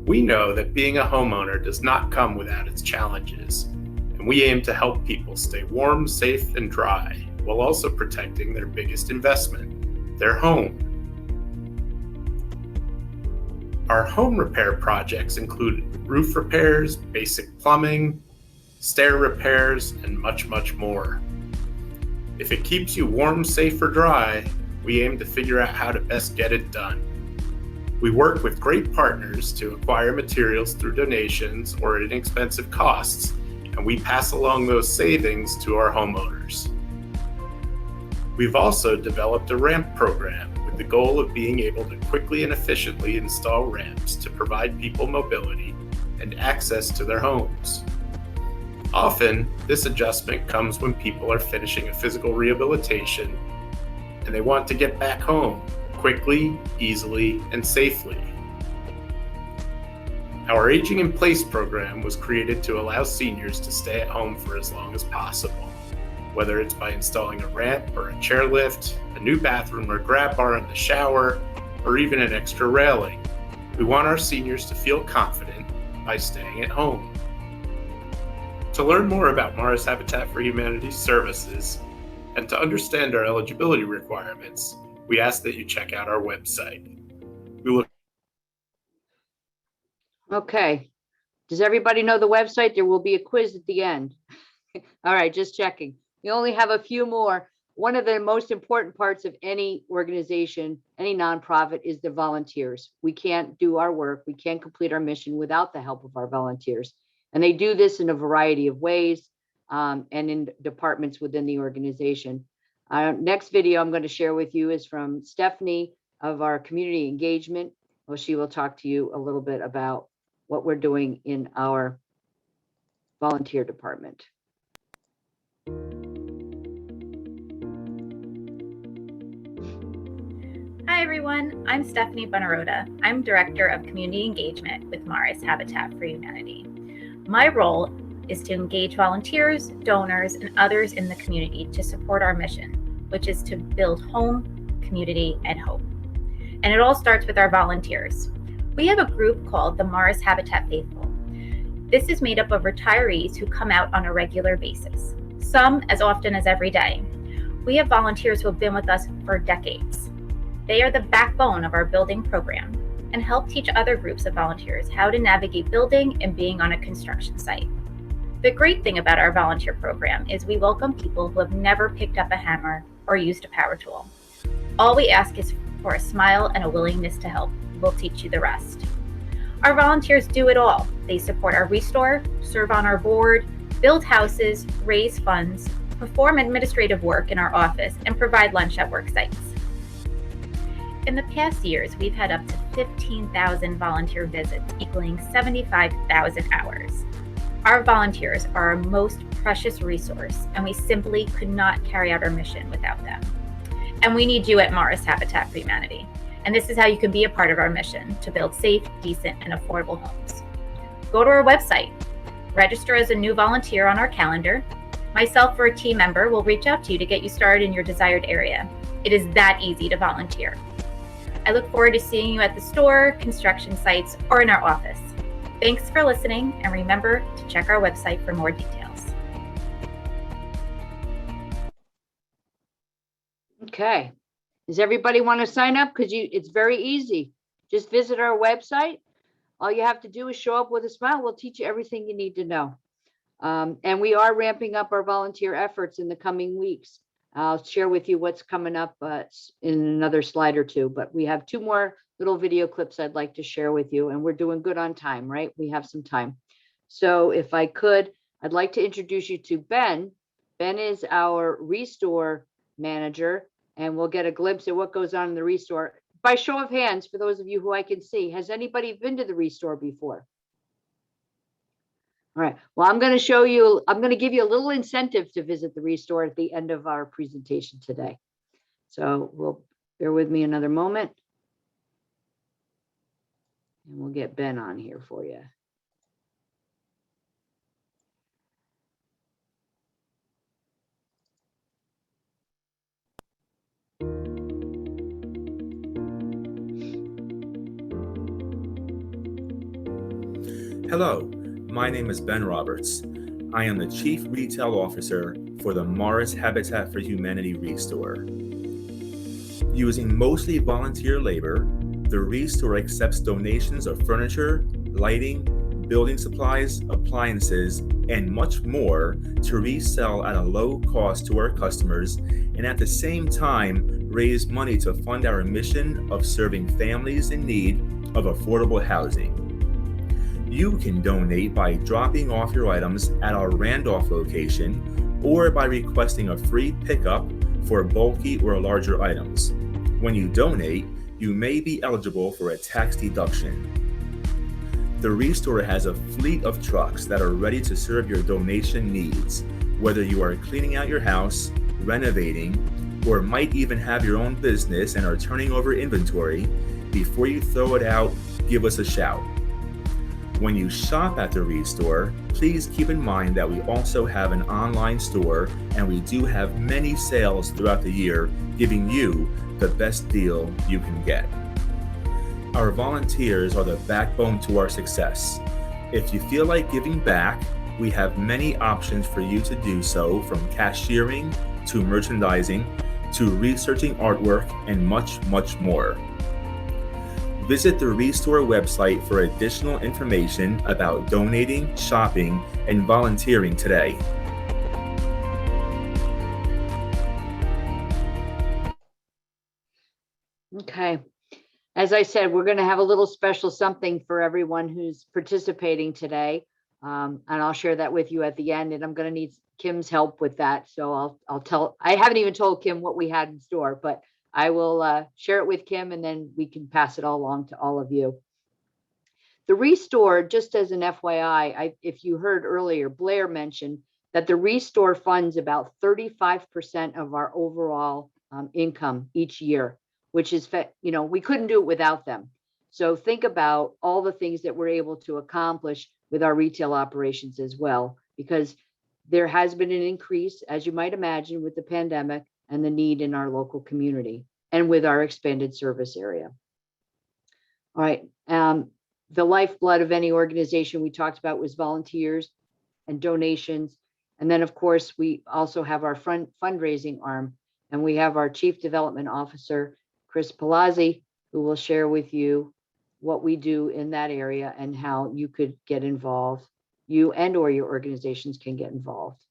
We know that being a homeowner does not come without its challenges, and we aim to help people stay warm, safe, and dry while also protecting their biggest investment, their home. Our home repair projects include roof repairs, basic plumbing, stair repairs, and much, much more. If it keeps you warm, safe, or dry, we aim to figure out how to best get it done. We work with great partners to acquire materials through donations or inexpensive costs, and we pass along those savings to our homeowners. We've also developed a ramp program with the goal of being able to quickly and efficiently install ramps to provide people mobility and access to their homes. Often, this adjustment comes when people are finishing a physical rehabilitation and they want to get back home quickly, easily, and safely. Our Aging in Place program was created to allow seniors to stay at home for as long as possible, whether it's by installing a ramp or a chairlift, a new bathroom or grab bar in the shower, or even an extra railing. We want our seniors to feel confident by staying at home. To learn more about Morris Habitat for Humanity's services and to understand our eligibility requirements, we ask that you check out our website. We look. Okay. Does everybody know the website? There will be a quiz at the end. All right, just checking. We only have a few more. One of the most important parts of any organization, any nonprofit, is the volunteers. We can't do our work, we can't complete our mission without the help of our volunteers. And they do this in a variety of ways and in departments within the organization. Next video I'm going to share with you is from Stephanie of our community engagement. Well, she will talk to you a little bit about what we're doing in our volunteer department. Hi everyone, I'm Stephanie Bonarota. I'm Director of Community Engagement with Mars Habitat for Humanity. My role is to engage volunteers, donors, and others in the community to support our mission, which is to build home, community, and hope. And it all starts with our volunteers. We have a group called the Mars Habitat Faithful. This is made up of retirees who come out on a regular basis, some as often as every day. We have volunteers who have been with us for decades. They are the backbone of our building program and help teach other groups of volunteers how to navigate building and being on a construction site. The great thing about our volunteer program is we welcome people who have never picked up a hammer or used a power tool. All we ask is for a smile and a willingness to help. We'll teach you the rest. Our volunteers do it all. They support our restore, serve on our board, build houses, raise funds, perform administrative work in our office, and provide lunch at work sites. In the past years, we've had up to 15,000 volunteer visits, equaling 75,000 hours. Our volunteers are our most precious resource, and we simply could not carry out our mission without them. And we need you at Mars Habitat for Humanity. And this is how you can be a part of our mission to build safe, decent, and affordable homes. Go to our website, register as a new volunteer on our calendar. Myself or a team member will reach out to you to get you started in your desired area. It is that easy to volunteer. I look forward to seeing you at the store, construction sites, or in our office. Thanks for listening, and remember to check our website for more details. Okay. Does everybody want to sign up? Because it's very easy. Just visit our website. All you have to do is show up with a smile. We'll teach you everything you need to know. And we are ramping up our volunteer efforts in the coming weeks. I'll share with you what's coming up in another slide or two, but we have 2 more little video clips I'd like to share with you, and we're doing good on time, right? We have some time. So if I could, I'd like to introduce you to Ben. Ben is our restore manager, and we'll get a glimpse at what goes on in the restore. By show of hands, for those of you who I can see, has anybody been to the restore before? All right, well, I'm going to give you a little incentive to visit the restore at the end of our presentation today. So bear with me another moment. And we'll get Ben on here for you. Hello, my name is Ben Roberts. I am the Chief Retail Officer for the Mars Habitat for Humanity Restore. Using mostly volunteer labor, the Restore accepts donations of furniture, lighting, building supplies, appliances, and much more to resell at a low cost to our customers, and at the same time raise money to fund our mission of serving families in need of affordable housing. You can donate by dropping off your items at our Randolph location or by requesting a free pickup for bulky or larger items. When you donate, you may be eligible for a tax deduction. The Restore has a fleet of trucks that are ready to serve your donation needs, whether you are cleaning out your house, renovating, or might even have your own business and are turning over inventory. Before you throw it out, give us a shout. When you shop at the Restore, please keep in mind that we also have an online store, and we do have many sales throughout the year, giving you the best deal you can get. Our volunteers are the backbone to our success. If you feel like giving back, we have many options for you to do so, from cashiering to merchandising to researching artwork and much, much more. Visit the Restore website for additional information about donating, shopping, and volunteering today. Okay. As I said, we're going to have a little special something for everyone who's participating today. And I'll share that with you at the end. And I'm going to need Kim's help with that. So I haven't even told Kim what we had in store, but I will share it with Kim and then we can pass it all along to all of you. The Restore, just as an FYI, if you heard earlier, Blair mentioned that the Restore funds about 35% of our overall income each year, which is, we couldn't do it without them. So think about all the things that we're able to accomplish with our retail operations as well, because there has been an increase, as you might imagine, with the pandemic and the need in our local community and with our expanded service area. All right. The lifeblood of any organization we talked about was volunteers and donations. And then, of course, we also have our fundraising arm, and we have our Chief Development Officer, Chris Palazzi, who will share with you what we do in that area and how you could get involved. You and or your organizations can get involved.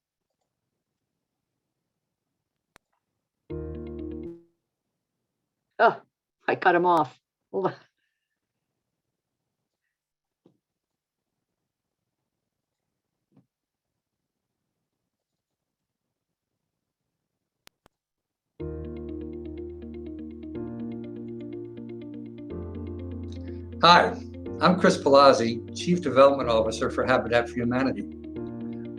Oh, I cut him off. Hold on. Hi, I'm Chris Palazzi, Chief Development Officer for Habitat for Humanity.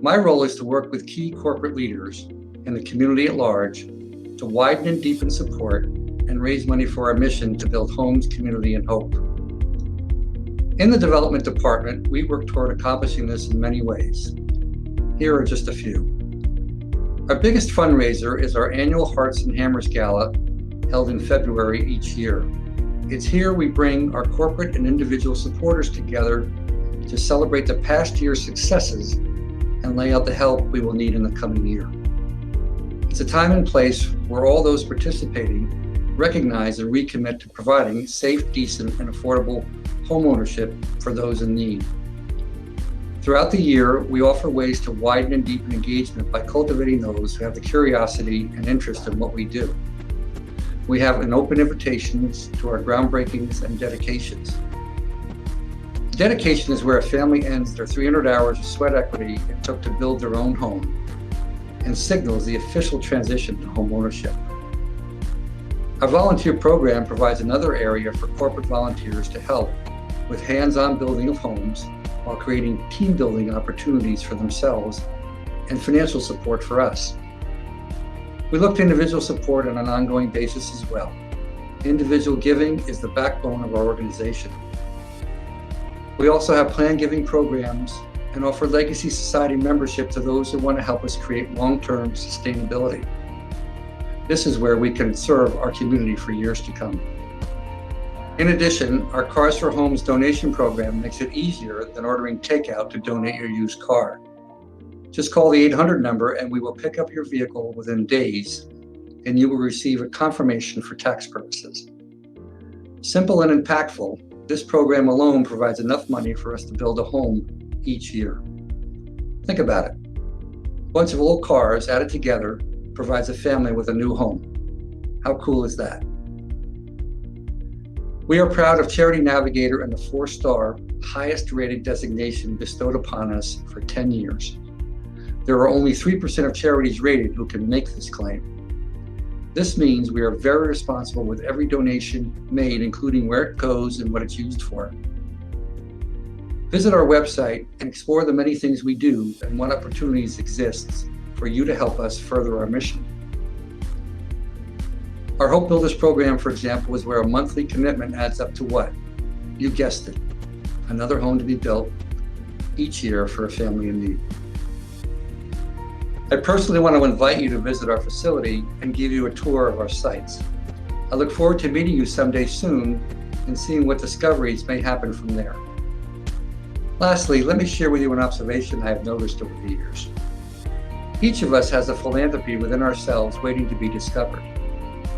My role is to work with key corporate leaders in the community at large to widen and deepen support and raise money for our mission to build homes, community, and hope. In the development department, we work toward accomplishing this in many ways. Here are just a few. Our biggest fundraiser is our annual Hearts and Hammers Gala, held in February each year. It's here we bring our corporate and individual supporters together to celebrate the past year's successes and lay out the help we will need in the coming year. It's a time and place where all those participating recognize and recommit to providing safe, decent, and affordable homeownership for those in need. Throughout the year, we offer ways to widen and deepen engagement by cultivating those who have the curiosity and interest in what we do. We have an open invitations to our groundbreakings and dedications. Dedication is where a family ends their 300 hours of sweat equity it took to build their own home and signals the official transition to home ownership. Our volunteer program provides another area for corporate volunteers to help with hands-on building of homes while creating team building opportunities for themselves and financial support for us. We look to individual support on an ongoing basis as well. Individual giving is the backbone of our organization. We also have planned giving programs and offer Legacy Society membership to those who want to help us create long-term sustainability. This is where we can serve our community for years to come. In addition, our Cars for Homes donation program makes it easier than ordering takeout to donate your used car. Just call the 800 number and we will pick up your vehicle within days, and you will receive a confirmation for tax purposes. Simple and impactful, this program alone provides enough money for us to build a home each year. Think about it. A bunch of old cars added together provides a family with a new home. How cool is that? We are proud of Charity Navigator and the 4-star highest rated designation bestowed upon us for 10 years. There are only 3% of charities rated who can make this claim. This means we are very responsible with every donation made, including where it goes and what it's used for. Visit our website and explore the many things we do and what opportunities exist for you to help us further our mission. Our Hope Builders program, for example, is where a monthly commitment adds up to what? You guessed it, another home to be built each year for a family in need. I personally want to invite you to visit our facility and give you a tour of our sites. I look forward to meeting you someday soon and seeing what discoveries may happen from there. Lastly, let me share with you an observation I have noticed over the years. Each of us has a philanthropy within ourselves waiting to be discovered.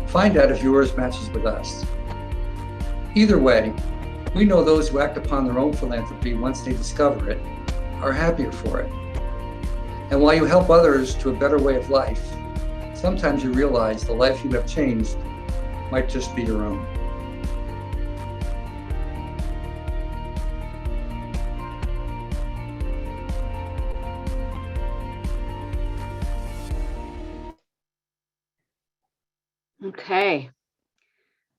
Find out if yours matches with us. Either way, we know those who act upon their own philanthropy once they discover it are happier for it. And while you help others to a better way of life, sometimes you realize the life you have changed might just be your own. Okay.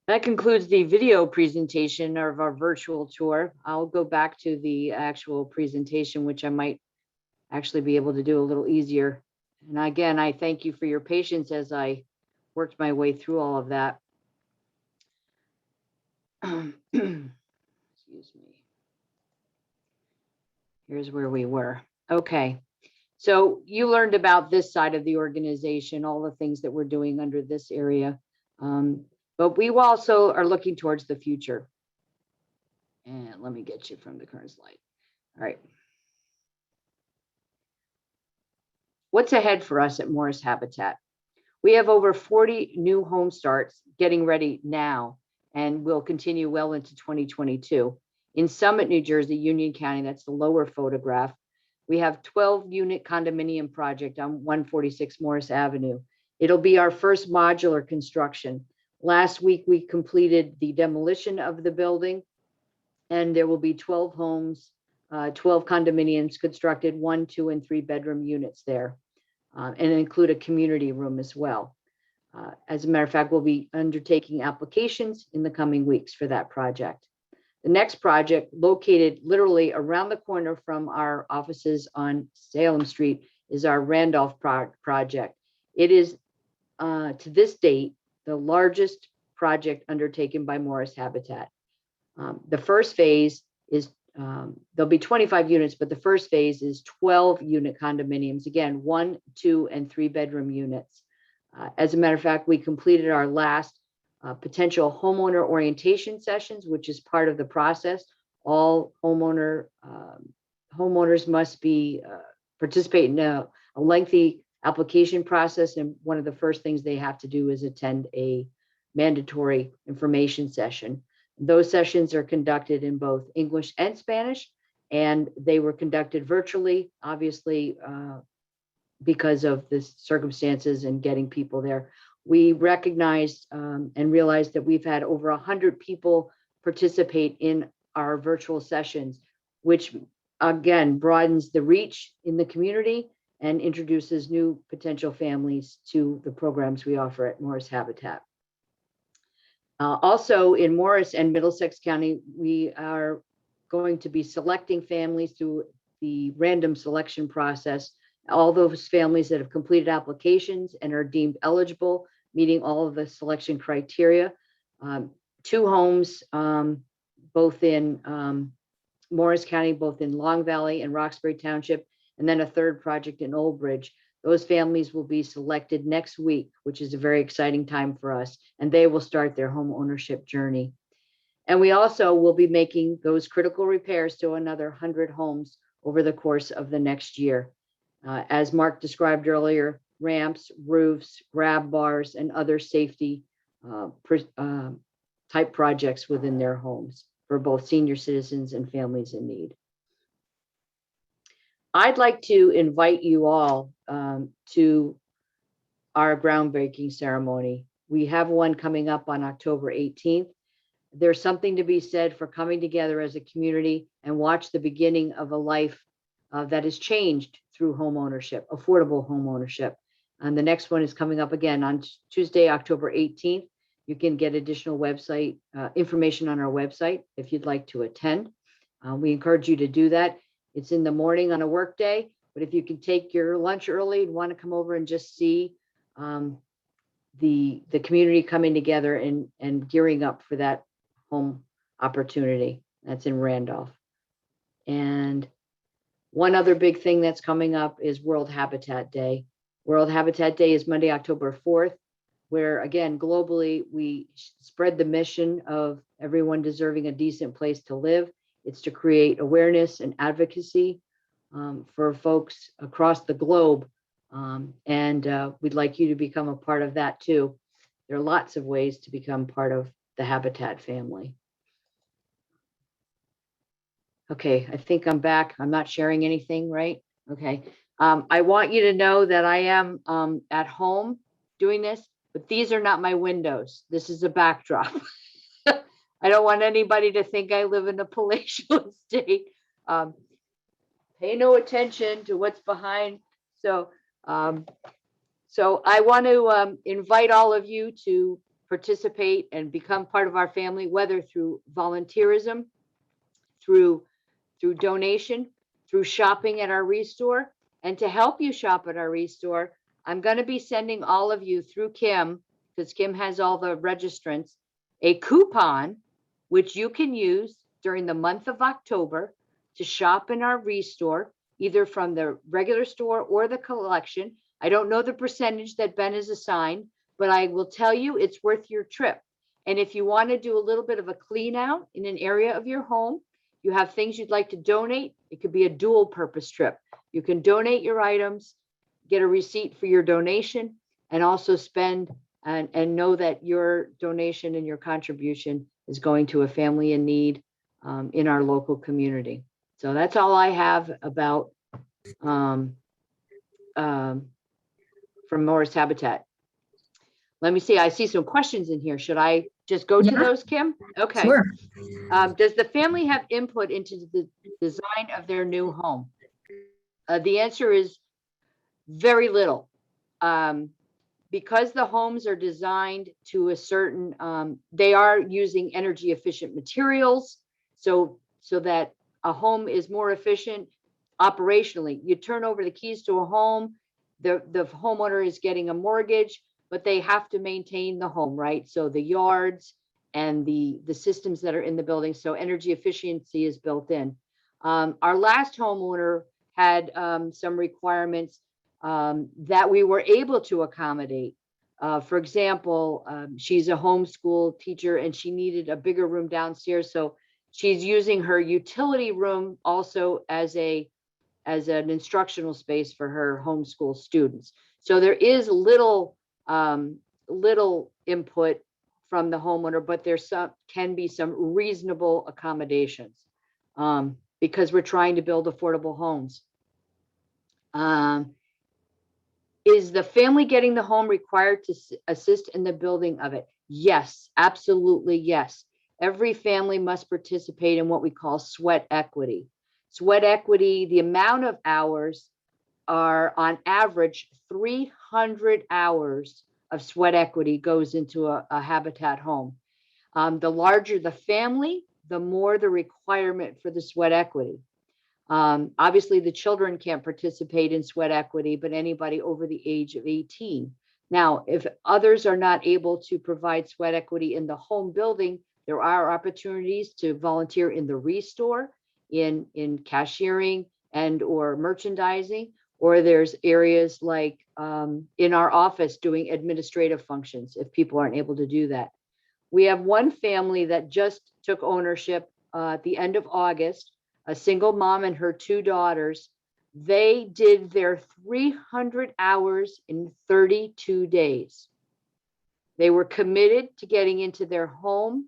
That concludes the video presentation of our virtual tour. I'll go back to the actual presentation, which I might actually be able to do a little easier. And again, I thank you for your patience as I worked my way through all of that. Excuse me. Here's where we were. Okay. So you learned about this side of the organization, all the things that we're doing under this area. But we also are looking towards the future. And let me get you from the current slide. All right. What's ahead for us at Morris Habitat? We have over 40 new home starts getting ready now, and will continue well into 2022. In Summit, New Jersey, Union County, that's the lower photograph, we have 12-unit condominium project on 146 Morris Avenue. It'll be our first modular construction. Last week, we completed the demolition of the building, and there will be 12 homes, 12 condominiums constructed, 1, 2, and 3 bedroom units there, and include a community room as well. As a matter of fact, we'll be undertaking applications in the coming weeks for that project. The next project, located literally around the corner from our offices on Salem Street, is our Randolph project. It is, to this date, the largest project undertaken by Morris Habitat. The first phase is, there'll be 25 units, but the first phase is 12-unit condominiums. Again, 1, 2, and 3 bedroom units. As a matter of fact, we completed our last potential homeowner orientation sessions, which is part of the process. All homeowners must be participate in a lengthy application process, and one of the first things they have to do is attend a mandatory information session. Those sessions are conducted in both English and Spanish, and they were conducted virtually, obviously, because of the circumstances and getting people there. We recognized and realized that we've had over 100 people participate in our virtual sessions, which again broadens the reach in the community and introduces new potential families to the programs we offer at Morris Habitat. Also in Morris and Middlesex County, we are going to be selecting families through the random selection process. All those families that have completed applications and are deemed eligible, meeting all of the selection criteria. 2 homes, both in Morris County, both in Long Valley and Roxbury Township, and then a 3rd project in Old Bridge. Those families will be selected next week, which is a very exciting time for us, and they will start their home ownership journey. And we also will be making those critical repairs to another 100 homes over the course of the next year. As Mark described earlier, ramps, roofs, grab bars, and other safety type projects within their homes for both senior citizens and families in need. I'd like to invite you all to our groundbreaking ceremony. We have one coming up on October 18th. There's something to be said for coming together as a community and watch the beginning of a life that has changed through home ownership, affordable home ownership. And the next one is coming up again on Tuesday, October 18th. You can get additional website information on our website if you'd like to attend. We encourage you to do that. It's in the morning on a work day, but if you can take your lunch early and want to come over and just see the community coming together and gearing up for that home opportunity. That's in Randolph. And one other big thing that's coming up is World Habitat Day. World Habitat Day is Monday, October 4th, where again, globally, we spread the mission of everyone deserving a decent place to live. It's to create awareness and advocacy for folks across the globe. And we'd like you to become a part of that too. There are lots of ways to become part of the Habitat family. Okay, I think I'm back. I'm not sharing anything, right? Okay. I want you to know that I am at home doing this, but these are not my windows. This is a backdrop. I don't want anybody to think I live in a palatial estate. Pay no attention to what's behind. So So I want to invite all of you to participate and become part of our family, whether through volunteerism, through donation, through shopping at our restore. And to help you shop at our restore, I'm going to be sending all of you through Kim, because Kim has all the registrants, a coupon which you can use during the month of October to shop in our restore, either from the regular store or the collection. I don't know the percentage that Ben is assigned, but I will tell you it's worth your trip. And if you want to do a little bit of a clean out in an area of your home, you have things you'd like to donate, it could be a dual purpose trip. You can donate your items, get a receipt for your donation, and also spend and know that your donation and your contribution is going to a family in need in our local community. So that's all I have about from Morris Habitat. Let me see, I see some questions in here. Should I just go to those, Kim? Okay. Sure. Does the family have input into the design of their new home? The answer is very little. Because the homes are designed to a certain, they are using energy efficient materials, so that a home is more efficient operationally. You turn over the keys to a home, the homeowner is getting a mortgage, but they have to maintain the home, right? So the yards and the systems that are in the building, so energy efficiency is built in. Our last homeowner had some requirements that we were able to accommodate. For example, she's a homeschool teacher and she needed a bigger room downstairs. So she's using her utility room also as an instructional space for her homeschool students. So there is little input from the homeowner, but there can be some reasonable accommodations because we're trying to build affordable homes. Is the family getting the home required to assist in the building of it? Yes, absolutely yes. Every family must participate in what we call sweat equity. Sweat equity, the amount of hours are on average 300 hours of sweat equity goes into a Habitat home. The larger the family, the more the requirement for the sweat equity. Obviously, the children can't participate in sweat equity, but anybody over the age of 18. Now, if others are not able to provide sweat equity in the home building, there are opportunities to volunteer in the restore, in cashiering and or merchandising, or there's areas like in our office doing administrative functions if people aren't able to do that. We have one family that just took ownership at the end of August, a single mom and her 2 daughters. They did their 300 hours in 32 days. They were committed to getting into their home.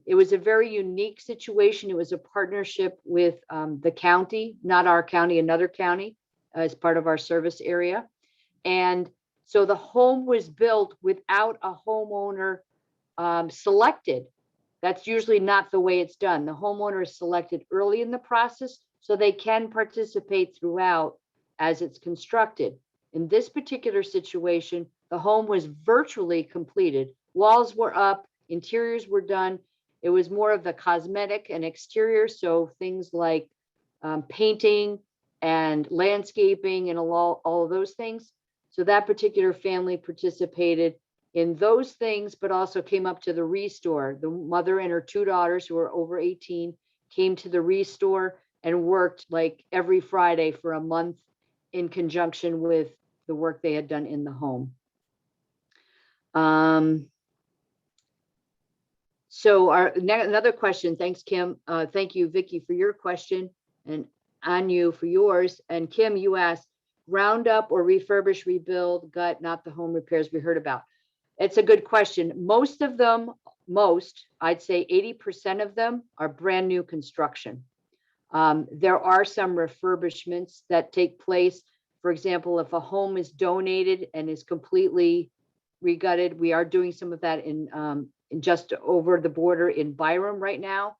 It was a very unique situation. It was a partnership with the county, not our county, another county, as part of our service area. And so the home was built without a homeowner selected. That's usually not the way it's done. The homeowner is selected early in the process so they can participate throughout as it's constructed. In this particular situation, the home was virtually completed. Walls were up, interiors were done. It was more of the cosmetic and exterior, so things like painting and landscaping and all of those things. So that particular family participated in those things, but also came up to the restore. The mother and her 2 daughters, who were over 18, came to the restore and worked like every Friday for a month in conjunction with the work they had done in the home. So another question, thanks Kim. Thank you, Vicki, for your question, and Anu for yours. And Kim, you asked, ground up or refurbish, rebuild, gut, not the home repairs we heard about. It's a good question. Most of them, I'd say 80% of them are brand new construction. There are some refurbishments that take place. For example, if a home is donated and is completely regutted, we are doing some of that in just over the border in Byram right now.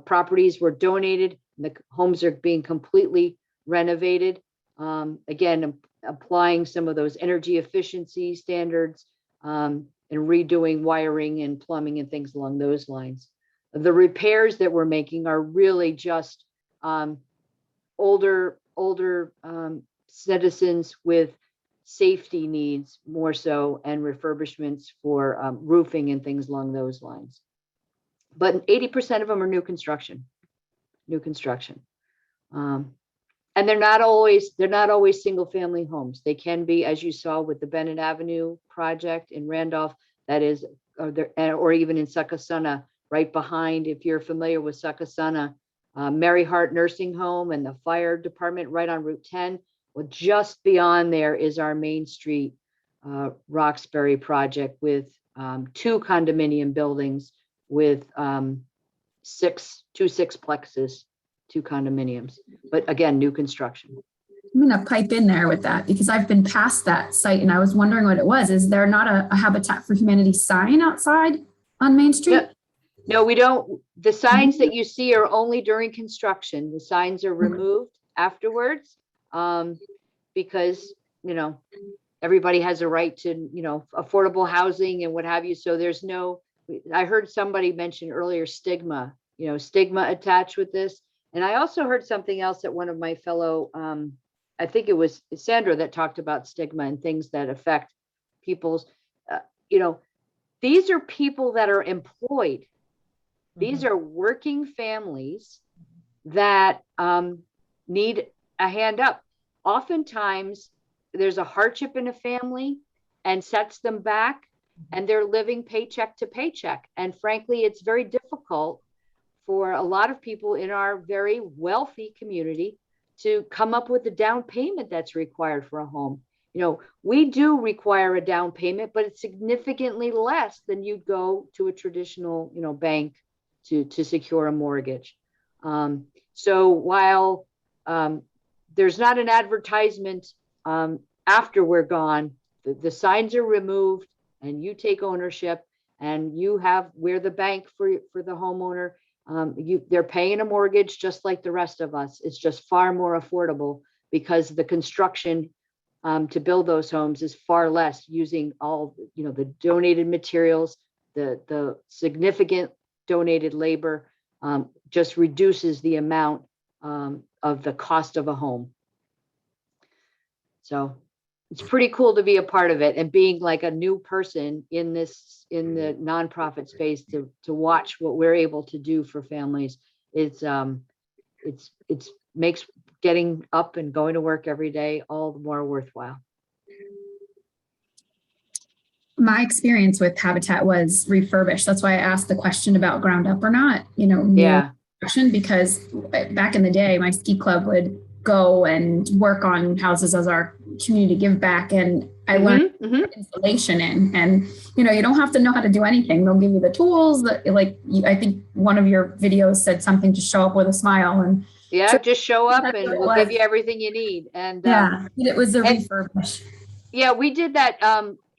Properties were donated, and the homes are being completely renovated. Again, applying some of those energy efficiency standards, and redoing wiring and plumbing and things along those lines. The repairs that we're making are really just older citizens with safety needs more so, and refurbishments for roofing and things along those lines. But 80% of them are new construction. And they're not always single family homes. They can be, as you saw with the Bennett Avenue project in Randolph, that is, or even in Succasunna, right behind, if you're familiar with Succasunna, Mary Hart Nursing Home and the fire department right on Route 10. Well, just beyond there is our Main Street Roxbury project with 2 condominium buildings with 2 sixplexes, 2 condominiums, but again, new construction. I'm going to pipe in there with that because I've been past that site and I was wondering what it was. Is there not a Habitat for Humanity sign outside on Main Street? No, we don't. The signs that you see are only during construction. The signs are removed afterwards, because, everybody has a right to, affordable housing and what have you. So there's no, I heard somebody mention earlier stigma attached with this. And I also heard something else that one of my fellow, I think it was Sandra, that talked about stigma and things that affect people's, these are people that are employed. These are working families that need a hand up. Oftentimes, there's a hardship in a family and sets them back, and they're living paycheck to paycheck. And frankly, it's very difficult for a lot of people in our very wealthy community to come up with the down payment that's required for a home. We do require a down payment, but it's significantly less than you'd go to a traditional, bank to secure a mortgage. So while there's not an advertisement after we're gone, the signs are removed and you take ownership, and we're the bank for the homeowner. They're paying a mortgage just like the rest of us. It's just far more affordable because the construction to build those homes is far less, using all the donated materials, the significant donated labor, just reduces the amount of the cost of a home. So it's pretty cool to be a part of it, and being like a new person in the nonprofit space to watch what we're able to do for families. It's makes getting up and going to work every day all the more worthwhile. My experience with Habitat was refurbished. That's why I asked the question about ground up or not, because back in the day, my ski club would go and work on houses as our community give back. And I learned installation in, and, you don't have to know how to do anything. They'll give you the tools that, I think one of your videos said something to show up with a smile, and just show up and we'll give you everything you need. And it was a refurbish. Yeah, we did that.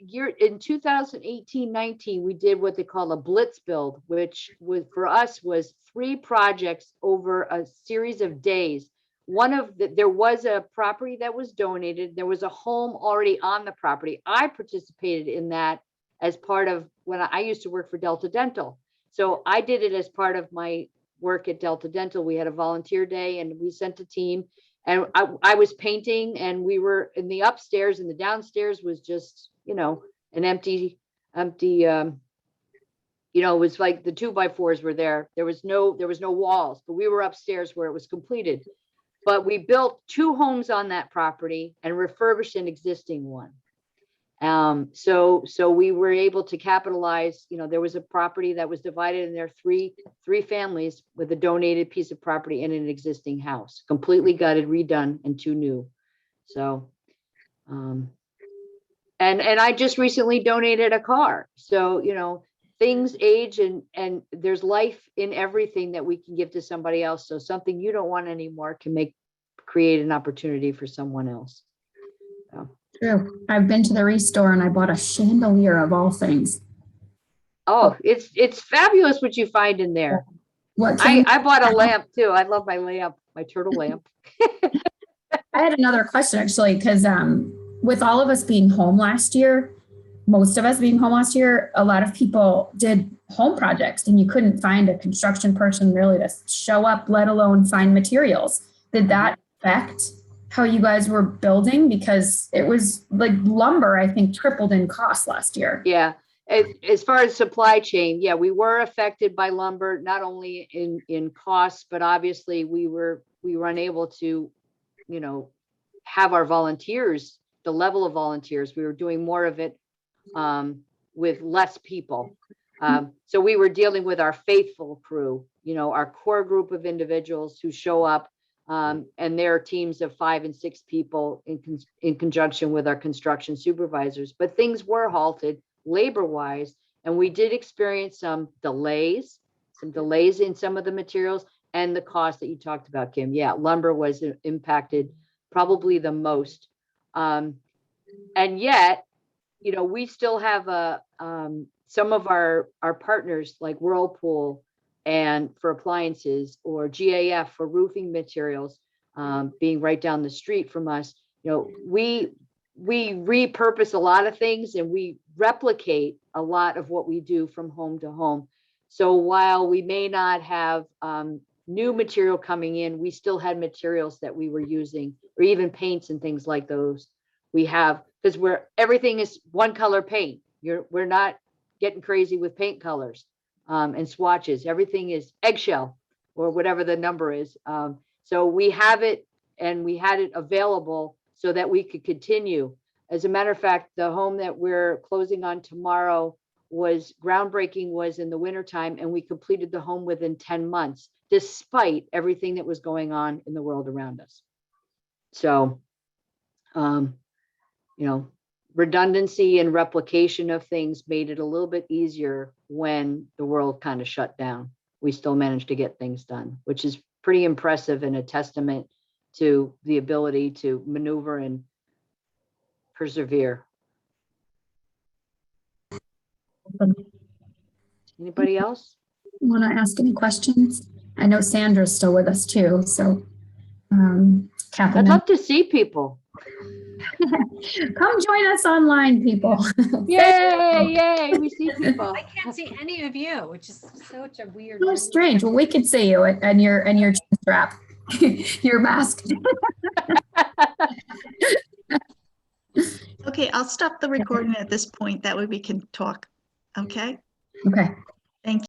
In 2018-19, we did what they call a blitz build, which for us was 3 projects over a series of days. There was a property that was donated. There was a home already on the property. I participated in that as part of when I used to work for Delta Dental. So I did it as part of my work at Delta Dental. We had a volunteer day and we sent a team, and I was painting, and we were in the upstairs, and the downstairs was just, an empty, it was like the 2x4s were there. There was no walls, but we were upstairs where it was completed. But we built 2 homes on that property and refurbished an existing one. So we were able to capitalize. There was a property that was divided, and there are three families with a donated piece of property in an existing house, completely gutted, redone, and 2 new. So, and I just recently donated a car. So, things age, and there's life in everything that we can give to somebody else. So something you don't want anymore can create an opportunity for someone else. So. True. I've been to the Restore and I bought a chandelier of all things. Oh, it's fabulous what you find in there. I bought a lamp too. I love my lamp, my turtle lamp. I had another question actually, because with all of us being home last year, most of us being home last year, a lot of people did home projects and you couldn't find a construction person really to show up, let alone find materials. Did that affect how you guys were building? Because it was like lumber, I think, tripled in cost last year. Yeah. As far as supply chain, yeah, we were affected by lumber, not only in costs, but obviously we were unable to, you know, have our volunteers, the level of volunteers, we were doing more of it with less people. So we were dealing with our faithful crew, you know, our core group of individuals who show up, and their teams of 5 and 6 people in conjunction with our construction supervisors. But things were halted labor-wise, and we did experience some delays in some of the materials and the cost that you talked about, Kim. Yeah, lumber was impacted probably the most. And yet, you know, we still have some of our partners like Whirlpool and for appliances, or GAF for roofing materials, being right down the street from us. You know, we repurpose a lot of things and we replicate a lot of what we do from home to home. So while we may not have new material coming in, we still had materials that we were using, or even paints and things like those. We have, because everything is one color paint. We're not getting crazy with paint colors and swatches. Everything is eggshell or whatever the number is. So we have it, and we had it available so that we could continue. As a matter of fact, the home that we're closing on tomorrow groundbreaking was in the wintertime, and we completed the home within 10 months, despite everything that was going on in the world around us. So, you know, redundancy and replication of things made it a little bit easier when the world kind of shut down. We still managed to get things done, which is pretty impressive and a testament to the ability to maneuver and persevere. Anybody else want to ask any questions? I know Sandra's still with us too, so Catherine. I'd love to see people. Come join us online, people. Yay, we see people. I can't see any of you, which is such a weird. So strange. Well, we could see you and your chin strap, your mask. Okay, I'll stop the recording at this point. That way we can talk. Okay? Okay. Thank you.